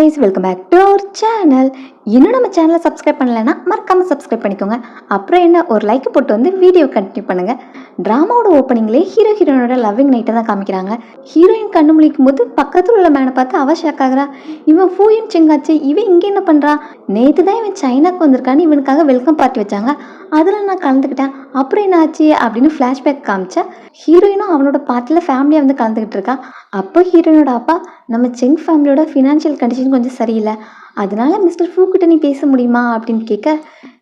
guys, welcome back to our channel. இன்னும் நம்ம சேனலை சப்ஸ்கிரைப் பண்ணலைன்னா மறக்காம சப்ஸ்கிரைப் பண்ணிக்கோங்க. அப்புறம் என்ன ஒரு லைக் போட்டு வந்து வீடியோ கண்டினியூ பண்ணுங்க. டிராமாவோட ஓப்பனிங்லேயே ஹீரோயினோட லவ்விங் நைட்டை தான் காமிக்கிறாங்க. ஹீரோயின் கண்ணு முழிக்கும் போது பக்கத்தில் உள்ள மேனை பார்த்து அவ ஷாக் ஆகுறா. இவன் ஃபூயின் செங்காச்சு, இவன் இங்கே என்ன பண்ணுறா? நேற்று தான் இவன் சைனாக்கு வந்திருக்கான்னு இவனுக்காக வெல்கம் பார்ட்டி வச்சாங்க, அதில் நான் கலந்துக்கிட்டேன். அப்புறம் என்ன ஆச்சு அப்படின்னு ஃப்ளாஷ்பேக் காமிச்சா ஹீரோயினும் அவனோட பார்ட்டியில் ஃபேமிலியாக வந்து கலந்துக்கிட்டு இருக்கா. அப்போ ஹீரோயினோட அப்பா, நம்ம செங் ஃபேமிலியோட ஃபினான்ஷியல் கண்டிஷன் கொஞ்சம் சரியில்லை, அதனால மிஸ்டர் ஃபூ கிட்ட நீ பேச முடியுமா அப்படின்னு கேட்க,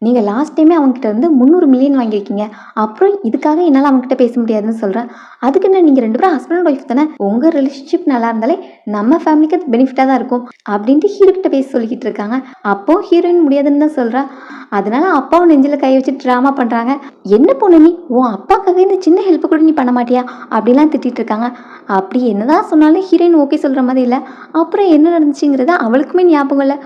நீங்கள் லாஸ்ட் டைமே அவங்ககிட்ட இருந்து 300 மில்லியன் வாங்கியிருக்கீங்க, அப்புறம் இதுக்காக என்னால் அவங்ககிட்ட பேச முடியாதுன்னு சொல்கிறேன். அதுக்கு என்ன, நீங்கள் 2 பேரும் ஹஸ்பண்ட் அண்ட் ஒய்ஃப் தானே, உங்கள் ரிலேஷன்ஷிப் நல்லா இருந்தாலே நம்ம ஃபேமிலிக்கு அது பெனிஃபிட்டாக தான் இருக்கும் அப்படின்ட்டு ஹீரோ கிட்ட பேச சொல்லிக்கிட்டு இருக்காங்க. அப்போ ஹீரோயின் முடியாதுன்னு தான் சொல்கிறா. அதனால அப்பாவும் நெஞ்சில் கை வச்சு ட்ராமா பண்ணுறாங்க. என்ன பொண்ணு நீ, உன் அப்பாக்காக இந்த சின்ன ஹெல்ப் கூட நீ பண்ண மாட்டியா அப்படிலாம் திட்டிகிட்டு இருக்காங்க. அப்படி என்னதான் சொன்னாலும் ஹீரோயின் ஓகே சொல்கிற மாதிரி இல்லை. அப்புறம் என்ன நடந்துச்சுங்கிறத அவளுக்குமே ஞாபகம் இல்லை.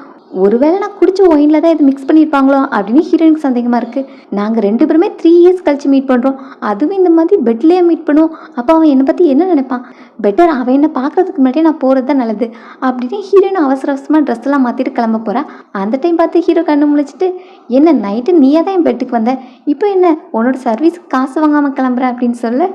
ஒருவேளை நான் குடிச்ச ஒயினில் தான் இது மிக்ஸ் பண்ணியிருப்பாங்களோ அப்படின்னு ஹீரோயினுக்கு சந்தேகமாக இருக்குது. நாங்கள் 2 பேருமே 3 இயர்ஸ் கழிச்சு மீட் பண்ணுறோம், அதுவும் இந்த மாதிரி பெட்லேயே மீட் பண்ணுவோம். அப்போ அவன் என்னை பற்றி என்ன நினைப்பான்? பெட்டர் அவன் என்னை பார்க்குறதுக்கு முன்னாடியே நான் போகிறது தான் நல்லது அப்படின்னு ஹீரோயின் அவசர அவசரமாக ட்ரெஸ் எல்லாம் மாற்றிட்டு கிளம்ப போகிறா. அந்த டைம் பார்த்து ஹீரோ கண்ணு முழிச்சிட்டு, என்ன நைட்டு நீயே தான் என் பெட்டுக்கு வந்த, இப்போ என்ன உன்னோட சர்வீஸ்க்கு காசு வாங்காமல் கிளம்புறேன் அப்படின்னு சொல்ல,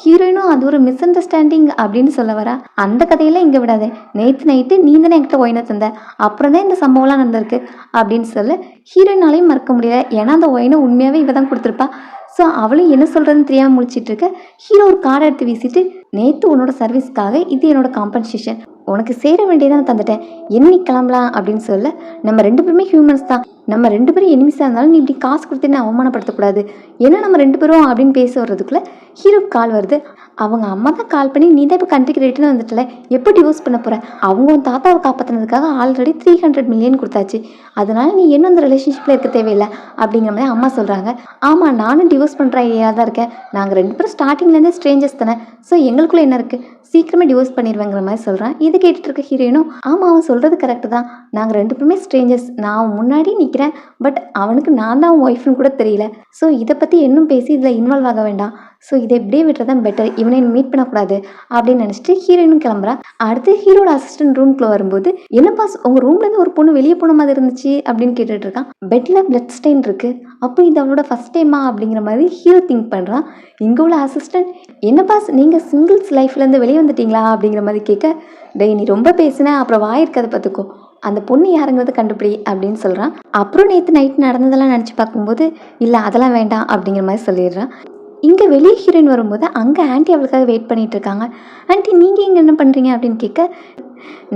ஹீரோயினும் அது ஒரு மிஸ் அண்டர்ஸ்டாண்டிங் அப்படின்னு சொல்ல வரா. அந்த கதையெல்லாம் இங்கே விடாது, நேற்று நைட்டு நீ தானே என்கிட்ட ஒயினை தந்த, அப்புறம் தான் இந்த சம்பவம்லாம் நடந்திருக்கு அப்படின்னு சொல்ல ஹீரோயினாலையும் மறக்க முடியல. ஏன்னா அந்த ஒயினை உண்மையாகவே இவ தான் கொடுத்துருப்பா. ஸோ அவளும் என்ன சொல்கிறதுன்னு தெரியாமல் முழிச்சிட்டு இருக்க. ஹீரோ ஒரு கார்டை எடுத்து வீசிட்டு, நேற்று உன்னோட சர்வீஸ்க்காக இது என்னோட காம்பன்சேஷன், உனக்கு சேர வேண்டியதான் தந்துட்டேன், என்னி கிளம்பலாம் அப்படின்னு சொல்ல, நம்ம 2 பேருமே ஹியூமன்ஸ் தான், நம்ம 2 பேரும் எனிமிஸாக இருந்தாலும் நீ இப்படி காசு கொடுத்துன்னு அவமானப்படுத்தக்கூடாது, ஏன்னா நம்ம 2 பேரும் அப்படின்னு பேச வர்றதுக்குள்ளே ஹீரோக்கு கால் வருது. அவங்க அம்மா தான் கால் பண்ணி, நீ தான் இப்போ கண்ட்ரிக்கு ரிட்டர்ன் வந்துட்டல, எப்போ டிவோர்ஸ் பண்ண போகிற, அவங்க உன் தாத்தாவை காப்பாற்றினதுக்காக ஆல்ரெடி 300 மில்லியன் கொடுத்தாச்சு, அதனால நீ என்ன அந்த ரிலேஷன்ஷிப்பில் இருக்க தேவையில்லை அப்படிங்கிற மாதிரி அம்மா சொல்கிறாங்க. ஆமாம், நானும் டிவோர்ஸ் பண்ணுற ஐடியாவில் தான் இருக்கேன், நாங்கள் 2 பேரும் ஸ்டார்டிங்லேருந்தே ஸ்ட்ரேஞ்சர்ஸ் தானே, ஸோ எங்களுக்குள்ளே என்ன இருக்குது, சீக்கிரமே டிவோர்ஸ் பண்ணிடுவேங்கிற மாதிரி சொல்கிறான். இது கேட்டுட்டு இருக்க ஹீரோயினும், ஆமாம் அவன் சொல்கிறது கரெக்டு தான், நாங்கள் 2 பேருமே ஸ்ட்ரேஞ்சர்ஸ், நான் அவன் முன்னாடி நிற்கிறேன், பட் அவனுக்கு நான் தான் அவன் ஒய்ஃப்னு கூட தெரியல, ஸோ இதை பற்றி இன்னும் பேசி இதில் இன்வால்வ் ஆக வேண்டாம், ஸோ இதை இப்படியே விட்டுறதான் பெட்டர், இவனை மீட் பண்ணக்கூடாது அப்படின்னு நினச்சிட்டு ஹீரோயினும் கிளம்புறா. அடுத்து ஹீரோட அசிஸ்டன்ட் ரூம்குள்ளே வரும்போது, என்னப்பா உங்கள் ரூம்லேருந்து ஒரு பொண்ணு வெளியே போன மாதிரி இருந்துச்சு அப்படின்னு கேட்டுட்டு இருக்கான். பெட்டில் பிளட் ஸ்டெயின் இருக்குது, அப்போ இது அவளோட ஃபஸ்ட் டைமா அப்படிங்கிற மாதிரி ஹீரோ திங்க் பண்ணுறான். இங்கே உள்ள அசிஸ்டன்ட், என்னப்பா நீங்கள் சிங்கிள்ஸ் லைஃப்லேருந்து வெளியே வந்துட்டீங்களா அப்படிங்கிற மாதிரி கேட்க, டேய் நீ ரொம்ப பேசுனேன், அப்புறம் வாயிருக்கதை பார்த்துக்கோ, அந்த பொண்ணு யாருங்கிறது கண்டுபிடி அப்படின்னு சொல்கிறான். அப்புறம் நேற்று நைட் நடந்ததெல்லாம் நினச்சி பார்க்கும்போது, இல்லை அதெல்லாம் வேண்டாம் அப்படிங்கிற மாதிரி சொல்லிடுறான். இங்கே வெளியே ஹீரோயின் வரும்போது அங்கே ஆண்டி அவளுக்காக வெயிட் பண்ணிகிட்டு இருக்காங்க. ஆண்டி நீங்கள் இங்கே என்ன பண்ணுறீங்க அப்படின்னு கேட்க,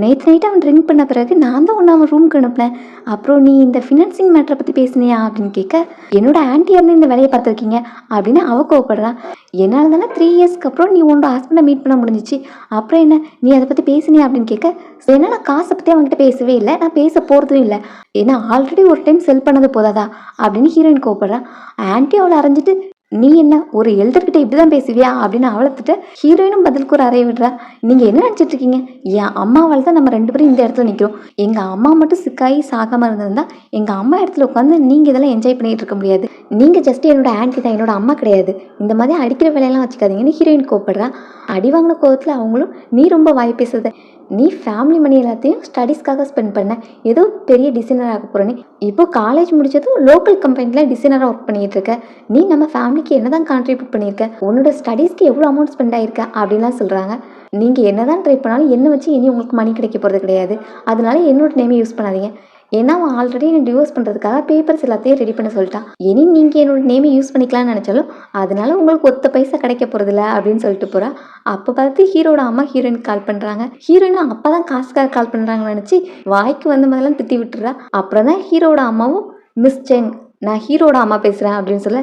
நேற்று நைட்டு அவன் ட்ரிங்க் பண்ண பிறகு நான் தான் ஒன்று அவன் ரூமுக்கு அனுப்பினேன், அப்புறம் நீ இந்த ஃபினான்சிங் மேட்டரை பற்றி பேசினியா அப்படின்னு கேட்க, என்னோட ஆண்டியாக இருந்து இந்த வேலையை பார்த்துருக்கீங்க அப்படின்னு அவ கோவப்படுறான். என்னால் தானே 3 இயர்ஸ்க்கு அப்புறம் நீ உன்னோட ஹஸ்பண்டை மீட் பண்ண முடிஞ்சிச்சு, அப்புறம் என்ன நீ அதை பற்றி பேசினியா அப்படின்னு கேட்க, ஏன்னா நான் காசை பற்றி அவங்ககிட்ட பேசவே இல்லை, நான் பேச போகிறதும் இல்லை, ஏன்னா ஆல்ரெடி ஒரு டைம் செல் பண்ணது போதாதா அப்படின்னு ஹீரோயின் கோவப்படுறான். ஆண்டி அவளை அரைஞ்சிட்டு, நீ என்ன ஒரு எல்டர்கிட்ட இப்படி தான் பேசுவியா அப்படின்னு அவளத்துட்டு ஹீரோயினும் பதிலுக்கு ஒரு அறைய விடுறா. நீங்கள் என்ன நினச்சிட்டு இருக்கீங்க, என் அம்மாவால் தான் நம்ம 2 பேரும் இந்த இடத்துல நிற்கிறோம், எங்கள் அம்மா மட்டும் சிக்காயி சாகாமல் இருந்திருந்தா எங்கள் அம்மா இடத்துல உட்காந்து நீங்கள் இதெல்லாம் என்ஜாய் பண்ணிகிட்டு இருக்க முடியாது, நீங்கள் ஜஸ்ட் என்னோட ஆண்டி தான், என்னோட அம்மா கிடையாது, இந்த மாதிரி அடிக்கிற வேலையெல்லாம் வச்சுக்காதீங்கன்னு ஹீரோயின் கோவப்படுறா. அடி வாங்கின கோவத்தில் அவங்களும், நீ ரொம்ப வாய் பேசுறத, நீ ஃபேமிலி மணி எல்லாத்தையும் ஸ்டடீஸ்க்காக ஸ்பெண்ட் பண்ண, ஏதோ பெரிய டிசைனர் ஆக போகிறேன்னு, இப்போ காலேஜ் முடிச்சதும் லோக்கல் கம்பெனியில் டிசைனராக ஒர்க் பண்ணிகிட்டு இருக்க, நீ நம்ம ஃபேமிலிக்கு என்ன தான் கான்ட்ரிபியூட் பண்ணியிருக்க, உன்னோட ஸ்டடீஸ்க்கு எவ்வளோ அமௌண்ட் ஸ்பெண்ட் ஆகிருக்க அப்படின்லாம் சொல்கிறாங்க. நீங்கள் என்ன தான் ட்ரை பண்ணாலும் என்ன வச்சு இனி உங்களுக்கு மணி கிடைக்க போகிறது கிடையாது, அதனால என்னோட நேமை யூஸ் பண்ணாதீங்க, ஏன்னா அவன் ஆல்ரெடி என்னை டிவோர்ஸ் பண்ணுறதுக்காக பேப்பர்ஸ் எல்லாத்தையும் ரெடி பண்ண சொல்லிட்டான், இனி நீங்கள் என்னோட நேமை யூஸ் பண்ணிக்கலாம்னு நினச்சாலும் அதனால உங்களுக்கு ஒத்த பைசா கிடைக்க போகிறதில்ல அப்படின்னு சொல்லிட்டு போகிறா. அப்போ பார்த்து ஹீரோட அம்மா ஹீரோயினுக்கு கால் பண்ணுறாங்க. ஹீரோயினும் அப்போ தான் காசுக்காக கால் பண்ணுறாங்கன்னு நினச்சி வாய்க்கு வந்து முதல்ல திட்டி விட்டுறா. அப்புறம் தான் ஹீரோட அம்மாவும், மிஸ் சென் நான் ஹீரோட அம்மா பேசுகிறேன் அப்படின்னு சொல்ல,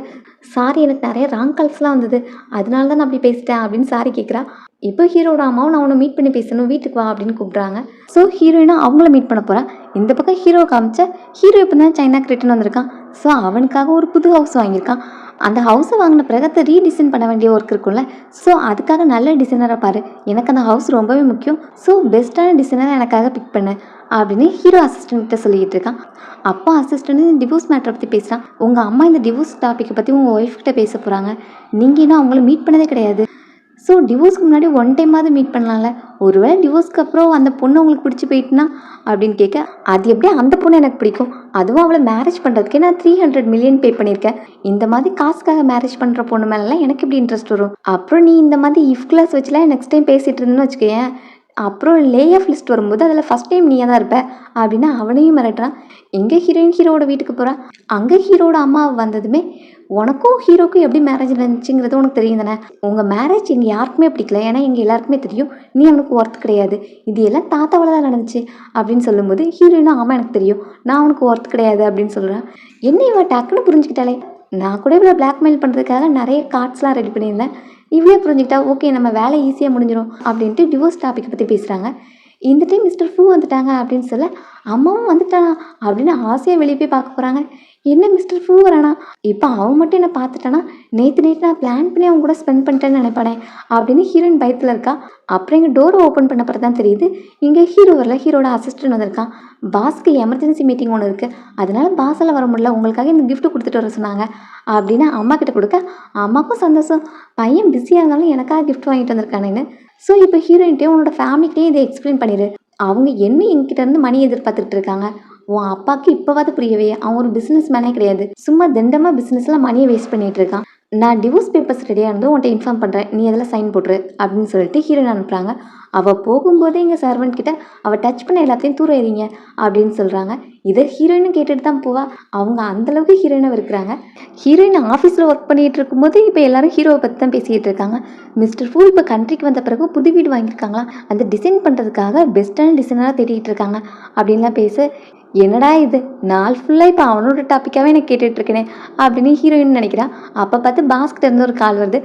சாரி எனக்கு நிறைய ராங் கால்ஸ்லாம் வந்தது, அதனால தான் நான் அப்படி பேசிட்டேன் அப்படின்னு சாரி கேட்குறா. இப்போ ஹீரோட அம்மாவும், நான் அவனை மீட் பண்ணி பேசணும், வீட்டுக்கு வா அப்படின்னு கூப்பிட்றாங்க. ஸோ ஹீரோயினும் அவங்கள மீட் பண்ண போகிறா. இந்த பக்கம் ஹீரோ காமிச்சா, ஹீரோ இப்போ தான் சைனாக்கு ரிட்டர்ன் வந்திருக்கான். ஸோ அவனுக்காக ஒரு புது ஹவுஸ் வாங்கியிருக்கான். அந்த ஹவுஸை வாங்கின பிறகு அதை ரீடிசைன் பண்ண வேண்டிய ஒர்க் இருக்கும்ல, ஸோ அதுக்காக நல்ல டிசைனராக பாரு, எனக்கு அந்த ஹவுஸ் ரொம்பவே முக்கியம், ஸோ பெஸ்ட்டான டிசைனரை எனக்காக பிக் பண்ணு அப்படின்னு ஹீரோ அசிஸ்டன்ட்கிட்ட சொல்லிக்கிட்டு இருக்கான். அப்பா அசிஸ்டன்ட் டிவோர்ஸ் மேட்டரை பற்றி பேசுகிறான். உங்கள் அம்மா இந்த டிவோர்ஸ் டாப்பிக்கை பற்றி உங்கள் ஒய்ஃப்கிட்ட பேச போகிறாங்க, நீங்கள் இன்னும் அவங்கள மீட் பண்ணதே கிடையாது, ஸோ டிவோர்ஸ்க்கு முன்னாடி ஒன் டைமாவது மீட் பண்ணலாம்ல, ஒருவேளை டிவோர்ஸ்க்கு அப்புறம் அந்த பொண்ணு உங்களுக்கு பிடிச்சி போயிட்டுனா அப்படின்னு கேட்க, அது எப்படி அந்த பொண்ணு எனக்கு பிடிக்கும், அதுவும் அவளை மேரேஜ் பண்ணுறதுக்கே நான் 300 மில்லியன் பே பண்ணியிருக்கேன், இந்த மாதிரி காசுக்காக மேரேஜ் பண்ணுற பொண்ணு மேலெலாம் எனக்கு எப்படி இன்ட்ரெஸ்ட் வரும், அப்புறம் நீ இந்த மாதிரி இஃப் கிளாஸ் வச்சுலாம் நெக்ஸ்ட் டைம் பேசிகிட்டு இருந்தேன்னு வச்சுக்கேன், அப்புறம் லே ஆஃப் லிஸ்ட் வரும்போது அதில் ஃபஸ்ட் டைம் நீயாக தான் இருப்ப அப்படின்னு அவனையும் மிரட்டுறான். எங்கே ஹீரோயின் ஹீரோட வீட்டுக்கு போகிறான். அங்கே ஹீரோட அம்மா வந்ததுமே, உனக்கும் ஹீரோக்கும் எப்படி மேரேஜ் நடந்துச்சுங்கிறது உனக்கு தெரியும் தானே, உங்கள் மேரேஜ் எங்கள் யாருக்குமே பிடிக்கல, ஏன்னா எங்கள் எல்லாருக்குமே தெரியும் நீ அவனுக்கு ஒர்த் கிடையாது, இது எல்லாம் தாத்தாவால் தான் நடந்துச்சு அப்படின்னு சொல்லும்போது ஹீரோயினும் ஆமாம் எனக்கு தெரியும், நான் அவனுக்கு ஒர்த் கிடையாது அப்படின்னு சொல்கிறேன். என்ன இவன் டக்குன்னு புரிஞ்சுக்கிட்டாலே, நான் கூட இவ்வளோ பிளாக்மெயில் பண்ணுறதுக்காக நிறைய கார்ட்ஸ்லாம் ரெடி பண்ணியிருந்தேன், இவ்வளோ புரிஞ்சுக்கிட்டா ஓகே நம்ம வேலை ஈஸியாக முடிஞ்சிடும் அப்படின்ட்டு டிவோர்ஸ் டாப்பிக்கை பற்றி பேசுகிறாங்க. இந்த டைம் மிஸ்டர் ஃபூ வந்துட்டாங்க அப்படின்னு சொல்ல, அம்மாவும் வந்துட்டானா அப்படின்னு ஆசையாக வெளியே போய் பார்க்க போகிறாங்க. என்ன மிஸ்டர் ஃபூ வரானா, இப்போ அவன் மட்டும் என்ன பார்த்துட்டானா, நேற்று நான் பிளான் பண்ணி அவங்க கூட ஸ்பெண்ட் பண்ணிட்டேன்னு நினைப்பானே அப்படின்னு ஹீரோயின் பயத்தில் இருக்கா. அப்புறம் இங்கே டோரை ஓப்பன் பண்ண பிறகு தான் தெரியுது இங்கே ஹீரோ வரல, ஹீரோட அசிஸ்டன்ட் வந்திருக்கான். பாஸ்க்கு எமர்ஜென்சி மீட்டிங் ஒன்று இருக்குது, அதனால பாஸால் வர முடியல, உங்களுக்காக இந்த கிஃப்ட் கொடுத்துட்டு வர சொன்னாங்க அப்படின்னு அம்மா கிட்ட கொடுக்க, அம்மாவுக்கும் சந்தோஷம், பையன் பிஸியாக இருந்தாலும் எனக்காக கிஃப்ட் வாங்கிட்டு வந்திருக்கானேன்னு. ஸோ இப்போ ஹீரோயின்ட்டே உன்னோட ஃபேமிலிக்கிட்டே இதை எக்ஸ்பிளைன் பண்ணிடு, அவங்க என்ன என்கிட்ட இருந்து மணி எதிர்பார்த்துட்டு இருக்காங்க, உன் அப்பாவுக்கு இப்போவாது புரியவே, அவன் ஒரு பிஸ்னஸ் மேனே கிடையாது, சும்மா திண்டமாக பிஸ்னஸில் மணியை வேஸ்ட் பண்ணிகிட்டு இருக்கான், நான் டிவோர்ஸ் பேப்பர்ஸ் ரெடியாக இருந்து உன்ட்ட இன்ஃபார்ம் பண்ணுறேன், நீ அதில் சைன் போட்டுரு அப்படின்னு சொல்லிட்டு ஹீரோயின் அனுப்புகிறாங்க. அவள் போகும்போதே எங்கள் சர்வெண்ட் கிட்ட அவள் டச் பண்ண எல்லாத்தையும் தூர எறிங்க அப்படின்னு சொல்கிறாங்க. இதை ஹீரோயினும் கேட்டுட்டு தான் போவா, அவங்க அந்தளவுக்கு ஹீரோயினை இருக்கிறாங்க. ஹீரோயின் ஆஃபீஸில் ஒர்க் பண்ணிகிட்டு இருக்கும்போது இப்போ எல்லாரும் ஹீரோவை பற்றி தான் பேசிக்கிட்டு இருக்காங்க. மிஸ்டர் ஃபூ இப்போ கண்ட்ரிக்கு வந்த பிறகு புது வீடு வாங்கியிருக்காங்களா, அந்த டிசைன் பண்ணுறதுக்காக பெஸ்ட்டான டிசைனராக தேடிட்டு இருக்காங்க அப்படின்லாம் பேச, என்னடா இது நாள் ஃபுல்லாக இப்போ அவனோட டாப்பிக்காகவே எனக்கு கேட்டுட்ருக்கேனே அப்படின்னு ஹீரோயின் நினைக்கிறான். அப்போ பார்த்து பாஸ்கிட்ட இருந்து ஒரு கால் வருது,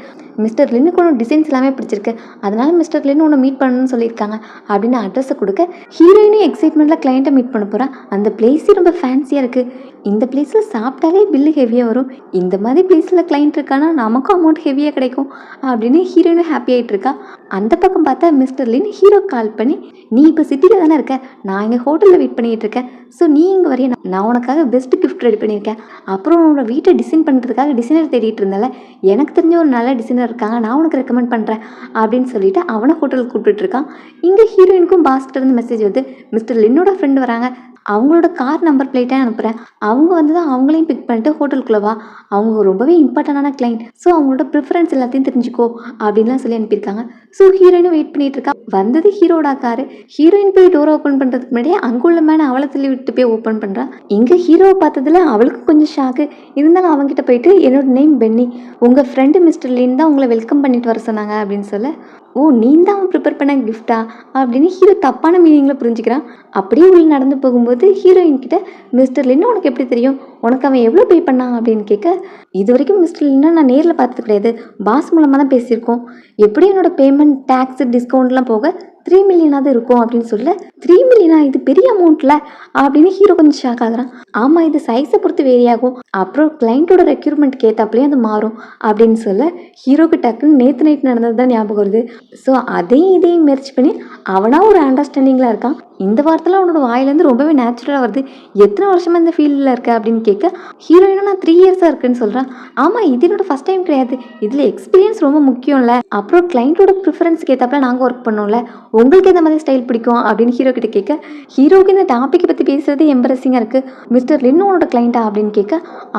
மிஸ்டர் லின்னுக்கு ஒன்று டிசைன்ஸ் எல்லாமே பிடிச்சிருக்கு, அதனால மிஸ்டர் லின்னு ஒன்று மீட் பண்ணணும்னு சொல்லியிருக்காங்க அப்படின்னு அட்ரஸை கொடுக்க, ஹீரோயினும் எக்ஸைட்மெண்ட்டில் கிளைண்ட்டை மீட் பண்ண போகிறான். அந்த பிளேஸே ரொம்ப ஃபேன்சியாக இருக்குது, இந்த பிளேஸில் சாப்பிட்டாலே பில்லு ஹெவியாக வரும், இந்த மாதிரி பிளேஸில் கிளைண்ட் இருக்கானா நமக்கும் அமௌண்ட் ஹெவியாக கிடைக்கும் அப்படின்னு ஹீரோயினும் ஹாப்பி ஆகிட்டு இருக்கா. அந்த பக்கம் பார்த்தா மிஸ்டர் லின் ஹீரோ கால் பண்ணி, நீ இப்போ சிட்டியில் தானே இருக்க, நான் இங்கே ஹோட்டலில் வெயிட் பண்ணிகிட்டு இருக்கேன், ஸோ நீ இங்கே வரைய நான் உனக்காக பெஸ்ட் கிஃப்ட் ரெடி பண்ணியிருக்கேன், அப்புறம் உன்னோட வீட்டை டிசைன் பண்ணுறதுக்காக டிசைனர் தேடிட்டு இருந்தால, எனக்கு தெரிஞ்ச ஒரு நல்ல டிசைனர் இருக்காங்க, நான் உனக்கு ரெக்கமெண்ட் பண்ணுறேன் அப்படின்னு சொல்லிட்டு அவனை ஹோட்டலுக்கு கூப்பிட்டு இருக்கான். இங்கே ஹீரோயினுக்கும் பாஸ்கிட்ட இருந்து மெசேஜ் வருது, மிஸ்டர் லின்னோட ஃப்ரெண்டு வராங்க, அவங்களோட கார் நம்பர் பிளேட்டே அனுப்புகிறேன், அவங்க வந்து தான் அவங்களையும் பிக் பண்ணிட்டு ஹோட்டலுக்குள்ளே வா, அவங்க ரொம்பவே இம்பார்ட்டண்டான கிளைண்ட், ஸோ அவங்களோட ப்ரிஃபரன்ஸ் எல்லாத்தையும் தெரிஞ்சுக்கோ அப்படின்லாம் சொல்லி அனுப்பியிருக்காங்க. ஸோ ஹீரோயினும் வெயிட் பண்ணிட்டு இருக்கா. வந்தது ஹீரோட காரு. ஹீரோயின் போய் டோரை ஓப்பன் பண்ணுறதுக்கு முன்னாடியே அங்குள்ள மேலே அவளை தள்ளி விட்டு போய் ஓப்பன் பண்ணுறான். இங்கே ஹீரோவை பார்த்ததுல அவளுக்கு கொஞ்சம் ஷாக்கு, இருந்தாலும் அவங்ககிட்ட போயிட்டு, என்னோட நேம் பென்னி, உங்கள் ஃப்ரெண்டு மிஸ்டர் லின் தான் உங்களை வெல்கம் பண்ணிட்டு வர சொன்னாங்க அப்படின்னு சொல்ல, ஓ நீ தான் அவன் ப்ரிப்பேர் பண்ண கிஃப்டா அப்படின்னு ஹீரோ தப்பான மீனிங்கில் புரிஞ்சுக்கிறான். அப்படியே உள்ள நடந்து போகும்போது ஹீரோயின் கிட்ட, மிஸ்டர் லின்னு உனக்கு எப்படி தெரியும், உனக்கு அவன் எவ்வளோ பே பண்ணான் அப்படின்னு கேட்க, இது வரைக்கும் மிஸ்டர் லின்னா நான் நேரில் பார்த்தது கிடையாது, பாஸ் மூலமாக தான் பேசியிருக்கோம், எப்படி என்னோட பேமெண்ட் டேக்ஸு டிஸ்கவுண்ட்லாம் போக 3 மில்லியனாவது இருக்கும் அப்படின்னு சொல்ல, 3 மில்லியனா, இது பெரிய அமௌண்ட்டில் அப்படின்னு ஹீரோ கொஞ்சம் ஷாக் ஆகுறான். ஆமாம் இது சைஸை பொறுத்து வேரி ஆகும், அப்புறம் கிளைண்ட்டோட ரெக்யூர்மெண்ட் ஏற்றாப்புலேயே அது மாறும் அப்படின்னு சொல்ல, ஹீரோக்கு டக்குன்னு நேற்று நைட் நடந்தது தான் ஞாபகம் வருது. ஸோ அதையும் இதையும் முயற்சி பண்ணி அவனாக ஒரு அண்டர்ஸ்டாண்டிங்கில் இருக்கான். இந்த வார்த்தைலாம் அவனோட வாயிலேருந்து ரொம்பவே நேச்சுரலாக வருது. எத்தனை வருஷமாக இந்த ஃபீல்டில் இருக்க அப்படின்னு கேட்க, ஹீரோயினும் நான் 3 இயர்ஸாக இருக்குன்னு சொல்கிறேன். ஆமாம் இது என்னோட ஃபஸ்ட் டைம் கிடையாது, இதில் எக்ஸ்பீரியன்ஸ் ரொம்ப முக்கியம்ல, அப்புறம் கிளைண்ட்டோட ப்ரிஃபரன்ஸ்க்கு ஏற்றாப்புல நாங்கள் ஒர்க் பண்ணோம்ல, உங்களுக்கு எந்த மாதிரி ஸ்டைல் பிடிக்கும் அப்படின்னு ஹீரோ கிட்ட கேட்க, ஹீரோவுக்கு இந்த டாப்பிக்கை பற்றி பேசுறது எம்பரசிங்காக இருக்குது. மிஸ்டர் லின்னு உன்னோட கிளைண்ட்டா அப்படின்னு கேட்க,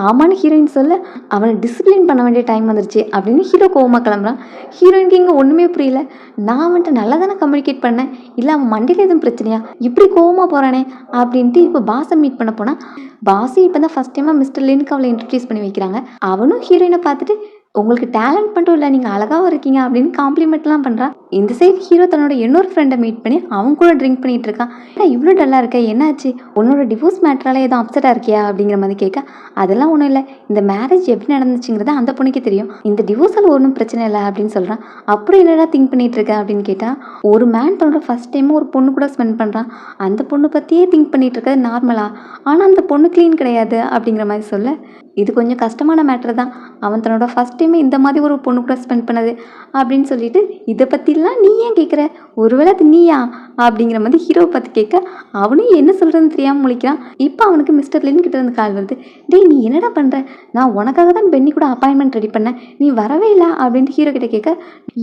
ஆமான்னு ஹீரோயின் சொல்ல, அவனை டிசிப்ளின் பண்ண வேண்டிய டைம் வந்துருச்சு அப்படின்னு ஹீரோ கோவமாக கிளம்புறான். ஹீரோயினுக்கு இங்கே ஒன்றுமே புரியல, நான் அவன்கிட்ட நல்லா தானே கம்யூனிகேட் பண்ணேன், இல்லை அவன் மண்டியில் எதுவும் பிரச்சனையா, இப்படி கோவமாக போகிறானே அப்படின்ட்டு இப்போ பாஸை மீட் பண்ண போனால், பாஸு இப்போ தான் ஃபஸ்ட் டைமாக மிஸ்டர் லின்க்கு அவளை இன்ட்ரடியூஸ் பண்ணி வைக்கிறாங்க. அவனும் ஹீரோயினை பார்த்துட்டு, உங்களுக்கு டேலண்ட் மட்டும் இல்லை, நீங்கள் அழகாகவும் இருக்கீங்க அப்படின்னு காம்ப்ளிமெண்ட்லாம் பண்ணுறான். இந்த சைடு ஹீரோ தன்னோட இன்னொரு ஃப்ரெண்டை மீட் பண்ணி அவன் கூட ட்ரிங்க் பண்ணிகிட்டு இருக்கான். இவ்வளோ டல்லாக இருக்க, என்னாச்சு, உன்னோட டிவோர்ஸ் மேட்டரால் எதுவும் அப்செட்டாக இருக்கியா அப்படிங்கிற மாதிரி கேட்க, அதெல்லாம் ஒன்றும் இல்லை, இந்த மேரேஜ் எப்படி நடந்துச்சுங்கிறத அந்த பொண்ணுக்கே தெரியும், இந்த டிவோர்ஸால் ஒன்றும் பிரச்சனை இல்லை அப்படின்னு சொல்கிறான். அப்புறம் என்னடா திங்க் பண்ணிகிட்டு இருக்க அப்படின்னு கேட்டால், ஒரு மேன் தன்னோட ஃபஸ்ட் டைமும் ஒரு பொண்ணு கூட ஸ்பெண்ட் பண்ணுறான், அந்த பொண்ணு பற்றியே திங்க் பண்ணிகிட்டு இருக்கிறது நார்மலா, ஆனால் அந்த பொண்ணு க்ளீன் கிடையாது அப்படிங்கிற மாதிரி சொல்ல, இது கொஞ்சம் கஷ்டமான மேட்ரு தான், அவன் தன்னோட ஃபஸ்ட் டைமே இந்த மாதிரி ஒரு பொண்ணு கூட ஸ்பெண்ட் பண்ணது அப்படின்னு சொல்லிட்டு, இதை பற்றிலாம் நீ ஏன் கேட்குற, ஒருவேளை அது நீயா அப்படிங்கிற மாதிரி ஹீரோவை பார்த்து கேட்க அவனும் என்ன சொல்கிறதுன்னு தெரியாமல் முழிக்கிறான். இப்போ அவனுக்கு மிஸ்டர் லின் கிட்ட இருந்து கால் வருது. டேய் நீ என்னடா பண்ணுற, நான் உனக்காக தான் பென்னி கூட அப்பாயின்மெண்ட் ரெடி பண்ணேன், நீ வரவே இல்லை அப்படின்ட்டு ஹீரோ கிட்ட கேட்க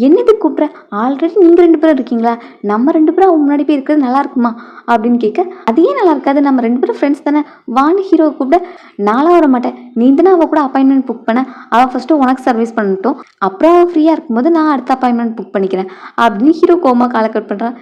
என்னது கூப்பிட்ற, ஆல்ரெடி நீங்கள் 2 பேரும் இருக்கீங்களா, நம்ம 2 பேரும் அவன் முன்னாடி போய் இருக்கிறது நல்லா இருக்குமா அப்படின்னு கேட்க அதே நல்லா இருக்காது, நம்ம 2 பேரும் ஃப்ரெண்ட்ஸ் தானே வான்னு ஹீரோவை கூப்பிட நாளாக வர மாட்டேன், நீ தானே அவள் கூட அப்பாயின்மெண்ட் புக் பண்ண, அவள் ஃபஸ்ட்டு உனக்கு சர்வீஸ் பண்ணட்டும், அப்புறம் அவள் ஃப்ரீயாக இருக்கும்போது நான் அடுத்த அப்பாயின்மெண்ட் புக் பண்ணிக்கிறேன் அப்படின்னு ஹீரோ கோவமாக காலை கட் பண்ணுறான்.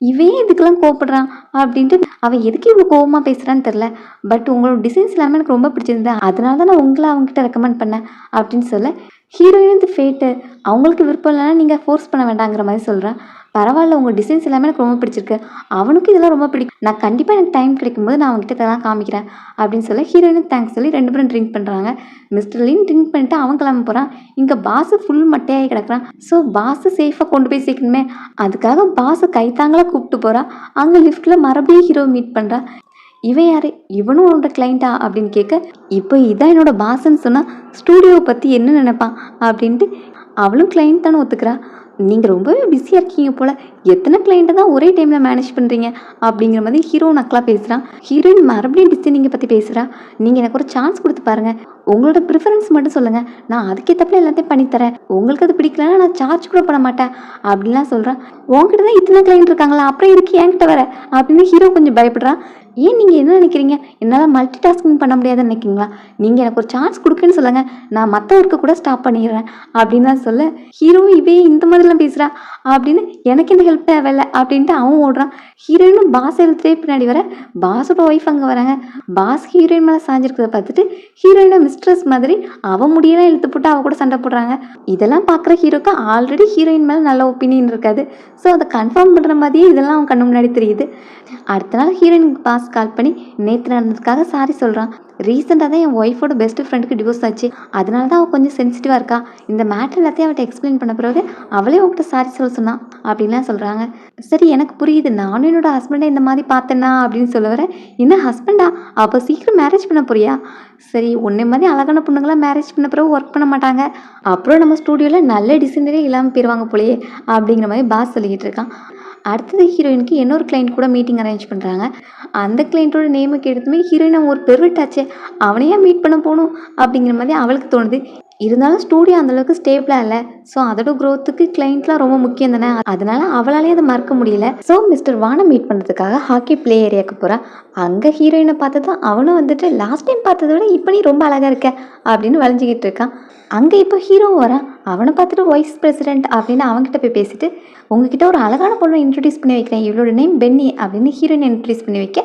இவன் இதுக்கெல்லாம் கோவப்படுறான் அப்படின்ட்டு அவன் எதுக்கு இவ்வளோ கோவமாக பேசுகிறான்னு தெரில, பட் உங்களோட டிசைன்ஸ் எல்லாமே எனக்கு ரொம்ப பிடிச்சிருந்தேன், அதனால தான் நான் உங்களை அவங்ககிட்ட ரெக்கமெண்ட் பண்ணேன் அப்படின்னு சொல்ல ஹீரோயின் இது ஃபேட்டு, அவங்களுக்கு விருப்பம் இல்லைன்னா நீங்கள் ஃபோர்ஸ் பண்ண வேண்டாங்கிற மாதிரி சொல்கிறேன். பரவாயில்ல, உங்கள் டிசைன்ஸ் எல்லாமே எனக்கு ரொம்ப பிடிச்சிருக்கு, அவனுக்கும் இதெல்லாம் ரொம்ப பிடிக்கும், நான் கண்டிப்பாக எனக்கு டைம் கிடைக்கும்போது நான் அவங்ககிட்ட இதெல்லாம் காமிக்கிறேன் அப்படின்னு சொல்ல ஹீரோயினுக்கு தேங்க்ஸ் சொல்லி 2 பேரும் ட்ரிங்க் பண்ணுறாங்க. மிஸ்டர் லின் ட்ரிங்க் பண்ணிட்டு அவன் கிளம்ப போகிறான். இங்கே பாஸு ஃபுல் மட்டையாகி கிடக்குறான். ஸோ பாஸு சேஃபாக கொண்டு போய் சேர்க்கணுமே, அதுக்காக பாஸை கைத்தாங்களாக கூப்பிட்டு போகிறான். அங்கே லிஃப்ட்டில் மறுபடியும் ஹீரோ மீட் பண்ணுறான். இவன் யாரு, இவனும் உன்னோட கிளைண்ட்டா அப்படின்னு கேட்க இப்போ இதான் என்னோட பாஸ்ன்னு சொன்னால் ஸ்டூடியோவை பற்றி என்ன நினைப்பான் அப்படின்ட்டு அவளும் கிளைண்ட் தானே ஒத்துக்கிறா. நீங்கள் ரொம்பவே பிஸியாக இருக்கீங்க போல், எத்தனை கிளைண்ட்டை தான் ஒரே டைமில் மேனேஜ் பண்ணுறீங்க அப்படிங்கிற மாதிரி ஹீரோ நக்கலாக பேசுகிறான். ஹீரோயின் மறுபடியும் டிசைனிங்கை பற்றி பேசுகிறா. நீங்கள் எனக்கு ஒரு சான்ஸ் கொடுத்து பாருங்கள், உங்களோட ப்ரிஃபரன்ஸ் மட்டும் சொல்லுங்கள், நான் அதுக்கேற்றப்பல எல்லாத்தையும் பண்ணித்தரேன், உங்களுக்கு அது பிடிக்கலன்னா நான் சார்ஜ் கூட பண்ண மாட்டேன் அப்படின்லாம் சொல்கிறேன். உங்ககிட்ட தான் இத்தனை கிளைண்ட் இருக்காங்களா, அப்புறம் இருக்கு என்கிட்ட வர அப்படின்னு ஹீரோ கொஞ்சம் பயப்படுறான். ஏன் நீங்கள் என்ன நினைக்கிறீங்க, என்னால் மல்டி டாஸ்கிங் பண்ண முடியாதுன்னு நினைக்கிறீங்களா, நீங்கள் எனக்கு ஒரு சான்ஸ் கொடுக்குன்னு சொல்லுங்கள், நான் மற்ற ஒர்க்கு கூட ஸ்டாப் பண்ணிடுறேன் அப்படின்லாம் சொல்ல ஹீரோ இவே இந்த மாதிரிலாம் பேசுகிறா அப்படின்னு எனக்கு இந்த ஹெல்ப் தேவையில்லை அப்படின்ட்டு அவன் ஓடுறான். ஹீரோயினும் பாஸ் எழுத்துட்டே பின்னாடி வர பாஸோட ஒய்ஃப் அங்கே வராங்க. பாஸ் ஹீரோயின் மேலே சாஞ்சிருக்கிறத பார்த்துட்டு ஹீரோயினை மிஸ்ட்ரஸ் மாதிரி அவன் முடியெல்லாம் இழுத்து போட்டு அவ கூட சண்டை போடுறாங்க. இதெல்லாம் பார்க்குற ஹீரோக்கு ஆல்ரெடி ஹீரோயின் மேலே நல்ல ஒப்பீனியன் இருக்காது. ஸோ அதை கன்ஃபார்ம் பண்ணுற மாதிரியே இதெல்லாம் அவன் கண்ணு முன்னாடி தெரியுது. அடுத்த நாள் ஹீரோயினுக்கு பாஸ் கால் பண்ணி நேற்று நடந்ததுக்காக சாரி சொல்கிறான். ரீசெண்டாக தான் என் ஒய்ஃபோட பெஸ்ட் ஃப்ரெண்டுக்கு டிவோர்ஸ் ஆச்சு, அதனால தான் அவள் கொஞ்சம் சென்சிட்டிவாக இருக்கா, இந்த மேட்டர் எல்லாத்தையும் அவட்ட எக்ஸ்பிளைன் பண்ண பிறகு அவளே உங்கள்கிட்ட சாரி சொல்ல சொன்னான் அப்படின்லாம் சொல்கிறாங்க. சரி எனக்கு புரியுது, நானும் என்னோட ஹஸ்பண்டை இந்த மாதிரி பார்த்தேன்னா அப்படின்னு சொல்ல வரேன். என்ன ஹஸ்பண்டா, அப்போ சீக்கிரம் மேரேஜ் பண்ண போறியா, சரி உன்னை மாதிரி அழகான பொண்ணுங்களாம் மேரேஜ் பண்ண பிறகு ஒர்க் பண்ண மாட்டாங்க, அப்புறம் நம்ம ஸ்டூடியோவில் நல்ல டிசைனரே இல்லாமல் போயிடுவாங்க போலையே அப்படிங்கிற மாதிரி பாஸ் சொல்லிக்கிட்டு இருக்கான். அடுத்தது ஹீரோயினுக்கு இன்னொரு கிளைண்ட் கூட மீட்டிங் அரேஞ்ச் பண்ணுறாங்க. அந்த கிளைண்ட்டோட நேமுக்கு எடுத்துமே ஹீரோயின் அவன் ஒரு பெருவிட்டாச்சே, அவனையே மீட் பண்ண போகணும் அப்படிங்கிற மாதிரி அவளுக்கு தோணுது. இருந்தாலும் ஸ்டூடியோ அந்தளவுக்கு ஸ்டேபிளாக இல்லை, ஸோ அதோட க்ரோத்துக்கு கிளைண்ட்லாம் ரொம்ப முக்கியம் தானே, அதனால அவளாலே அதை மறக்க முடியல. ஸோ மிஸ்டர் வானை மீட் பண்ணுறதுக்காக ஹாக்கி பிளே ஏரியாவுக்கு போகிறான். அங்கே ஹீரோயினை பார்த்து தான் அவனும் வந்துட்டு லாஸ்ட் டைம் பார்த்ததை விட இப்போ நீ ரொம்ப அழகாக இருக்க அப்படின்னு வளைஞ்சிக்கிட்டு இருக்கான். அங்கே இப்போ ஹீரோவும் வரான். அவனை பார்த்துட்டு வைஸ் பிரசிடென்ட் அப்படின்னு அவங்ககிட்ட போய் பேசிட்டு உங்ககிட்ட ஒரு அழகான பொண்ணை இன்ட்ரடியூஸ் பண்ணி வைக்கிறேன், இவளோட நேம் பென்னி அப்படின்னு ஹீரோயினை இன்ட்ரடியூஸ் பண்ணி வைக்க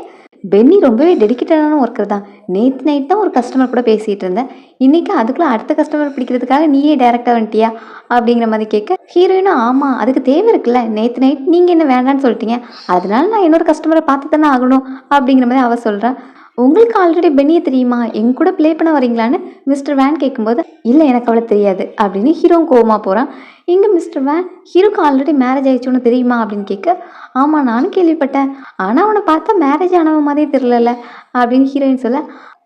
பென்னி ரொம்பவே டெடிக்கேட்டடான ஒர்க்கர் தான். நேற்று நைட் தான் ஒரு கஸ்டமர் கூட பேசிகிட்டு இருந்தேன், இன்றைக்கி அதுக்குள்ளே அடுத்த கஸ்டமர் பிடிக்கிறதுக்காக நீயே டேரெக்டாக வந்துட்டியா அப்படிங்கிற மாதிரி கேட்க ஹீரோயினும் ஆமாம் அதுக்கு தேவை இருக்குல்ல, நேற்று நைட் நீங்கள் என்ன வேண்டான்னு சொல்லிட்டீங்க, அதனால நான் என்னோட கஸ்டமரை பார்த்து தானே ஆகணும் அப்படிங்கிற மாதிரி அவள் சொல்கிறேன். உங்களுக்கு ஆல்ரெடி பென்னியை தெரியுமா, எங்க கூட ப்ளே பண்ண வரீங்களான்னு மிஸ்டர் வேன் கேட்கும்போது இல்லை எனக்கு அவளை தெரியாது அப்படின்னு ஹீரோவும் கோவமாக போகிறான். இங்கே மிஸ்டர் வேன் ஹீரோக்கு ஆல்ரெடி மேரேஜ் ஆயிடுச்சுன்னு தெரியுமா அப்படின்னு கேட்க ஆமாம் நானும் கேள்விப்பட்டேன், ஆனால் அவனை பார்த்தா மேரேஜ் ஆனவன் மாதிரியே தெரியல அப்படின்னு ஹீரோயின் சொல்ல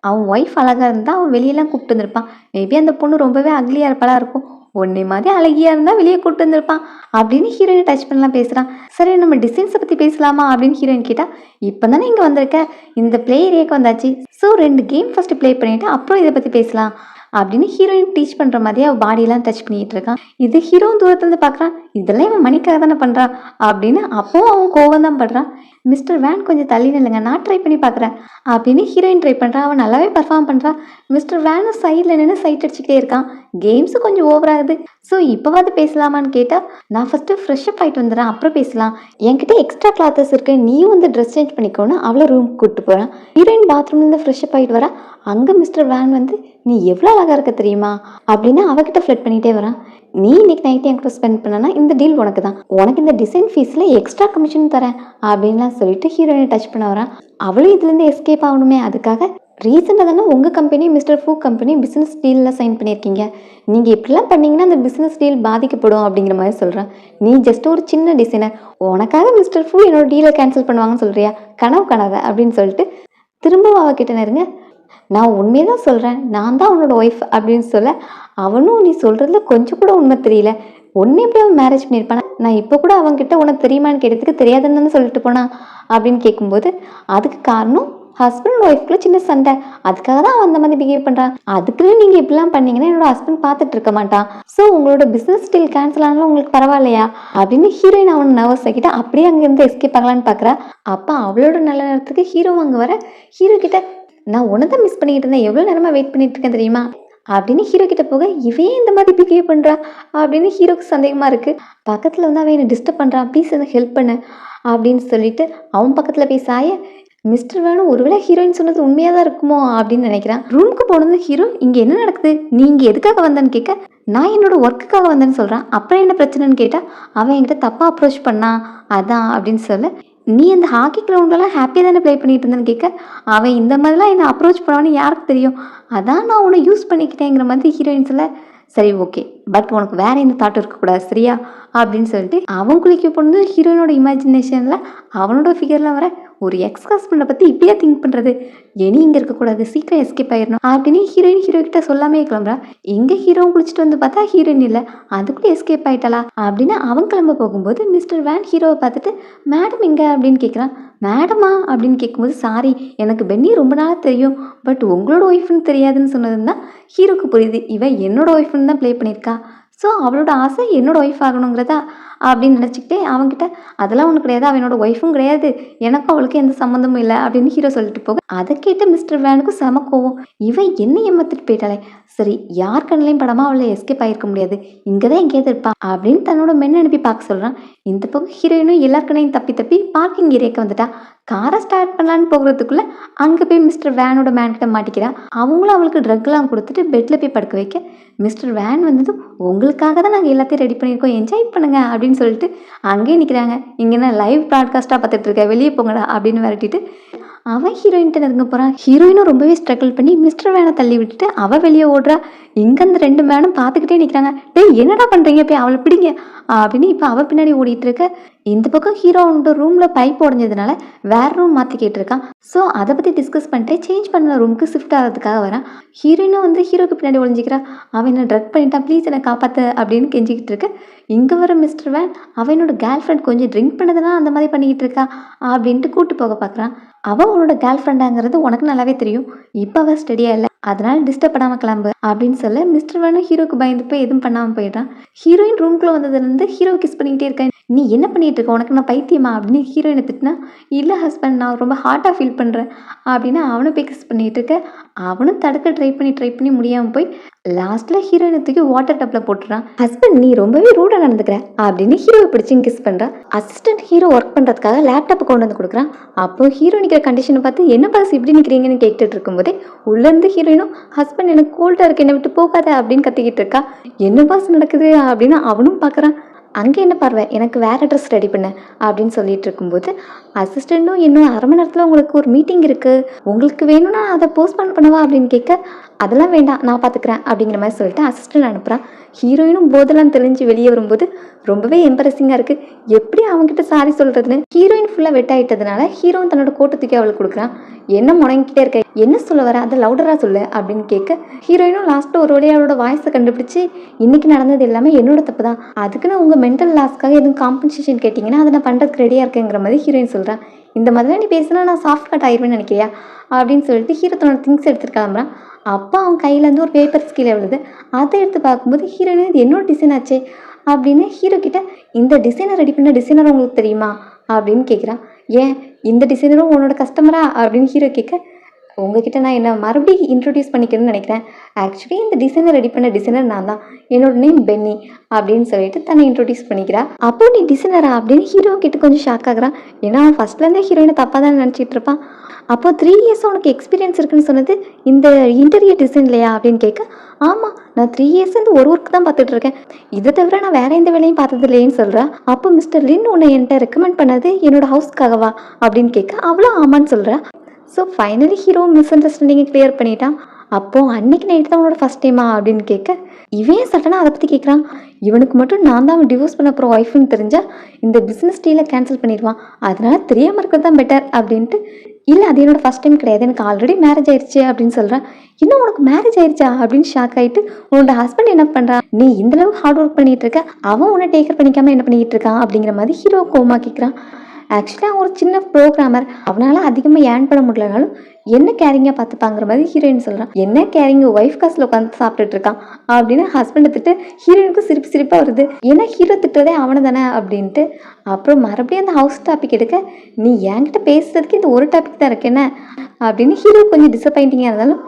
அவன் ஒய்ஃப் அழகாக இருந்தால் அவன் வெளியெல்லாம் கூப்பிட்டு வந்திருப்பான், மேபி அந்த பொண்ணு ரொம்பவே அக்லியாக இருப்பாளாக இருக்கும், ஒன்னே மாதிரி அழகியாக இருந்தால் வெளியே கூப்பிட்டு வந்திருப்பான் அப்படின்னு ஹீரோயினை டச் பண்ணலாம் பேசுகிறான். சரி நம்ம டிசைன்ஸை பற்றி பேசலாமா அப்படின்னு ஹீரோயின் கேட்டால் இப்போ தானே இங்கே வந்திருக்க, இந்த பிளே ஏரியாவுக்கு வந்தாச்சு, ஸோ 2 கேம் ஃபஸ்ட்டு ப்ளே பண்ணிவிட்டு அப்புறம் இதை பற்றி பேசலாம் அப்படின்னு ஹீரோயின் டீச் பண்ணுற மாதிரி அவள் பாடியெல்லாம் டச் பண்ணிகிட்டு இருக்கான். இது ஹீரோவும் தூரத்துலேருந்து பார்க்குறான், இதெல்லாம் இவன் மணிக்காக தானே பண்ணுறான் அப்படின்னு அப்போவும் அவன் கோவம் தான் படுறான். மிஸ்டர் வேன் கொஞ்சம் தள்ளி நில்லுங்க, நான் ட்ரை பண்ணி பார்க்குறேன் அப்படின்னு ஹீரோயின் ட்ரை பண்ணுறான். அவன் நல்லாவே பர்ஃபார்ம் பண்ணுறான். மிஸ்டர் வேனும் சைடில் நின்று சைட் அடிச்சுக்கிட்டே இருக்கான். கேம்ஸும் கொஞ்சம் ஓவர் ஆகுது. ஸோ இப்போவாது பேசலாமான்னு கேட்டால் நான் ஃபஸ்ட்டு ஃப்ரெஷ்அப் ஆகிட்டு வந்துடுறேன் அப்புறம் பேசலாம், என்கிட்ட எக்ஸ்ட்ரா கிளாத்தஸ் இருக்கு, நீயும் வந்து ட்ரெஸ் சேஞ்ச் பண்ணிக்கோன்னு அவளை ரூமுக்கு கூப்பிட்டு போகிறான். ஹீரோயின் பாத்ரூம்லேருந்து ஃப்ரெஷ்அப் ஆகிட்டு வரா. அங்கே மிஸ்டர் வேன் வந்து நீ எவ்வளோ அழகாக இருக்க தெரியுமா அப்படின்னு அவகிட்ட ஃப்ளட் பண்ணிகிட்டே வரான். நீ இன்னைக்கு நைட்டு என் கூட ஸ்பெண்ட் பண்ணனா இந்த டீல் உனக்கு தான், உனக்கு இந்த டிசைன் ஃபீஸில் எக்ஸ்ட்ரா கமிஷன் தரேன் அப்படின்லாம் சொல்லிட்டு ஹீரோயினை டச் பண்ண வரான். அவளும் இதுலேருந்து எஸ்கேப் ஆகணுமே, அதுக்காக ரீசெண்டாக தானே உங்கள் கம்பெனி மிஸ்டர் ஃபூ கம்பெனி பிஸ்னஸ் டீலில் சைன் பண்ணியிருக்கீங்க, நீங்கள் இப்படிலாம் பண்ணிங்கன்னா அந்த பிஸ்னஸ் டீல் பாதிக்கப்படும் அப்படிங்கிற மாதிரி சொல்கிறேன். நீ ஜஸ்ட் ஒரு சின்ன டிசைனர், உனக்காக மிஸ்டர் ஃபூ என்னோட டீலை கேன்சல் பண்ணுவாங்கன்னு சொல்கிறியா, கனவு காணாத அப்படின்னு சொல்லிட்டு திரும்பவும் அவகிட்ட நெருங்க. நான் உண்மையை தான் சொல்கிறேன், நான் தான் அவனோட ஒய்ஃப் அப்படின்னு சொல்ல அவனும் நீ சொல்கிறதுல கொஞ்சம் கூட உண்மை தெரியல, ஒன்று எப்படி அவன் மேரேஜ் பண்ணியிருப்பானா, நான் இப்போ கூட அவங்ககிட்ட உனக்கு தெரியுமான்னு கேட்டதுக்கு தெரியாதுன்னு தானே சொல்லிட்டு போனா அப்படின்னு கேட்கும்போது, அதுக்கு காரணம் ஹஸ்பண்ட் அண்ட் ஒய்ஃப்குள்ள சின்ன சண்டை, அதுக்காக தான் அவன் அந்த மாதிரி பிஹேவ் பண்றான். அதுக்குன்னு நீங்க இப்படிலாம் பண்ணீங்கன்னா என்னோட ஹஸ்பண்ட் பார்த்துட்டு இருக்க மாட்டான். ஸோ உங்களோட பிசினஸ் டீல் கேன்சல் ஆனாலும் உங்களுக்கு பரவாயில்லையா அப்படின்னு ஹீரோயின் அவன் நர்வஸ் ஆகிட்ட அப்படியே அங்கேருந்து எஸ்கேப் ஆகலான்னு பார்க்குறா. அப்போ அவளோட நல்ல நேரத்துக்கு ஹீரோ அங்கே வர, ஹீரோ கிட்ட நான் உன்னை தான் மிஸ் பண்ணிட்டு இருந்தேன், எவ்வளோ நேரமா வெயிட் பண்ணிட்டு இருக்கேன் தெரியுமா அப்படின்னு ஹீரோ கிட்ட போக, இவே இந்த மாதிரி பிஹேவ் பண்றா அப்படின்னு ஹீரோக்கு சந்தேகமா இருக்கு. பக்கத்துல வந்து அவன் என்ன டிஸ்டர்ப் பண்றான், ப்ளீஸ் எனக்கு ஹெல்ப் பண்ணு அப்படின்னு சொல்லிட்டு அவன் பக்கத்துல போய் சாய, மிஸ்டர் வேணும் ஒருவேளை ஹீரோயின் சொன்னது உண்மையாக தான் இருக்குமோ அப்படின்னு நினைக்கிறான். ரூமுக்கு போனது ஹீரோ இங்கே என்ன நடக்குது, நீ இங்கே எதுக்காக வந்தேன்னு கேட்க, நான் என்னோட ஒர்க்குக்காக வந்தேன்னு சொல்கிறான். அப்புறம் என்ன பிரச்சனைன்னு கேட்டால், அவன் என்கிட்ட தப்பாக அப்ரோச் பண்ணான் அதான் அப்படின்னு சொல்ல, நீ அந்த ஹாக்கி கிரவுண்ட்லாம் ஹாப்பியாக தானே ப்ளே பண்ணிட்டு இருந்தேன்னு கேட்க, அவன் இந்த மாதிரிலாம் என்னை அப்ரோச் பண்ணுவான்னு யாருக்கு தெரியும், அதான் நான் உன்னை யூஸ் பண்ணிக்கிட்டேங்கிற மாதிரி ஹீரோயின் சொல்ல, சரி ஓகே பட் உனக்கு வேற எந்த தாட்டும் இருக்கக்கூடாது சரியா அப்படின்னு சொல்லிட்டு அவன் குளிக்க போனது ஹீரோயினோட இமேஜினேஷனில் அவனோட ஃபிகர்லாம் வர, ஒரு எக்ஸ் ஹஸ்பண்டை பற்றி இப்படியே திங்க் பண்ணுறது, இனி இங்கே இருக்கக்கூடாது சீக்கிரம் எஸ்கேப் ஆயிடணும் அப்படின்னு ஹீரோயின் ஹீரோ கிட்ட சொல்லாமே கிளம்புறா. எங்கே ஹீரோவும் குளிச்சுட்டு வந்து பார்த்தா ஹீரோயின் இல்லை, அதுக்குள்ளே எஸ்கேப் ஆயிட்டாளா அப்படின்னு அவன் கிளம்ப போகும்போது மிஸ்டர் வேன் ஹீரோவை பார்த்துட்டு மேடம் எங்கே அப்படின்னு கேட்குறான். மேடமா அப்படின்னு கேட்கும்போது, சாரி எனக்கு பென்னி ரொம்ப நாளாக தெரியும் பட் உங்களோட ஒய்ஃப்னு தெரியாதுன்னு சொன்னதுன்னு தான் ஹீரோக்கு புரியுது, இவன் என்னோட ஒய்ஃப்னு தான் ப்ளே பண்ணியிருக்கா, ஸோ அவளோட ஆசை என்னோட ஒய்ஃப் ஆகணுங்கிறதா அப்படின்னு நினச்சிக்கிட்டே அவன்கிட்ட, அதெல்லாம் ஒன்றும் கிடையாது, அவனோட ஒய்ஃபும் கிடையாது, எனக்கும் அவளுக்கு எந்த சம்மந்தமும் இல்லை அப்படின்னு ஹீரோ சொல்லிட்டு போக, அதை கேட்டு மிஸ்டர் வேனுக்கும் செம கோவம், இவன் என்ன ஏமாத்திட்டு போயிட்டாளே, சரி யார் கண்ணிலையும் படமாக அவளை எஸ்கேப் ஆகிருக்க முடியாது, இங்கே தான் எங்கேயாவது இருப்பா அப்படின்னு தன்னோட மென் அனுப்பி பார்க்க சொல்கிறான். இந்த பக்கம் ஹீரோயினும் எல்லாருக்கனையும் தப்பி தப்பி பார்க்கிங் ஏரியாவுக்கு வந்துட்டா. காரை ஸ்டார்ட் பண்ணலான்னு போகிறதுக்குள்ளே அங்கே போய் மிஸ்டர் வேனோட மேன்கிட்ட மாட்டிக்கிறா. அவங்களும் அவளுக்கு ட்ரக்லாம் கொடுத்துட்டு பெட்டில் போய் படுக்க வைக்க, மிஸ்டர் வேன் வந்தது உங்களுக்காக தான் நாங்கள் எல்லாத்தையும் ரெடி பண்ணியிருக்கோம் என்ஜாய் பண்ணுங்க அப்படின்னு சொல்லிட்டு அங்கேயே நிற்கிறாங்க. இங்கே என்ன லைவ் ப்ராட்காஸ்ட்டாக பார்த்துட்டு இருக்க, வெளியே போங்கடா அப்படின்னு விரட்டிட்டு அவன் ஹீரோயின்ட்ட நெருங்க போகிறான். ஹீரோயினும் ரொம்பவே ஸ்ட்ரகிள் பண்ணி மிஸ்டர் வேனை தள்ளி விட்டுட்டு அவள் வெளியே ஓடுறா. இங்கே அந்த ரெண்டு மேனும் பார்த்துக்கிட்டே நிற்கிறாங்க. டேய் என்னடா பண்ணுறீங்க, போய் அவளை பிடிங்க அப்படின்னு இப்போ அவள் பின்னாடி ஓடிட்டு இருக்க. இந்த பக்கம் ஹீரோ அவனோட ரூமில் பைப் உடஞ்சதுனால வேற ரூம் மாற்றிக்கிட்டு இருக்கான். ஸோ அதை பற்றி டிஸ்கஸ் பண்ணிட்டு சேஞ்ச் பண்ண ரூமுக்கு ஷிஃப்ட் ஆகிறதுக்காக வரான். ஹீரோயினும் வந்து ஹீரோக்கு பின்னாடி ஒழிஞ்சிக்கிறா. அவன் என்ன ட்ரக் பண்ணிட்டான், ப்ளீஸ் என்னை காப்பாற்று அப்படின்னு கெஞ்சிக்கிட்டு இருக்க. இங்கே வர மிஸ்டர் வேன் அவனோட கேர்ள் ஃப்ரெண்ட் கொஞ்சம் ட்ரிங்க் பண்ணதுனால அந்த மாதிரி பண்ணிக்கிட்டு இருக்கா அப்படின்ட்டு கூட்டு போக பார்க்குறான். அவள் உன்னோட கேர்ள் ஃப்ரெண்டாங்கிறது உனக்கு நல்லாவே தெரியும், இப்போ அவள் ஸ்டடியாக இல்லை அதனால டிஸ்டர்ப் பண்ணாமல் கிளம்பு அப்படின்னு சொல்ல, மிஸ்டர் வேணும் ஹீரோக்கு பயந்து போய் எதுவும் பண்ணாமல் போயிடுறான். ஹீரோயின் ரூம்குள்ளே வந்ததுலேருந்து ஹீரோ கிஸ் பண்ணிக்கிட்டே இருக்கேன், நீ என்ன பண்ணிகிட்டு இருக்க, உனக்கு நான் பைத்தியமா அப்படின்னு ஹீரோயினை திட்டினா, இல்லை ஹஸ்பண்ட் நான் ரொம்ப ஹார்ட்டாக ஃபீல் பண்ணுறேன் அப்படின்னு அவனும் போய் கிஸ் பண்ணிகிட்டு இருக்க. அவனும் தடுக்க ட்ரை பண்ணி முடியாமல் போய் லாஸ்ட்டில் ஹீரோயினை தூக்கி வாட்டர் டப்பில் போட்டுறான். ஹஸ்பண்ட் நீ ரொம்பவே ரூடாக நடந்துக்கிற அப்படின்னு ஹீரோவை பிடிச்சி கிஸ் பண்ணுறான். அசிஸ்டன்ட் ஹீரோ ஒர்க் பண்ணுறதுக்காக லேப்டாப்பை கொண்டு வந்து கொடுக்குறான். அப்போ ஹீரோ நிற்கிற கண்டிஷனை பார்த்து என்ன பாஸ் இப்படி நிற்கிறீங்கன்னு கேட்டுட்டு இருக்கும்போதே உள்ளேருந்து ஹீரோயினும், ஹஸ்பண்ட் எனக்கு கோல்டாக இருக்கு என்னை விட்டு போகாத அப்படின்னு கத்திக்கிட்டு இருக்கா. என்ன பாஸ் நடக்குது அப்படின்னு அவனும் பார்க்குறான். அங்கே என்ன பார்வை, எனக்கு வேறு அட்ரஸ் ரெடி பண்ண அப்படின்னு சொல்லிட்டு இருக்கும்போது அசிஸ்டண்ட்டும் இன்னும் அரை மணி நேரத்தில் உங்களுக்கு ஒரு மீட்டிங் இருக்குது, உங்களுக்கு வேணும்னா அதை போஸ்ட்போன் பண்ணவா அப்படின்னு கேட்க, அதெல்லாம் வேண்டாம் நான் பார்த்துக்கிறேன் அப்படிங்கிற மாதிரி சொல்லிட்டு அசிஸ்டன்ட் அனுப்புகிறான். ஹீரோயினும் போதெல்லாம் தெளிஞ்சு வெளியே வரும்போது ரொம்பவே எம்பரசிங்காக இருக்குது, எப்படி அவங்ககிட்ட சாரி சொல்கிறதுன்னு. ஹீரோயின் ஃபுல்லாக வெட் ஆகிட்டதுனால ஹீரோயின் தன்னோட கோட்டை தூக்கி அவளுக்கு கொடுக்குறான். என்ன முடங்கிக்கிட்டே இருக்க, என்ன சொல்ல வர, அதை லவுடராக சொல்லு அப்படின்னு கேட்க, ஹீரோயினும் லாஸ்ட்டில் ஒரு வழியாக அவளோட வாய்ஸை கண்டுபிடிச்சி, இன்றைக்கி நடந்தது எல்லாமே என்னோட தப்பு தான், அதுக்குன்னு உங்கள் மென்டல் லாஸ்க்காக எதுவும் காம்பன்சேஷன் கேட்டிங்கன்னா அதை நான் பண்ணுறதுக்கு ரெடியாக இருக்கேங்கிற மாதிரி ஹீரோயின் சொல்கிறான். இந்த மாதிரிலாம் நீ பேசினா நான் சாஃப்ட் கட் ஆயிடுவேன்னு நினைக்கிறியா அப்படின்னு சொல்லிட்டு ஹீரோ தன்னோட திங்ஸ் எடுத்துட்டு கிளம்புறான். அப்போ அவன் கையிலேருந்து ஒரு பேப்பர் கீழே விழுது. அதை எடுத்து பார்க்கும்போது ஹீரோயின் இது என்னோட டிசைன் ஆச்சே அப்படின்னு ஹீரோ கிட்ட, இந்த டிசைனை ரெடி பண்ண டிசைனர் உங்களுக்கு தெரியுமா அப்படின்னு கேட்குறான். ஏன் இந்த டிசைனரும் உன்னோட கஸ்டமரா அப்படின்னு ஹீரோ கேட்க, உங்ககிட்ட நான் என்ன மறுபடியும் இன்ட்ரடியூஸ் பண்ணிக்கணும்னு நினைக்கிறேன், ஆக்சுவலி இந்த டிசைனை ரெடி பண்ண டிசைனர் நான் தான், என்னோட நேம் பென்னி அப்படின்னு சொல்லிட்டு தன்னை இன்ட்ரடியூஸ் பண்ணிக்கிறா. அப்போ நீ டிசைனரா அப்படின்னு ஹீரோ கிட்ட கொஞ்சம் ஷாக் ஆகுறான். ஏன்னா அவன் ஃபர்ஸ்ட்லேருந்தே ஹீரோயினை தப்பாக தான் நினச்சிட்டு இருப்பான். அப்போ 3 இயர்ஸ் உனக்கு எக்ஸ்பீரியன்ஸ் இருக்குன்னு சொன்னது இந்த இன்டீரியர் டிசைன் இல்லையா அப்படின்னு கேட்க, ஆமாம் நான் 3 இயர்ஸ் இந்த ஒரு ஒர்க் தான் பார்த்துட்டு இருக்கேன், இதை தவிர நான் வேற எந்த வேலையும் பார்த்தது இல்லைன்னு சொல்கிறேன். அப்போ மிஸ்டர் லின் உன்னை என்கிட்ட ரெக்கமெண்ட் பண்ணது என்னோட ஹவுஸ்க்காகவா அப்படின்னு கேட்க, அவ்வளோ ஆமான்னு சொல்கிறேன். ஸோ ஃபைனலி ஹீரோ மிஸ் அண்டர்ஸ்டாண்டிங்கை கிளியர் பண்ணிட்டான். அப்போது அன்னைக்கு நைட்டு தான் உன்னோட ஃபஸ்ட் டைமா அப்படின்னு கேட்க, இவன் சட்டனா அதை பற்றி கேட்குறான். இவனுக்கு மட்டும் நான் தான் அவன் டிவோர்ஸ் பண்ண அப்புறம் ஒய்ஃப்னு தெரிஞ்சால் இந்த பிஸ்னஸ் டீலை கேன்சல் பண்ணிடுவான், அதனால தெரியாமல் இருக்கிறது தான் பெட்டர் அப்படின்ட்டு இல்லை அது என்னோட ஃபர்ஸ்ட் டைம் கிடையாது, எனக்கு ஆல்ரெடி மேரேஜ் ஆயிடுச்சு அப்படின்னு சொல்கிறேன். இன்னும் உனக்கு மேரேஜ் ஆயிடுச்சா அப்படின்னு ஷாக் ஆகிட்டு, உன்னோட ஹஸ்பண்ட் என்ன பண்ணுறான், நீ இந்த அளவுக்கு ஹார்ட் ஒர்க் பண்ணிட்டு இருக்க, அவன் உன்னை டேக்கர் பண்ணிக்காம என்ன பண்ணிட்டு இருக்கான் அப்படிங்கிற மாதிரி ஹீரோ கோமா கேட்குறான். ஆக்சுவலாக அவன் ஒரு சின்ன ப்ரோக்ராமர், அவனால் அதிகமாக ஏர்ன் பண்ண முடியலனாலும் என்ன கேரிங்காக பார்த்துப்பாங்கிற மாதிரி ஹீரோயின் சொல்கிறான். என்ன கேரிங், ஒய்ஃப் காசில் உட்காந்து சாப்பிட்டுட்டு இருக்கான் அப்படின்னு ஹஸ்பண்டை திட்டு ஹீரோயினுக்கும் சிரிப்பு சிரிப்பாக வருது. ஏன்னா ஹீரோ திட்டுறதே அவனை தானே அப்படின்ட்டு. அப்புறம் மறுபடியும் அந்த ஹவுஸ் டாபிக் எடுக்க, நீ என்கிட்ட பேசுறதுக்கு இந்த ஒரு டாபிக் தான் இருக்கு என்ன அப்படின்னு ஹீரோ கொஞ்சம் டிசப்பாயிண்டிங்காக இருந்தாலும்,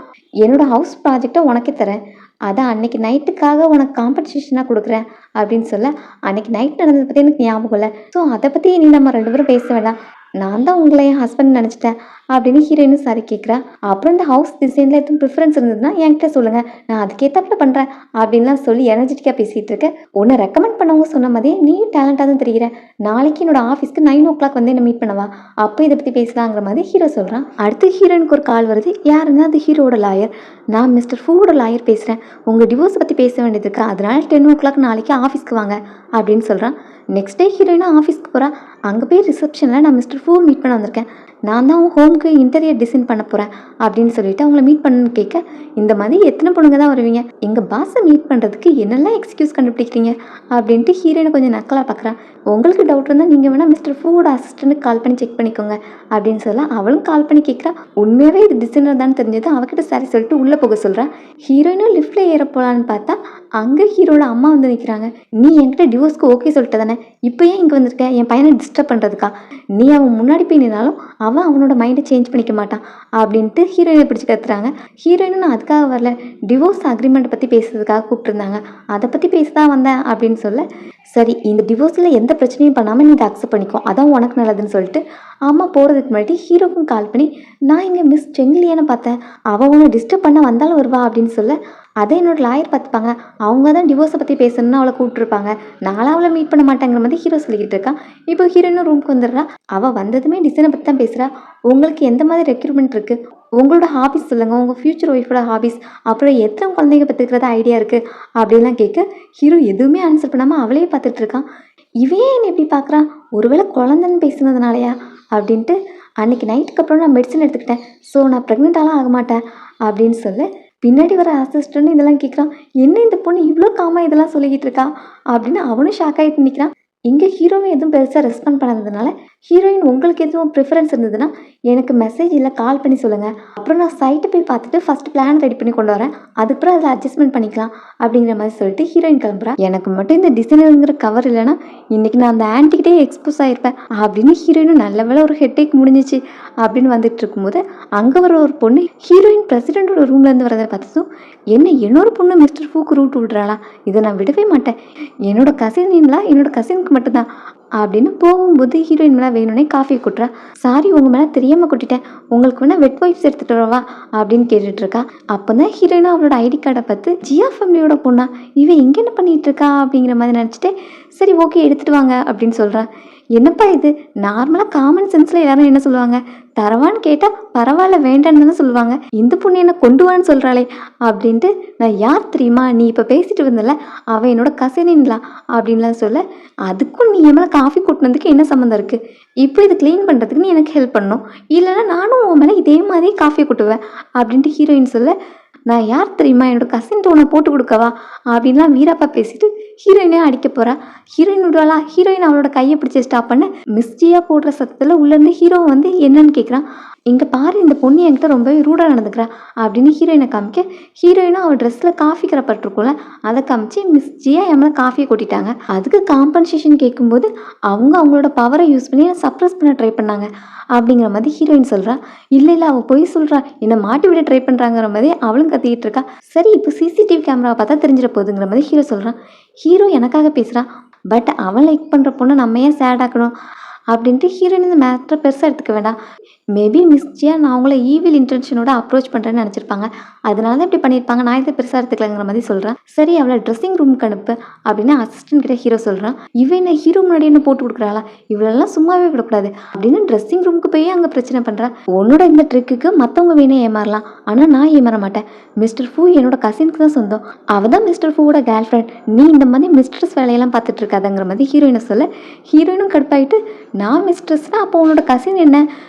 என்னோட ஹவுஸ் ப்ராஜெக்டை உனக்கே தரேன், அதான் அன்னைக்கு நைட்டுக்காக உனக்கு காம்பன்சேஷனாக கொடுக்குறேன் அப்படின்னு சொல்ல, அன்னைக்கு நைட் நடந்ததை பற்றி எனக்கு ஞாபகம் இல்லை, ஸோ அதை பற்றி நீ நம்ம 2 பேரும் பேச வேண்டாம், நான் தான் உங்களை என் ஹஸ்பண்ட் நினச்சிட்டேன் அப்படின்னு ஹீரோயினும் சாரி கேட்குறா. அப்புறம் இந்த ஹவுஸ் டிசைனில் எதுவும் ப்ரிஃபரன்ஸ் இருந்ததுன்னா என்கிட்ட சொல்லுங்கள், நான் அதுக்கேற்றாப்புல பண்ணுறேன் அப்படின்லாம் சொல்லி எனர்ஜெட்டிக்காக பேசிகிட்டு இருக்கேன். உன்னை ரெக்கமெண்ட் பண்ணவங்க சொன்ன மாதிரியே நீயும் டேலண்டாக தான் தெரிகிற, நாளைக்கு என்னோட ஆஃபீஸ்க்கு 9 o'clock வந்து என்ன மீட் பண்ணவா, அப்போ இதை பற்றி பேசலாங்கிற மாதிரி ஹீரோ சொல்கிறான். அடுத்து ஹீரோயினுக்கு ஒரு கால் வருது. யாருன்னா அது ஹீரோட லாயர். நான் மிஸ்டர் ஃபூவோட லாயர் பேசுகிறேன், உங்கள் டிவோர்ஸ் பற்றி பேச வேண்டியது இருக்கா, அதனால 10 o'clock நாளைக்கு ஆஃபீஸ்க்கு வாங்க அப்படின்னு சொல்கிறான். நெக்ஸ்ட் டே ஹீரோயினா ஆஃபீஸ்க்கு போகிறா. அங்கே போய் ரிசப்ஷனில் நான் மிஸ்டர் ஃபூ மீட் பண்ண வந்திருக்கேன், நான் தான் ஹோம்க்கு இன்டீரியர் டிசைன் பண்ண போகிறேன் அப்படின்னு சொல்லிட்டு அவங்கள மீட் பண்ணணும்னு கேட்க, இந்த மாதிரி எத்தனை பொண்ணுங்க தான் வருவீங்க, எங்கள் பாஸை மீட் பண்ணுறதுக்கு என்னெல்லாம் எக்ஸ்கியூஸ் கண்டுபிடிக்கிறீங்க அப்படின்ட்டு ஹீரோயினை கொஞ்சம் நக்கலாக பார்க்குறான். உங்களுக்கு டவுட் இருந்தால் நீங்கள் வேணால் மிஸ்டர் ஃபூவோட அசிஸ்டண்ட்டுக்கு கால் பண்ணி செக் பண்ணிக்கோங்க அப்படின்னு சொல்ல, அவளும் கால் பண்ணி கேட்குறா. உண்மையாகவே இது டிசைனர் தான் தெரிஞ்சது, அவகிட்ட சாரி சொல்லிட்டு உள்ளே போக சொல்கிறான். ஹீரோயினும் லிஃப்ட்டில் ஏற போகலான்னு பார்த்தா அங்கே ஹீரோட அம்மா வந்து நிற்கிறாங்க. நீ என்கிட்ட டிவோர்ஸ்க்கு ஓகே சொல்லிட்டு தானே, இப்போ ஏன் இங்கே வந்திருக்க, என் பையனை டிஸ்டர்ப் பண்ணுறதுக்கா, நீ அவன் முன்னாடி போய் நின்னாலும் அவன் அவனோட மைண்டை சேஞ்ச் பண்ணிக்க மாட்டான் அப்படின்ட்டு ஹீரோயினை பிடிச்சி கத்துறாங்க. ஹீரோயினும் நான் அதுக்காக வரல, டிவோர்ஸ் அக்ரிமெண்ட் பற்றி பேசுறதுக்காக கூப்பிட்டுருந்தாங்க, அதை பற்றி பேச தான் வந்தேன் அப்படின்னு சொல்ல, சரி இந்த டிவோர்ஸில் எந்த பிரச்சனையும் பண்ணாமல் நீ இதை அக்செப்ட் பண்ணிக்கோ, அதான் உனக்கு நல்லதுன்னு சொல்லிட்டு அம்மா போகிறதுக்கு முன்னாடி ஹீரோக்கும் கால் பண்ணி, நான் இங்கே மிஸ் செங்கிலியான்னு பார்த்தேன், அவள் உன்னை டிஸ்டர்ப் பண்ண வந்தாலும் வருவா அப்படின்னு சொல்ல, அதை என்னோட லாயர் பார்த்துப்பாங்க, அவங்க தான் டிவோர்ஸை பற்றி பேசணும்னு அவளை கூப்பிட்டுருப்பாங்க, நானும் அவளை மீட் பண்ண மாட்டேங்கிற மாதிரி ஹீரோ சொல்லிக்கிட்டு இருக்கான். இப்போ ஹீரோயினும் ரூமுக்கு வந்துடுறா. அவள் வந்ததுமே டிசைனை பற்றி தான் பேசுகிறா. உங்களுக்கு எந்த மாதிரி ரெக்ரூட்மெண்ட் இருக்குது, உங்களோட ஹாபிஸ் சொல்லுங்கள், உங்கள் ஃப்யூச்சர் ஒய்ஃபோட ஹாபிஸ், அப்புறம் எத்தனை குழந்தைங்க பற்றுக்கிறதா ஐடியா இருக்குது அப்படின்லாம் கேட்க, ஹீரோ எதுவுமே ஆன்சர் பண்ணாமல் அவளே பார்த்துட்டு இருக்கான். இவையே என்னை எப்படி பார்க்குறான், ஒருவேளை குழந்தைன்னு பேசுனதுனாலயா அப்படின்ட்டு, அன்றைக்கி நைட்டுக்கு அப்புறம் நான் மெடிசன் எடுத்துக்கிட்டேன், ஸோ நான் ப்ரெக்னெண்ட்டாலாம் ஆக மாட்டேன் அப்படின்னு சொல்ல, பின்னாடி வர அசிஸ்டன்ட் இதெல்லாம் கேட்குறான். என்ன இந்த பொண்ணு இவ்வளோ காமாக இதெல்லாம் சொல்லிக்கிட்டு இருக்கா அப்படின்னு அவனும் ஷாக் ஆகிட்டு நிற்கிறான். இங்கே ஹீரோவும் எதுவும் பெருசாக ரெஸ்பாண்ட் பண்ணாததுனால, ஹீரோயின் உங்களுக்கு எதுவும் ப்ரிஃபரன்ஸ் இருந்ததுன்னா எனக்கு மெசேஜ் இல்லை கால் பண்ணி சொல்லுங்கள், அப்புறம் நான் சைட்டை போய் பார்த்துட்டு ஃபஸ்ட் பிளான் ரெடி பண்ணி கொண்டு வரேன், அதுக்கப்புறம் அதில் அட்ஜஸ்ட்மெண்ட் பண்ணிக்கலாம் அப்படிங்கிற மாதிரி சொல்லிட்டு ஹீரோயின் கிளம்புறா. எனக்கு மட்டும் இந்த டிசைனருங்கிற கவர் இல்லைன்னா இன்றைக்கி நான் அந்த ஆன்ட்டிக்கிட்டே எக்ஸ்போஸ் ஆகிருப்பேன் அப்படின்னு ஹீரோயினும் நல்ல வேலை ஒரு ஹெட்டேக் முடிஞ்சிச்சு அப்படின்னு வந்துட்டு இருக்கும்போது, அங்கே வர ஒரு பொண்ணு ஹீரோயின் பிரசிடென்ட்டோட ரூம்லேருந்து வரதை பார்த்ததும், என்ன என்னோட பொண்ணு மிஸ்டர் ஃபூக்கு ரூட் விடுறாளா, இதை நான் விடவே மாட்டேன், என்னோட கசின்லாம் என்னோட கசினுக்கு மட்டும்தான் அப்படின்னு போகும்போது ஹீரோயின் மேலே வேணும்னே காஃபி கொட்டுறா. சாரி உங்கள் மேலே தெரியாமல் கொட்டிட்டேன், உங்களுக்கு வேணால் வெட் வைப்ஸ் எடுத்துகிட்டு வரவா அப்படின்னு கேட்டுட்ருக்கா. அப்போ தான் ஹீரோயினும் அவளோட ஐடி கார்டை பார்த்து, ஜியா ஃபேமிலியோட பொண்ணா, இவன் இங்கே என்ன பண்ணிகிட்டு இருக்கா அப்படிங்கிற மாதிரி நினச்சிட்டு, சரி ஓகே எடுத்துகிட்டு வாங்க அப்படின்னு சொல்கிறான். என்னப்பா இது, நார்மலாக காமன் சென்ஸில் எல்லாரும் என்ன சொல்லுவாங்க, தரவான்னு கேட்டால் பரவாயில்ல வேண்டான்னு தானே சொல்லுவாங்க, இந்த பொண்ணு என்ன கொண்டு வான்னு சொல்கிறாளே அப்படின்ட்டு, நான் யார் தெரியுமா, நீ இப்போ பேசிட்டு வந்தல அவன் என்னோட கசினின்லாம் அப்படின்லாம் சொல்ல, அதுக்கும் நீ என் மேலே காஃபி கொட்டினதுக்கு என்ன சம்மந்தம் இருக்குது, இப்போ இதை க்ளீன் பண்ணுறதுக்கு நீ எனக்கு ஹெல்ப் பண்ணணும், இல்லைன்னா நானும் உன் மேலே இதே மாதிரி காஃபி கொட்டுவேன் அப்படின்ட்டு ஹீரோயின் சொல்ல, நான் யார் தெரியுமா, என்னோட கசின் டோனை போட்டு கொடுக்கவா அப்படின்லாம் வீராப்பா பேசிட்டு ஹீரோயினே அடிக்க போகிறா. ஹீரோயின் விடுவாளா, ஹீரோயின் அவளோட கையை பிடிச்சி ஸ்டாப் பண்ண, மிஸ்ஜியாக போடுற சத்தத்தில் உள்ளேருந்து ஹீரோ வந்து என்னன்னு கேட்குறான். இங்கே பாரு இந்த பொண்ணு என்கிட்ட ரொம்பவே ரூடாக நடந்துக்கிறா அப்படின்னு ஹீரோயினை காமிக்க, ஹீரோயினும் அவள் ட்ரெஸ்ஸில் காஃபி கரைப்பட்டிருக்கும்ல அதை காமிச்சு, மிஸ்ஜியா என் மேலே காஃபியை கொட்டிட்டாங்க, அதுக்கு காம்பன்சேஷன் கேட்கும்போது அவங்களோட பவரை யூஸ் பண்ணி சப்ரஸ் பண்ண ட்ரை பண்ணாங்க அப்படிங்கிற மாதிரி ஹீரோயின் சொல்கிறா. இல்லை அவள் பொய் சொல்கிறா, என்னை மாட்டி விட ட்ரை பண்ணுறாங்கிற மாதிரி அவளும் கத்திக்கிட்டு இருக்கா. சரி இப்போ சிசிடிவி கேமராவை பார்த்தா தெரிஞ்சிட போகுதுங்கிற மாதிரி ஹீரோ சொல்கிறான். ஹீரோ எனக்காக பேசுகிறான், பட் அவன் லைக் பண்ணுற பொண்ணை நம்ம ஏன் சேட் ஆக்கணும் அப்படின்ட்டு ஹீரோயின் இந்த மேட்டரை பெருசாக எடுத்துக்க வேண்டாம். மேபி மிஸ்ஜியா நான் அவங்கள ஈவில் இன்டென்ஷனோட அப்ரோச் பண்ணுறேன்னு நினச்சிருப்பாங்க, அதனால தான் இப்படி பண்ணியிருப்பாங்க, நான் இதை பெருசாக எடுத்துக்கலங்கிற மாதிரி சொல்கிறேன். சரி அவளை ட்ரெஸ்ஸிங் ரூமுக்கு அனுப்பு அப்படின்னு அசிஸ்டன்ட் கிட்ட ஹீரோ சொல்கிறான். இவன் என்ன ஹீரோ முன்னாடி என்ன போட்டு கொடுக்குறாளா, இவளெல்லாம் சும்மாவே விடக்கூடாது அப்படின்னு ட்ரெஸ்ஸிங் ரூமுக்கு போய் அங்கே பிரச்சனை பண்ணுறான். உன்னோட இந்த ட்ரிக்குக்கு மற்றவங்க வேணே ஏமாறலாம், ஆனால் நான் ஏமாற மாட்டேன், மிஸ்டர் ஃபூ என்னோட கசினுக்கு தான் சொந்தம், அவள் தான் மிஸ்டர் ஃபூவோட கேர்ள் ஃப்ரெண்ட், நீ இந்த மாதிரி மிஸ்ட்ரஸ் வேலையெல்லாம் பார்த்துட்டு இருக்காதுங்கிற மாதிரி ஹீரோயினை சொல்ல, ஹீரோயினும் கடுப்பாயிட்டு, நான் மிஸ்ட்ரஸ்னா அப்போ உன்னோட கசின் என்ன,